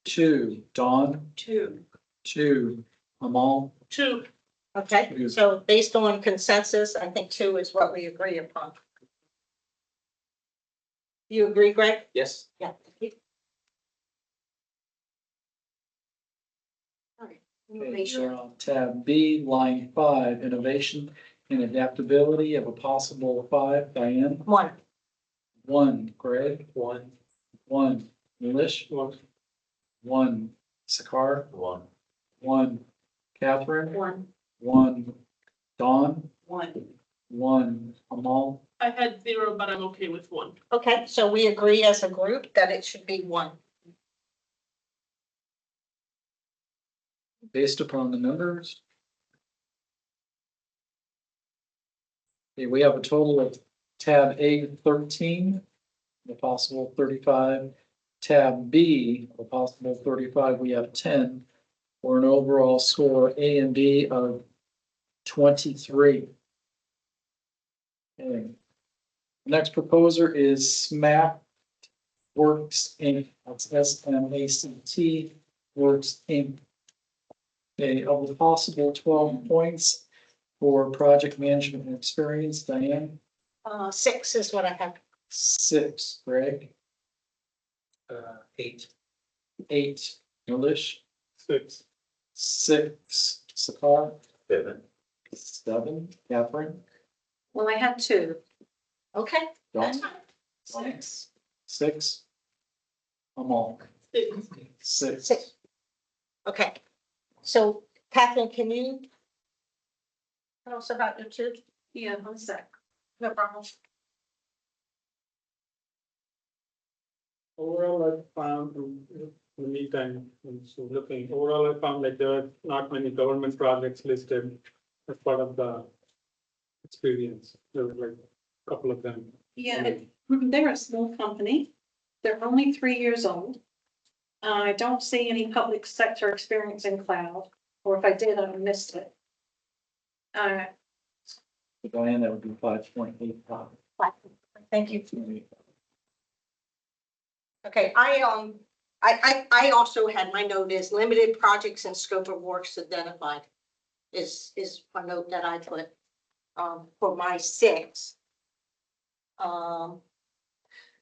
2, Dawn, 2. 2, Amal, 2. Okay, so based on consensus, I think 2 is what we agree upon. You agree, Greg? Yes. Yeah. All right. Okay, Innovation. you're on tab B, line 5, innovation and adaptability of a possible 5. Diane, 1. 1, Greg, 1, 1, Malish, 1, 1, Sakar, 1. 1, Catherine, 1. 1, Dawn, 1. 1, Amal, I had 0, but I'm okay with 1. Okay, so we agree as a group that it should be 1. Based upon the numbers. Okay, we have a total of tab A 13, a possible 35. Tab B, a possible 35, we have 10, for an overall score A and B of 23. Okay. Next proposer is SMAC Works Inc. That's SMACT Works Inc. Okay, of the possible 12 points for project management and experience, Diane, 6 is what I have. 6, Greg, 8. 8, Milish, 6. 6, Sakar, 7. 7, Catherine, Well, I had 2. Okay. Dawn, 6. 6, Amal, 6. 6. Okay. So Catherine, can you tell us about your 2? Yeah, 1 sec. No problem. Overall, I found in the meantime, so looking, overall, I found like there are not many government projects listed as part of the experience. There were like a couple of them. Yeah, they're a small company. They're only 3 years old. I don't see any public sector experience in cloud, or if I did, I missed it. Diane, that would be 5.85. Thank you. Okay, I also had my note is limited projects and scope of works identified is a note that I put for my 6.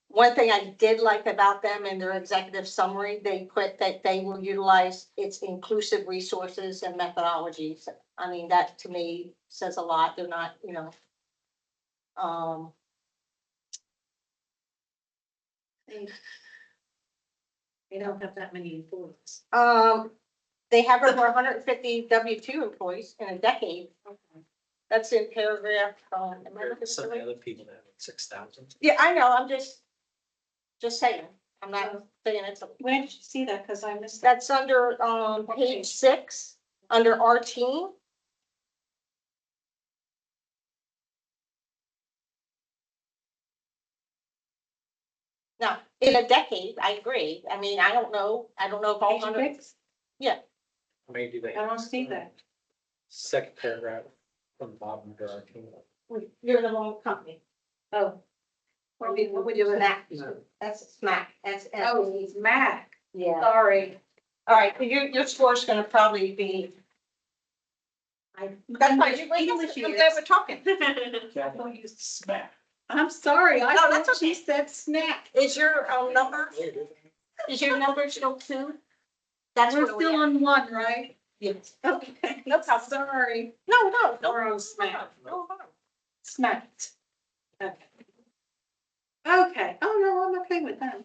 One thing I did like about them in their executive summary, they put that they will utilize its inclusive resources and methodologies. I mean, that to me says a lot. They're not, They don't have that many employees. they have over 150 W-2 employees in a decade. That's in paragraph, Some of the other people have 6,000. yeah, I know, I'm just saying, I'm not saying it's, Where did you see that? Because I missed that. that's under, page 6, under our team. Now, in a decade, I agree, I mean, I don't know if all Page 100, 6? Maybe they. I don't see that. Second paragraph from the bottom of our team. you're the wrong company. Oh. What we doing? Smack, No. that's smack, Oh, he's Mac. yeah. Sorry. All right, so your score's gonna probably be. That's fine, I'm glad we're talking. Catherine used SMAC. I'm sorry. I No, thought that's she okay. said snack. Is your number still 2? That's We're where we still are. on 1, right? Yes. Okay. No, sorry. No. We're on smack. No. Smacked. Okay. Okay. Oh, no, I'm okay with that.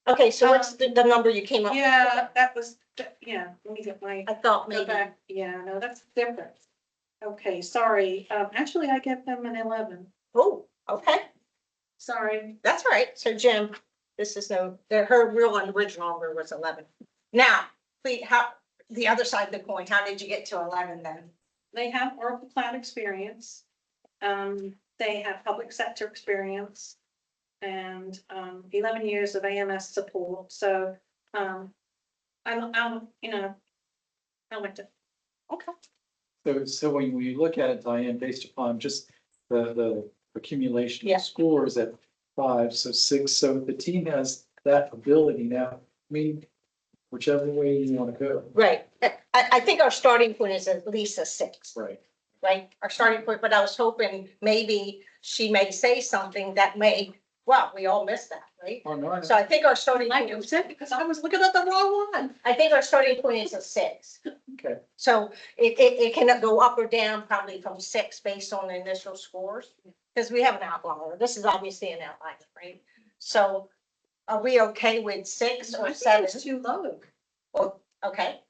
Okay, so what's the number you came up with? Yeah, that was, yeah, let me get my, I thought go maybe, back. Yeah, no, that's different. Okay, sorry. Actually, I give them an 11. oh, okay, Sorry. that's all right. So Jim, this is her real and original number was 11. Now, please, the other side of the coin, how did you get to 11 then? They have Oracle Cloud experience. They have public sector experience and 11 years of AMS support. So I like to. Okay. So when we look at it, Diane, based upon just the accumulation Yeah. of scores at 5, so 6, so the team has that ability now. I mean, whichever way you want to go. Right. I think our starting point is at least a 6. Right. Right, our starting point, but I was hoping maybe she may say something that may, well, we all missed that, right? Oh, no, I So I think our starting I point, do it because I was looking at the wrong one. I think our starting point is a 6. okay. So it can go up or down probably from 6 based on the initial scores. Because we have an outlier. This is obviously an outlier, right? So are we okay with 6 I or think 7? it's too low. Well, okay.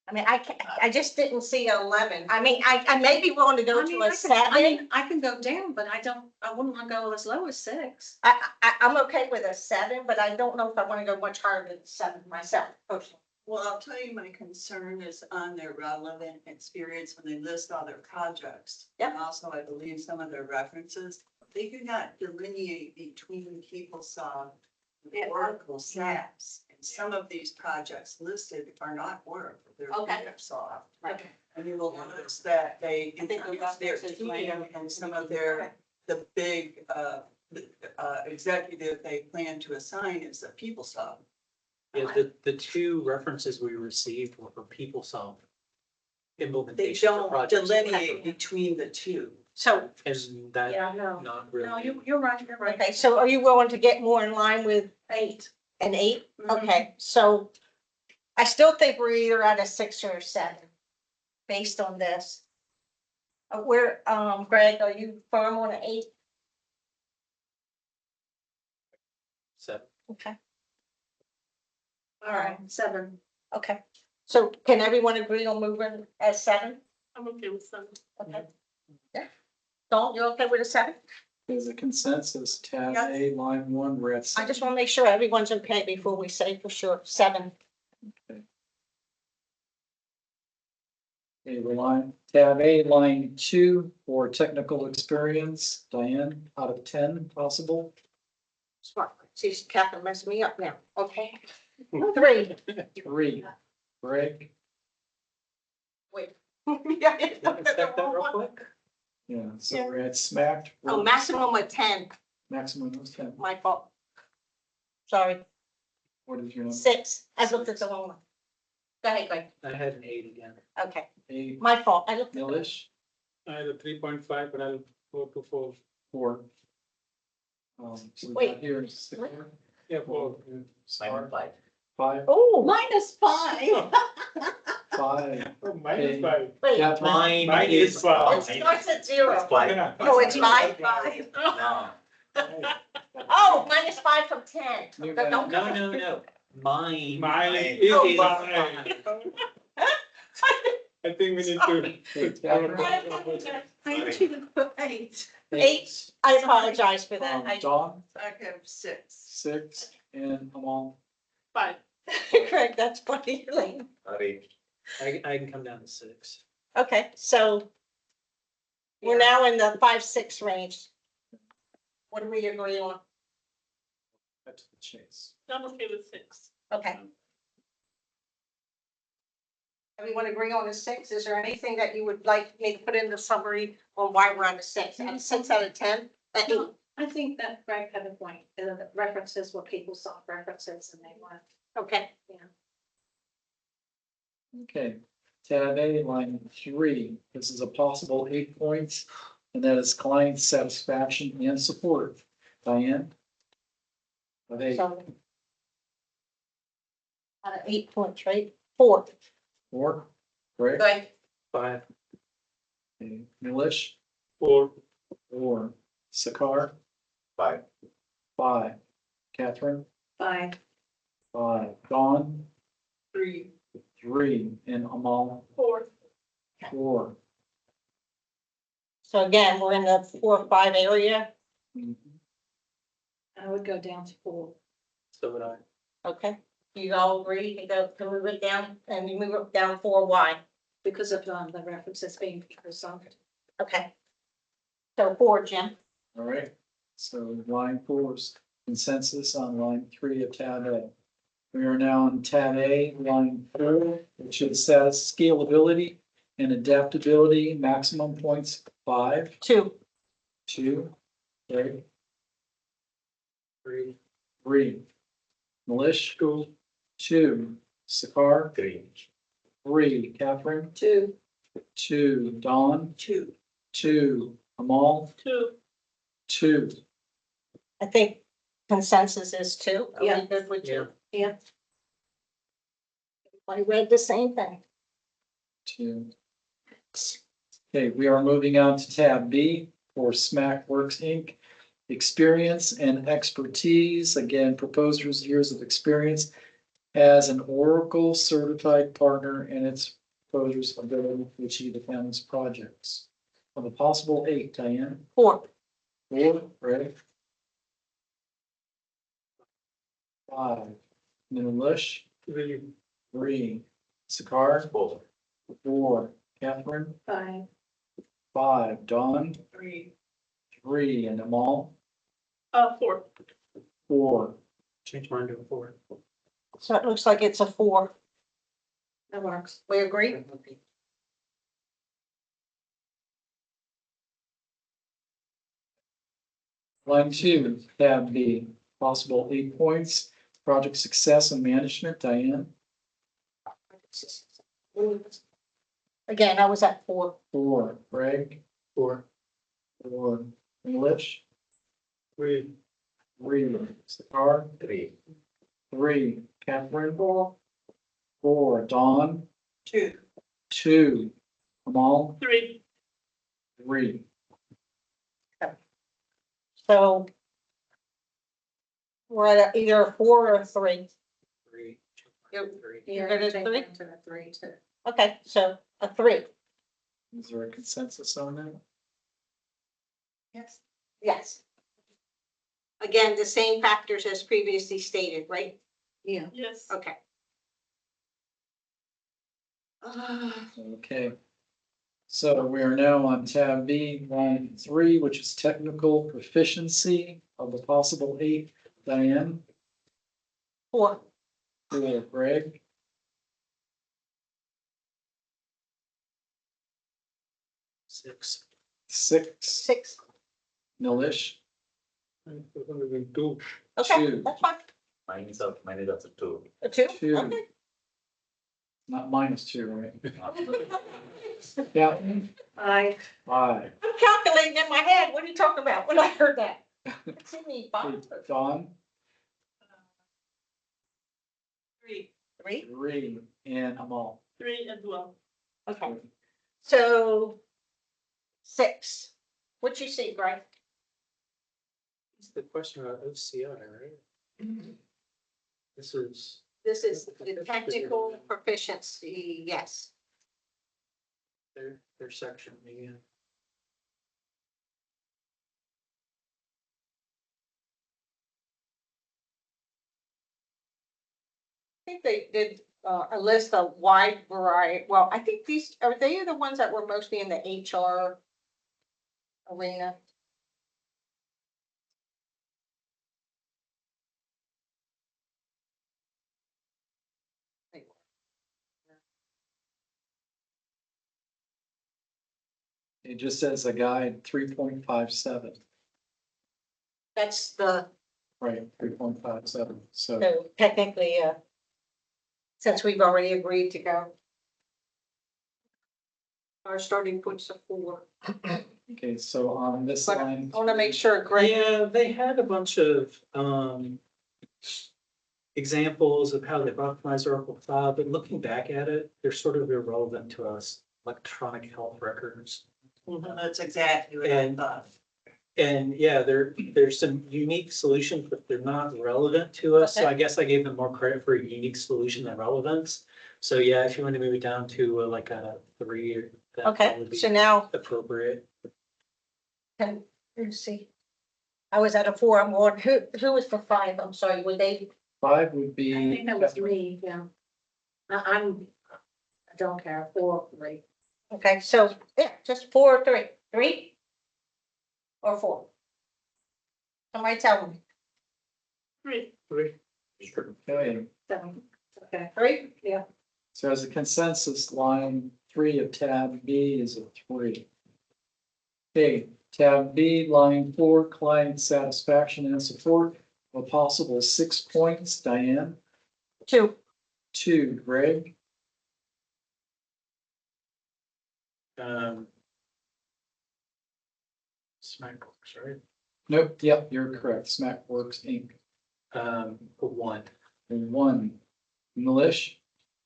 I mean, I just didn't see 11. I mean, I may be willing to go to a 7. I can go down, but I wouldn't want to go as low as 6. I'm okay with a 7, but I don't know if I want to go much higher than 7 myself, personally. Well, I'll tell you, my concern is on their relevant experience when they list all their projects. And also, I believe some of their references, they do not delineate between PeopleSoft and Oracle SAPs. And some of these projects listed are not Oracle, they're Okay. PeopleSoft. Okay. And you will notice that they I think the introduce their references team later. and some of their, the big, executive they plan to assign is the PeopleSoft. Yeah, the two references we received were for PeopleSoft They implementation don't projects. delineate between the two. So, And that, Yeah, no. not No, really. you're right, you're right. okay, so are you willing to get more in line with 8. an 8? Mhm. Okay, so I still think we're either at a 6 or a 7, based on this. Where, Greg, are you firm on an 8? So, Okay, All right, 7. okay. So can everyone agree on moving at 7? I'm okay with 7. Okay. Yeah. Dawn, you okay with a 7? There's a consensus, tab Yes. A, line 1, we're at I 7. just want to make sure everyone's okay before we say for sure 7. Okay, tab A, line 2 for technical experience, Diane, out of 10 possible. Smart. See, Catherine messed me up now. Okay. 3. 3, Greg, Wait. yeah, inspect that real quick. yeah, so we're at smacked. Oh, maximum of 10. Maximum of 10. My fault. Sorry. What is your number? 6. I looked at the wrong one. Go ahead, Greg. I had an 8 again. Okay. 8, My fault. I looked at the Milish, I had a 3.5, but I'll go to 4. 4. So we Wait. got here 6. Yeah, 4. Mine 5. 5, Oh, -5. 5. Oh, Okay. minus 5. wait. Catherine, Mine is 5. It starts at 0. 5. No, it's 5. No. Oh, -5 from 10. Move But on. don't No, come- no, no. Mine. Mine is is five. 5. I think we need to. Okay, Catherine, I actually put 8. 8. I apologize for that. Dawn, I have 6. 6, and Amal. 5. Craig, that's funny. Elaine. Or 8. I can come down to 6. Okay, so we're now in the 5-6 range. What do we agree on? Cut to the chase. I'm okay with 6. Okay. Everyone agree on a 6? Is there anything that you would like me to put in the summary on why we're on a 6? And 6 out of 10? At 8? No, I think that Greg had a point. The references were PeopleSoft references and they weren't, Okay. Okay, tab A, line 3, this is a possible 8 points, and that is client satisfaction and support. Diane? Of 8, So out of 8 points, right? 4. 4, Greg? Greg? 5. Okay, Milish? 4. 4, Sakar? 5. 5, Catherine? 5. 5, Dawn? 3. 3, and Amal? 4. 4. So again, we're in the 4 or 5 area. Mhm. I would go down to 4. So would I. Okay. You all agree to go to move it down and you move it down 4 why? Because of the references being PeopleSoft. Okay. So 4, Jim. All right, so line 4's consensus on line 3 of tab A. We are now on tab A, line 4, which says scalability and adaptability, maximum points 5, 2. 2, okay, 3. 3. Milish? 2. Sakar? 3. 3. Catherine? 2. 2. Dawn? 2. 2. Amal? 2. 2. I think consensus is 2. Are we Yeah. good with 2? Yeah. I read the same thing. 2. Okay, we are moving on to tab B for SmackWorks Inc. Experience and expertise, again, proposers' years of experience. as an Oracle certified partner and its proposers ability to achieve the county's projects. Of a possible 8, Diane? 4. 4, Greg? 5, Milish? 3, Sakar? 4, Catherine? 5, Dawn? 3, and Amal? 4. 4. Change mine to a 4. So it looks like it's a 4. That works. We agree? Line 2, tab B, possible 8 points, project success and management, Diane? Again, I was at 4. 4, Greg? 4. 4, English? 3. 3, Sakar? 3. 3, Catherine? 4, Dawn? 2. 2, Amal? 3. 3. So we're at either a 4 or a 3. 3. Yep. 3. You're gonna Take 3? that to the 3 too. Okay, so a 3. Is there a consensus on that? Yes. Yes. Again, the same factors as previously stated, right? Yeah. Yes. Okay. Okay. So we are now on tab B, line 3, which is technical proficiency of the possible 8, Diane? 4. 4, Greg? 6. 6, 6. Milish? 2. Okay, 2. that's fine. Mine is also 2. A 2? 2. Okay. Not -2, right? Yeah, 5. 5. I'm calculating in my head. What are you talking about when I heard that? It's in me, 5. Dawn? 3. 3. 3, and Amal? 3 as well. Okay. So 6. What you see, Greg? It's the question about OCI, right? This is. This is the technical proficiency, yes. Their section again. I think they did a list of wide variety. Well, I think these are they the ones that were mostly in the HR arena. It just says a guide 3.57, That's the, right, 3.57, so, so technically, since we've already agreed to go. Our starting point's a 4. okay, so on this But I line. want to make sure, Greg. Yeah, they had a bunch of examples of how they've optimized Oracle Cloud, but looking back at it, they're sort of irrelevant to us. Electronic health records. That's exactly what I And- thought. And yeah, there's some unique solutions, but they're not relevant to us. So Okay. I guess I gave them more credit for a unique solution than relevance. So yeah, if you want to move it down to like a 3, that Okay, would be so now, appropriate. let's see. I was at a 4. I'm going, who was for 5? I'm sorry, were they? 5 would be. I think that was me, yeah. I don't care, 4, 3. Okay, so, yeah, just 4 or 3. 3? Or 4? Somebody tell me. 3. 3. Okay, 7. Okay. 3? Yeah. so as a consensus, line 3 of tab B is a 3. Okay, tab B, line 4, client satisfaction and support, a possible 6 points, Diane? 2. 2, Greg? Smackworks, right? Nope, yep, you're correct, Smackworks Inc. 1. And 1, Milish?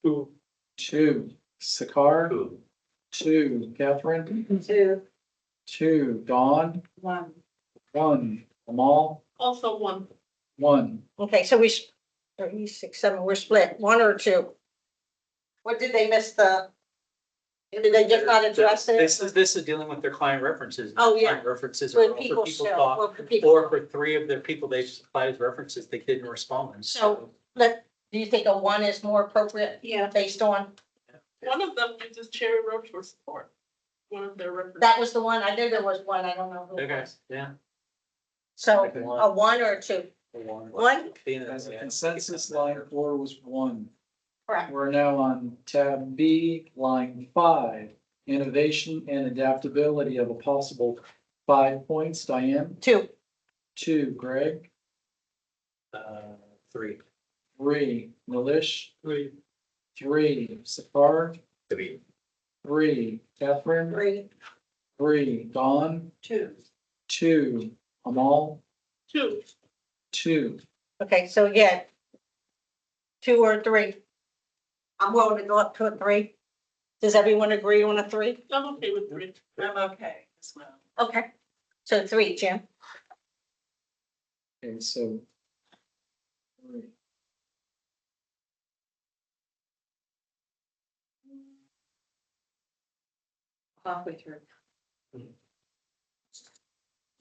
2. 2, Sakar? 2. 2, Catherine? 2. 2, Dawn? 1. 1, Amal? Also 1. 1. Okay, so 3, 6, 7, we're split, 1 or 2? What did they miss did they just not address it? This is dealing with their client references. Oh, yeah. Client references are When all for people people show, thought, well, for people, or for 3 of their people they supplied as references, they didn't respond. So- do you think a 1 is more appropriate Yeah, based on, One of them uses Cherry Road for support. One of their references. that was the one, I knew there was one, I don't know who it Okay, was. yeah. So Okay. a 1 or a 2? One. One? As a consensus, line 4 was 1. Correct. We're now on tab B, line 5, innovation and adaptability of a possible 5 points. Diane? 2. 2, Greg? 3. 3, Malish? 3, 3, Safar? 3. 3, Catherine? 3. 3, Dawn? 2. 2, Amal? 2. 2. Okay, so yeah. 2 or 3? I'm willing to go up to a 3. Does everyone agree on a 3? I'm okay with 3. I'm okay as well. Okay, so 3, Jim. Okay, so 3. halfway through.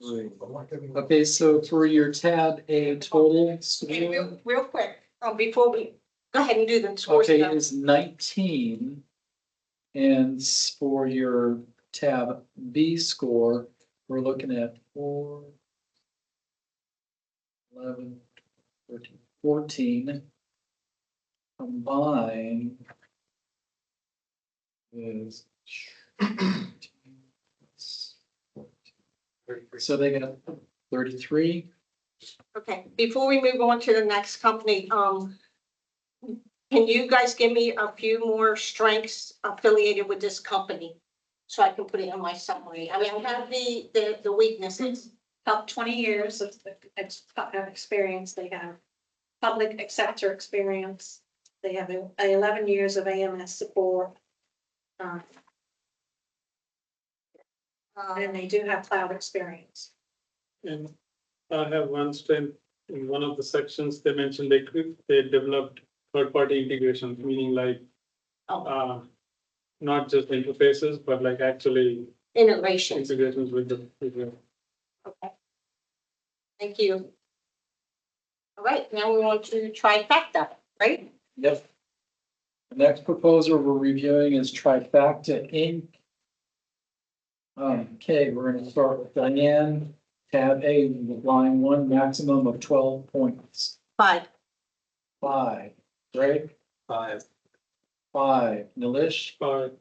3. Okay, so for your tab A total Okay, score, real quick, before we go ahead and do the scores. okay, now. is 19. And for your tab B score, we're looking at 4, 11, 13, 14. Combined is. So they got 33. Okay, before we move on to the next company, can you guys give me a few more strengths affiliated with this company? So I can put it in my summary. I mean, I have the weaknesses. About 20 years of experience. They have public sector experience. They have 11 years of AMS support. And they do have cloud experience. and I have one strength in one of the sections, they mentioned they developed third-party integrations, meaning like, not just interfaces, but like actually Integration. integrations with the. Okay. Thank you. All right, now we want to trifecta, right? Yep. The next proposal we're reviewing is Trifacta Inc. Okay, we're gonna start with Diane, tab A, line 1, maximum of 12 points. 5. 5, Greg? 5. 5, Nilish? 5,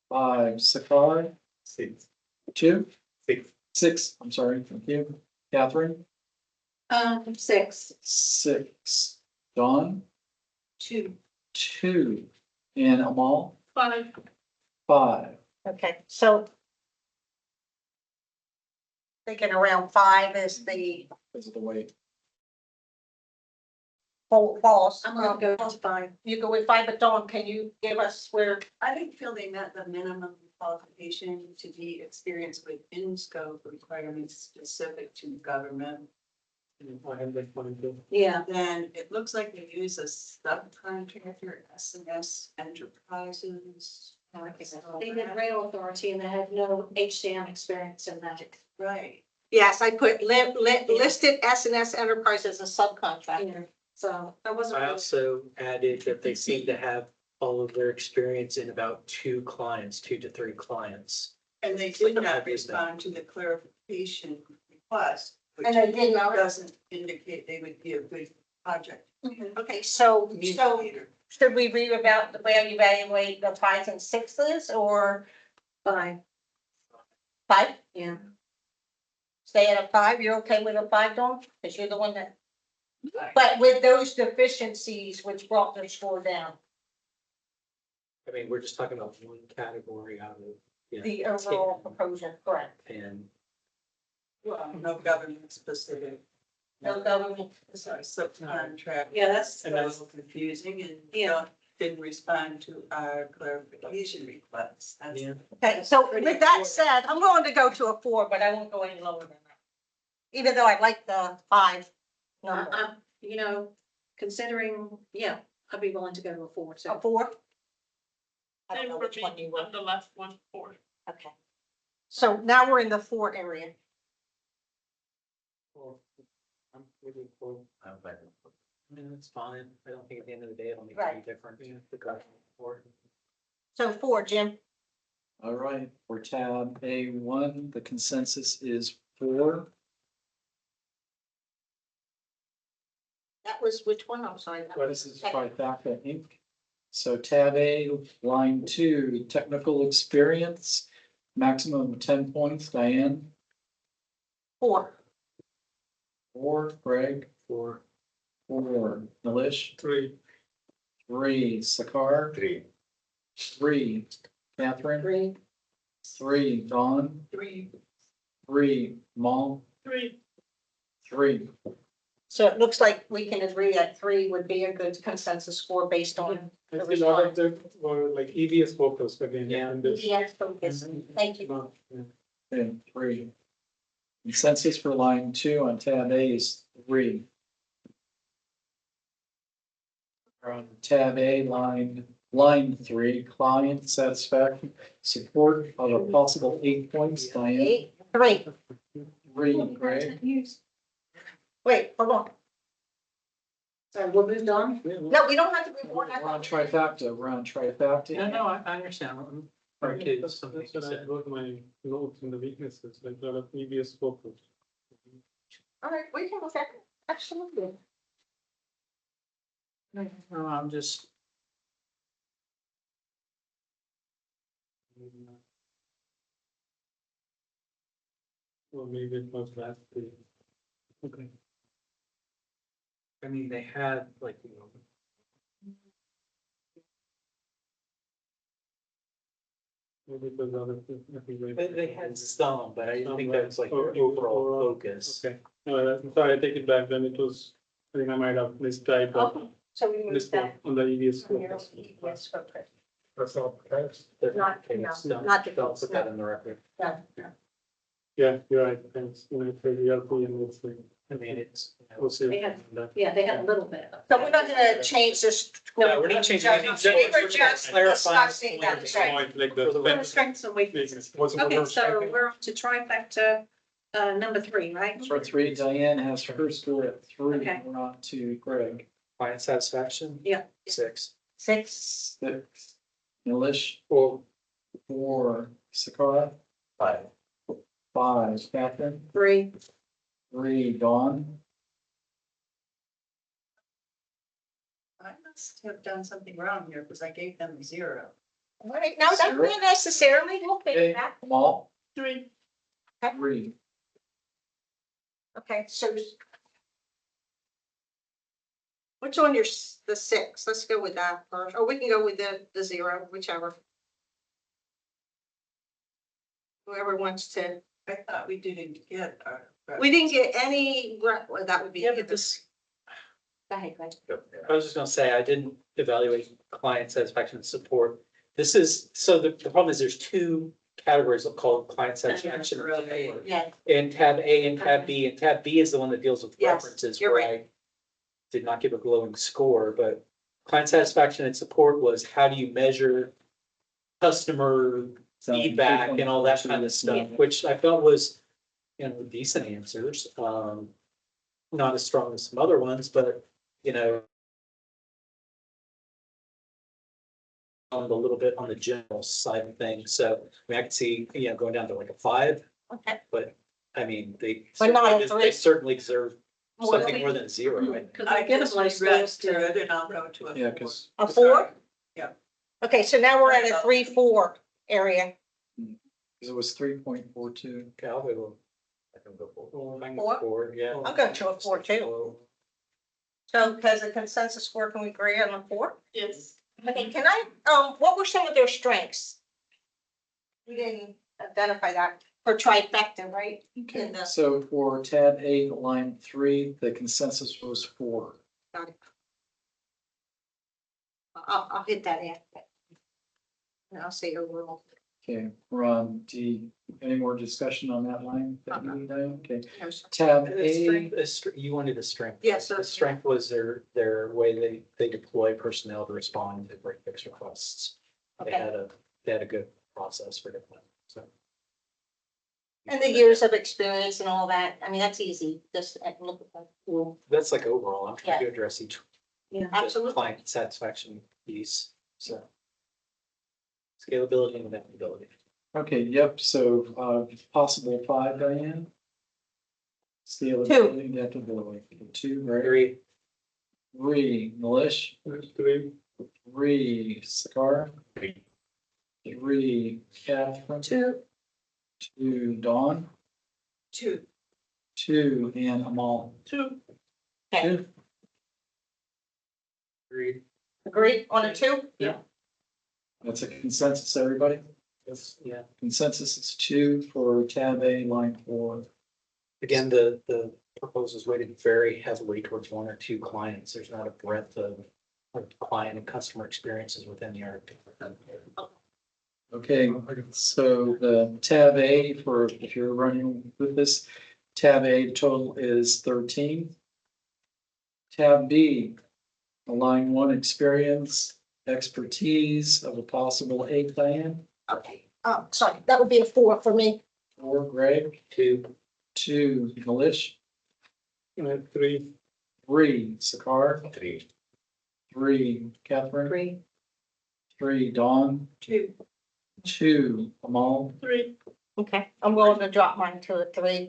5, Sakar? 6. 2? 6. 6, I'm sorry, thank you. Catherine? 6. 6, Dawn? 2. 2, and Amal? 5. 5. Okay, so thinking around 5 is the Because of the weight. whole false. I'm gonna go to 5. You go with 5, but Dawn, can you give us where? I didn't feel they met the minimum qualification to be experienced with in-scope requirements specific to government. I have that point too. Yeah. Then it looks like they use a subcontractor, SNS Enterprises. They did rail authority and they had no HCM experience in that. Right. Yes, I put listed SNS Enterprise as a subcontractor. So that wasn't. I really- also added that they seem to have all of their experience in about 2 clients, 2 to 3 clients. And they did not respond to the clarification request, which And they did not. doesn't indicate they would be a good project Okay, so communicator. should we read about the way you evaluate the 5s and 6s or 5. 5? Yeah. Stay at a 5, you're okay with a 5, Dawn? Because you're the one that, but with those deficiencies which brought their score down, I mean, we're just talking about one category out of, you know, the overall proposal, correct? and Well, no government specific. No government. Sorry, subcontract. Yeah, that's- A little confusing and Yeah. didn't respond to our clarification requests. That's- yeah. Okay, so with that said, I'm going to go to a 4, but I won't go any lower than that. Even though I like the 5 number. You know, considering, yeah, I'd be willing to go to a 4 too. A 4? I don't Same know for which one me you were. on the last one, 4. Okay. So now we're in the 4 area. I'm looking for. I'm fine. I mean, it's fine. I don't think at the end of the day it'll make Right. any difference. The government report. So 4, Jim. All right, for tab A1, the consensus is 4. That was which one? I'm sorry. This is Trifacta Inc. So tab A, line 2, technical experience, maximum of 10 points. Diane? 4. 4. Greg? For 4. Milish? 3. 3. Sakar? 3. 3. Catherine? 3. 3. Dawn? 3. 3. Mal? 3. 3. So it looks like we can agree that 3 would be a good consensus score based on I the see a lot of response. them were like EVS focused again. Yeah. And this. Yes, focus. Thank you. Not, yeah. And 3. Consensus for line 2 on tab A is 3. On tab A, line 3, client satisfaction, support of a possible 8 points. Diane? 8, 3. 3. Greg? Wait, hold on. So we'll move on. No, we don't have to move on. We're on trifecta. We're on trifecta. no, I understand. I'm trying to That's something that's you what I said. wrote my notes in the weaknesses, like a lot of EVS focus. All right, we can look at it. Absolutely. No, I'm just, Or maybe it was last page. okay. I mean, they had like, you know, Maybe it was other. I think they had some, but I didn't think that was like Oh, their overall overall. focus. Okay, I'm sorry, I take it back, then it was, I think I might have mistyped Okay, so we move this that. one on the EVS from your focus. EVS focus. That's not the case. Not- Okay, no, don't- not the Don't case, put that no. in the record. No. Yeah, you're right, thanks, you know, for the ERP and it's like, I mean, it's. we'll see. They had- Yeah, they had a little bit. So we're not gonna change this. No, we're not changing anything. We were just Clarifying discussing that. point. Right. Point, like For the the. What are strengths and weaknesses? What's the Okay, word? so we're on to trifecta, number 3, right? For 3, Diane has her score at 3. Okay. We're on to Greg. Client satisfaction? Yeah. 6. 6. 6. Milish? Oh, 4. Sakara? 5. 5. Catherine? 3. 3. Dawn? I must have done something wrong here because I gave them a 0. All right, no, that's not necessarily, we'll fix Okay. that. Mal? 3. 3. Okay, so. What's on the 6? Let's go with that first, or we can go with the 0, whichever. Whoever wants to, I thought we didn't get our. we didn't get any, well, that would be. Yeah, but this, Go ahead, Greg. I was just gonna say, I didn't evaluate client satisfaction and support. This is, so the problem is there's 2 categories called client satisfaction. and Really? support. Yeah, And tab A and tab B, and tab B is the one that deals with Yes, references, you're where I did not give a glowing score, but client satisfaction and support was how do you measure customer feedback and all that kind of stuff, which I felt was, you know, decent answers. Not as strong as some other ones, but, you know, on a little bit on the general side of things. So, I mean, I could see, you know, going down to like a 5, okay. but I mean, they But not a certainly- they 3. certainly deserve More something than- more than 0. Because I I get just them like read scores through to. it and I'll go to a. Yeah, 4. because A 4? Yeah. Okay, so now we're at a 3-4 area. it was 3.42. Okay, I'll go. I can go for. 4? 4, yeah. I'll go to a 4 too. So because the consensus score, can we agree on a 4? Yes. Okay, can I, what were some of their strengths? We didn't identify that for trifecta, right? Okay, In the- so for tab A, line 3, the consensus was 4. Got it. I'll hit that in. And I'll say overall. Okay, we're on D. Any more discussion on that line? that you need, Diane? Okay, No, sir. tab The A. strength, you wanted a strength. Yes, sir. The strength was their way they deploy personnel to respond to break fix requests. They Okay. had a good process for deployment, so. And the years of experience and all that, I mean, that's easy, just look at that. Well, that's like overall, I'm trying to Yeah. address each Yeah. Absolutely. client satisfaction piece, so. Scalability and adaptability. Okay, yep, so, possible 5, Diane? Scalability, adaptability, 2, right? 3, 3, Milish, 3, 3, Sakar. 3, Catherine. 2, 2, Dawn. 2. 2, and Amal. 2. Okay. 2. 3. Agree on a 2? Yeah. That's a consensus, everybody? Yes, yeah. Consensus is 2 for tab A, line 4. Again, the proposals weighted very heavily towards 1 or 2 clients. There's not a breadth of client and customer experiences within the RFP. Okay, so the tab A for, if you're running with this, tab A total is 13. Tab B, the line 1 experience, expertise of a possible 8, Diane. Okay, sorry, that would be a 4 for me. 4, Greg. 2, 2, Milish. 3, 3, Sakar. 3. 3, Catherine. 3. 3, Dawn. 2. 2, Amal. 3. Okay, I'm willing to drop mine to a 3.